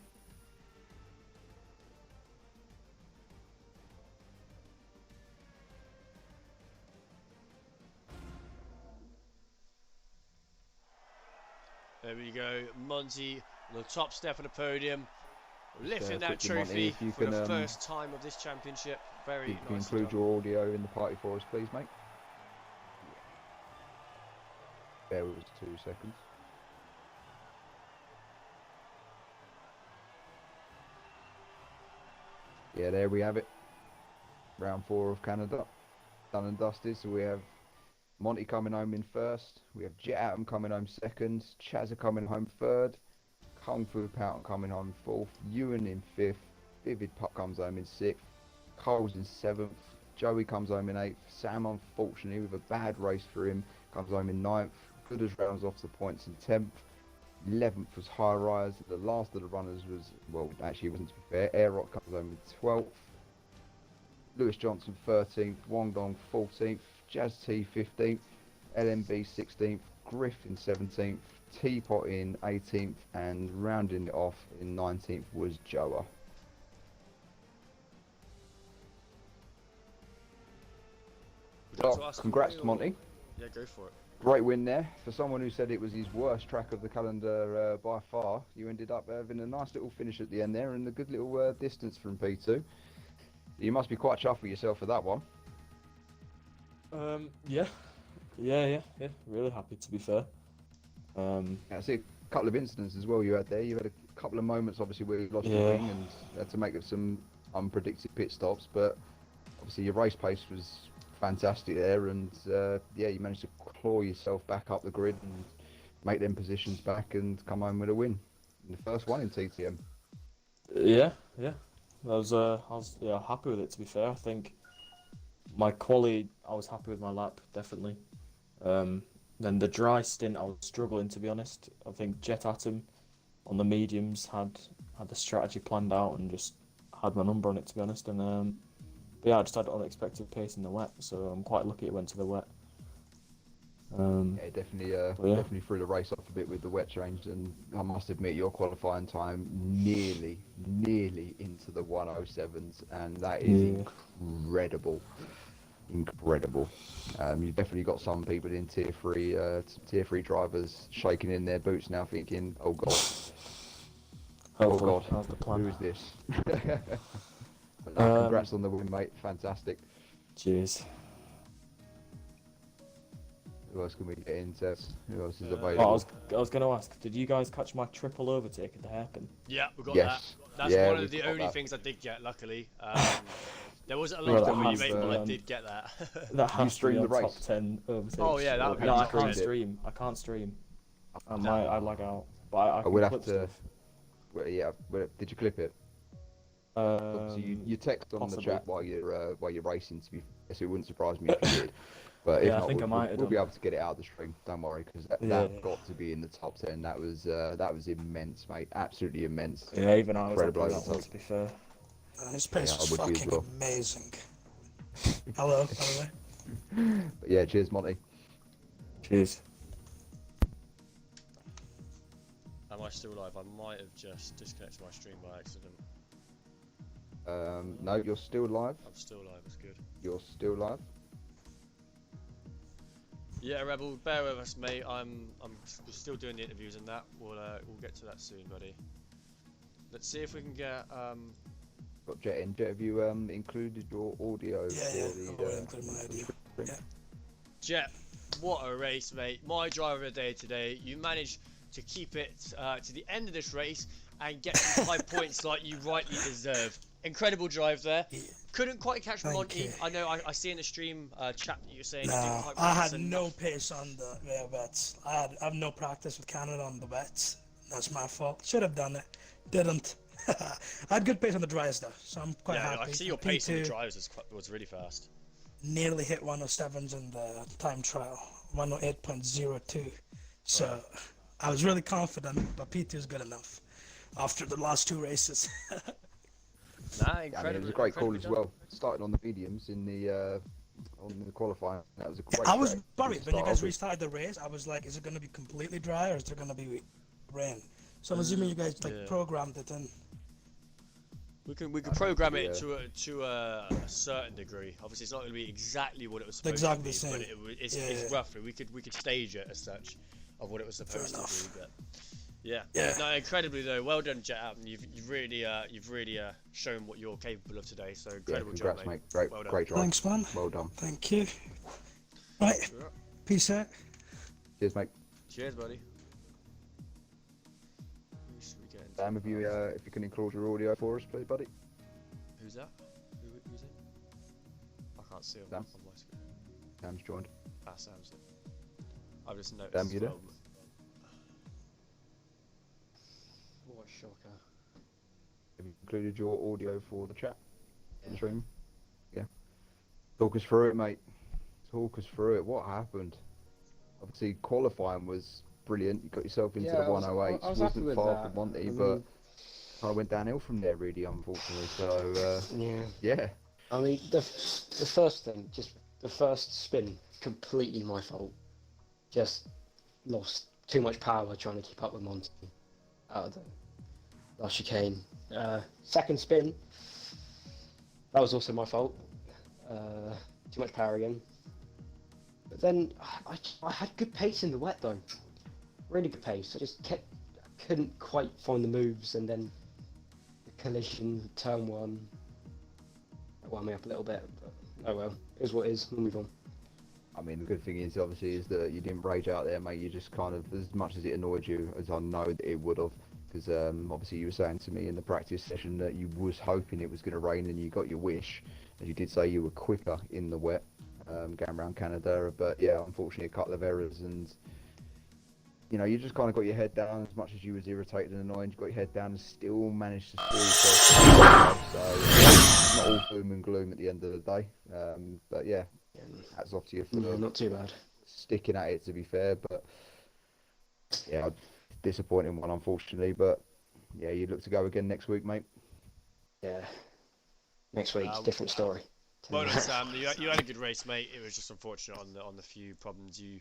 There we go, Monty on the top step of the podium, lifting that quickly, Monty, trophy if you for the can, first time of this championship. Very You can nice. include your audio in the party for us, please, mate. Bear with us 2 seconds. Yeah, there we have it. round 4 of Canada. Done and dusted. So we have Monty coming home in first. We have Jet Atom coming home second. Chazza coming home third. Kung Fu Pount coming home fourth. Ewan in fifth. Vivid Pup comes home in sixth. Cole's in seventh. Joey comes home in eighth. Sam, unfortunately, with a bad race for him, comes home in ninth. Gooders rounds off the points in 10th. 11th was High Rise. The last of the runners was, well, actually, it wasn't to be fair. Air Rock comes home in 12th. Lewis Johnson 13th. Wong Dong 14th. Jazz T 15th. LMB 16th. Griff in 17th. Teapot in 18th. And rounding it off in 19th was Joa. Would you like to Well, ask congrats me, to Monty. Yeah, go for it. Great win there. For someone who said it was his worst track of the calendar by far, you ended up having a nice little finish at the end there and a good little distance from P2. You must be quite chuffed with yourself for that one. Yeah. Really happy, to be fair. I see a couple of incidents as well you had there. You had a couple of moments, obviously, where you lost your Yeah. wing and had to make some unpredicted pit stops, but obviously your race pace was fantastic there, and yeah, you managed to claw yourself back up the grid and make them positions back and come home with a win. The first one in TTM. Yeah. I was happy with it, to be fair. I think my quality, I was happy with my lap, definitely. Then the dry stint, I was struggling, to be honest. I think Jet Atom on the mediums had the strategy planned out and just had my number on it, to be honest. And but yeah, I just had unexpected pace in the wet, so I'm quite lucky it went to the wet. Yeah, definitely, yeah. definitely threw the race off a bit with the wet change, and I must admit your qualifying time nearly into the 107s, and that is incredible. You've definitely got some people in tier three drivers shaking in their boots now, thinking, "Oh God, oh Hopefully, God, that's the plan. who is this?" But no, congrats on the win, mate. Fantastic. Cheers. Who else can we get into? Who else is Oh, available? I was going to ask, did you guys catch my triple overtake at the hairpin? Yeah, we got Yes. that. That's Yeah, one of we've the got only that. things I did get, luckily. There wasn't a lot Well, of that them you has made, to, but I did get that. That has to be streamed on the race? top 10 overtakes. Oh, yeah, that- have No, you I can't streamed it? stream. I can't stream. I No. might, I lag out. But I I can will clip have to. stuff. Well, yeah. Well, did you clip it? Obviously, you text on possibly. the chat while you're racing. To be fair, so it wouldn't surprise me if you did. But if Yeah, I not, think I might have we'll be done. able to get it out of the stream. Don't worry, because that Yeah. got to be in the top 10. That was immense, mate. Absolutely immense. Yeah, even I was happy Incredible with that one, overtake. to be fair. His pace Yeah, I was would be as fucking well. amazing. Hello, by the way. But yeah, cheers, Monty. Cheers. Am I still live? I might have just disconnected my stream by accident. No, you're still live. I'm still live, it's good. You're still live. Yeah, Rebel, bear with us, mate. We're still doing the interviews and that. We'll get to that soon, buddy. Let's see if we can get Got Jet in. Jet, have you included your audio Yeah, for yeah. the? I'm going to include my idea. Yeah. Jet. What a race, mate! My driver of the day today. You managed to keep it to the end of this race and get some high points like you rightly deserve. Incredible drive there. Yeah. Couldn't quite catch Thank Monty. you. I know. I see in the stream chat that you're saying you No, didn't quite I practice had enough. no pace on the wets. I have no practice with Canada on the wets. That's my fault. Should have done it. Didn't. I had good pace on the dries though, so I'm quite Yeah, happy. I see your And pace on the P2 drives was really fast. nearly hit 107s in the time trial, 108.02. So I was really confident, but P2 is good enough after the last two races. Nah, Yeah, incredible. I mean, it was a great call incredibly as done. well. Started on the mediums in the qualifying. That was a great. I was track worried to when you start guys off with. restarted the race. I was like, is it going to be completely dry or is there going to be rain? So I'm assuming you guys Yeah. programmed it in. We can I program think, it to a certain degree. Obviously, it's not going to be exactly what it was supposed Exactly to be, the same. but it's Yeah. roughly. We could stage it as such of what it was supposed to enough. be. But yeah, Yeah. no, incredibly though. Well done, Jet Atom. You've really shown what you're capable of today. So Yeah, incredible congrats, job, mate. Great, Well done. great drive. Thanks, man. Well done. Thank you. Right. Sure. Peace out. Cheers, mate. Cheers, buddy. Who should we get into? Sam, if you can include your audio for us, please, buddy. Who's that? Who's it? can't see Sam? on my screen. Sam's joined. Ah, Sam's it. I've just noticed Sam, as you there? well. What a shocker. Have you included your audio for the chat? For the Yeah. stream? Yeah. Talk us through it, mate. Talk us through it. What happened? Obviously, qualifying was brilliant. You got yourself into the 108. I was happy Wasn't with far that. from Monty, I but mean, kind of went downhill from there, really, unfortunately. So, yeah. yeah. I mean, the first thing, just the first spin, completely my fault. Just lost too much power trying to keep up with Monty out of the last chicane. Second spin, that was also my fault. Too much power again. But then I had good pace in the wet though. Really good pace. I couldn't quite find the moves, and then the collision, turn one, that wound me up a little bit. But oh well, it is what it is. We'll move on. I mean, the good thing is, obviously, is that you didn't rage out there, mate. You just kind of, as much as it annoyed you, as I know that it would have, because obviously you were saying to me in the practice session that you was hoping it was going to rain and you got your wish. As you did say, you were quicker in the wet, going around Canada. But yeah, unfortunately, a couple of errors, and you know, you just kind of got your head down. As much as you was irritated and annoyed, you got your head down and still managed to score yourself. So not all doom and gloom at the end of the day. But yeah, hats off to you for Not too bad. sticking at it, to be fair. But yeah, disappointing one, unfortunately. But yeah, you look to go again next week, mate. Yeah. Next week's different story. Well done, Sam. You had a good race, mate. It was just unfortunate on the few problems you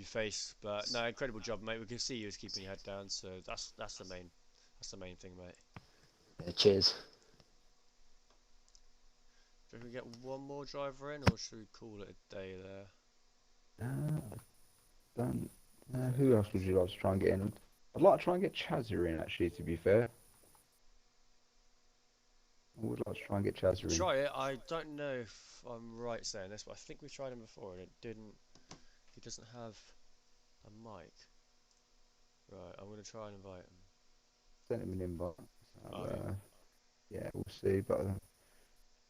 faced, but no, incredible job, mate. We can see you was keeping your head down, so that's the main thing, mate. Yeah, cheers. Should we get one more driver in, or should we call it a day there? Don't. Who else would you like to try and get in? I'd like to try and get Chazzer in, actually, to be fair. I would like to try and get Chazzer in. Try it. I don't know if I'm right saying this, but I think we've tried him before and it didn't. He doesn't have a mic. Right, I'm gonna try and invite him. Sent him an invite. So, Oh, yeah. yeah, we'll see. But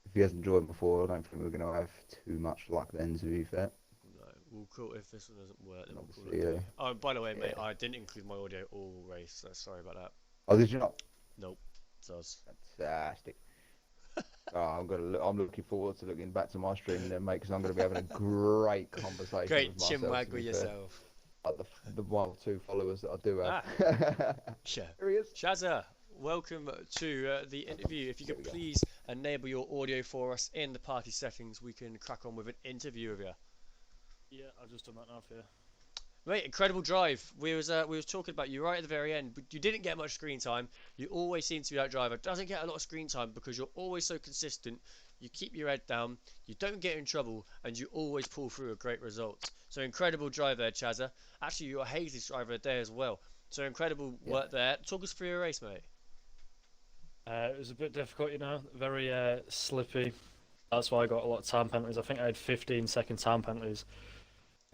if he hasn't joined before, I don't think we're going to have too much luck then, to be fair. No, we'll call if this one doesn't work. Then we'll call Obviously, it. yeah. Oh, by the way, mate, Yeah. I didn't include my audio all race. So sorry about that. Oh, did you not? Nope. Does. Fantastic. I'm looking forward to looking back to my stream then, mate, because I'm going to be having a great conversation Great with myself. chinwag to with be fair. yourself. Like the 1 or 2 followers that I do have. Sure. Here he is. Shazza, welcome to the interview. If you could please enable your audio for us in the party settings, we can crack on with an interview with you. Yeah, I've just done that now for you. Mate, incredible drive. We was talking about you right at the very end, but you didn't get much screen time. You always seem to be that driver. Doesn't get a lot of screen time because you're always so consistent. You keep your head down. You don't get in trouble, and you always pull through a great result. So incredible drive there, Chazza. Actually, you're Hazy's driver a day as well. So incredible work there. Talk us through your race, mate. It was a bit difficult, you know, very slippy. That's why I got a lot of time penalties. I think I had 15-second time penalties.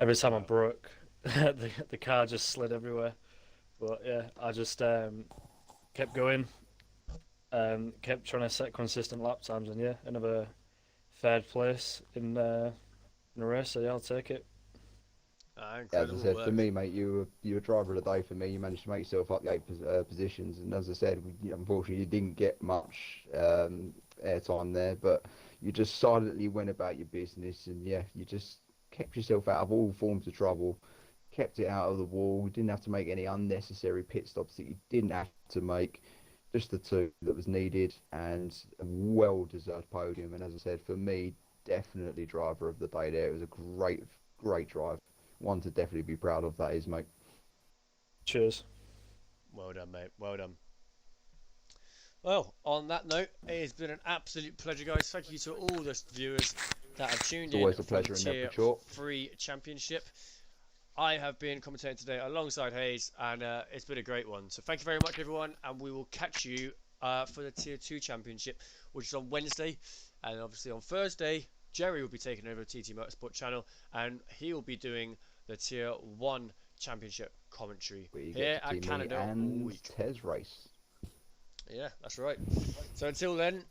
Every time I broke, the car just slid everywhere. But yeah, I just kept going, kept trying to set consistent lap times, and yeah, another third place in the race. So yeah, I'll take it. As Incredible I said, work. for me, mate, you were driver of the day for me. You managed to make yourself up the 8 positions, and as I said, unfortunately, you didn't get much airtime there, but you just silently went about your business, and yeah, you just kept yourself out of all forms of trouble, kept it out of the wall. You didn't have to make any unnecessary pit stops that you didn't have to make, just the 2 that was needed, and a well-deserved podium. And as I said, for me, definitely driver of the day there. It was a great drive. One to definitely be proud of, that is, mate. Cheers. Well done, mate. Well done. Well, on that note, it has been an absolute pleasure, guys. Thank you to all the viewers that have tuned It's in always a for pleasure the in Tier that, for sure. 3 Championship. I have been commentating today alongside Hayes, and it's been a great one. So thank you very much, everyone, and we will catch you for the Tier 2 Championship, which is on Wednesday. And obviously on Thursday, Jerry will be taking over TT Motorsport channel, and he will be doing the Tier 1 Championship commentary here at Canada all and week. Tez race. Yeah, that's right. So until then,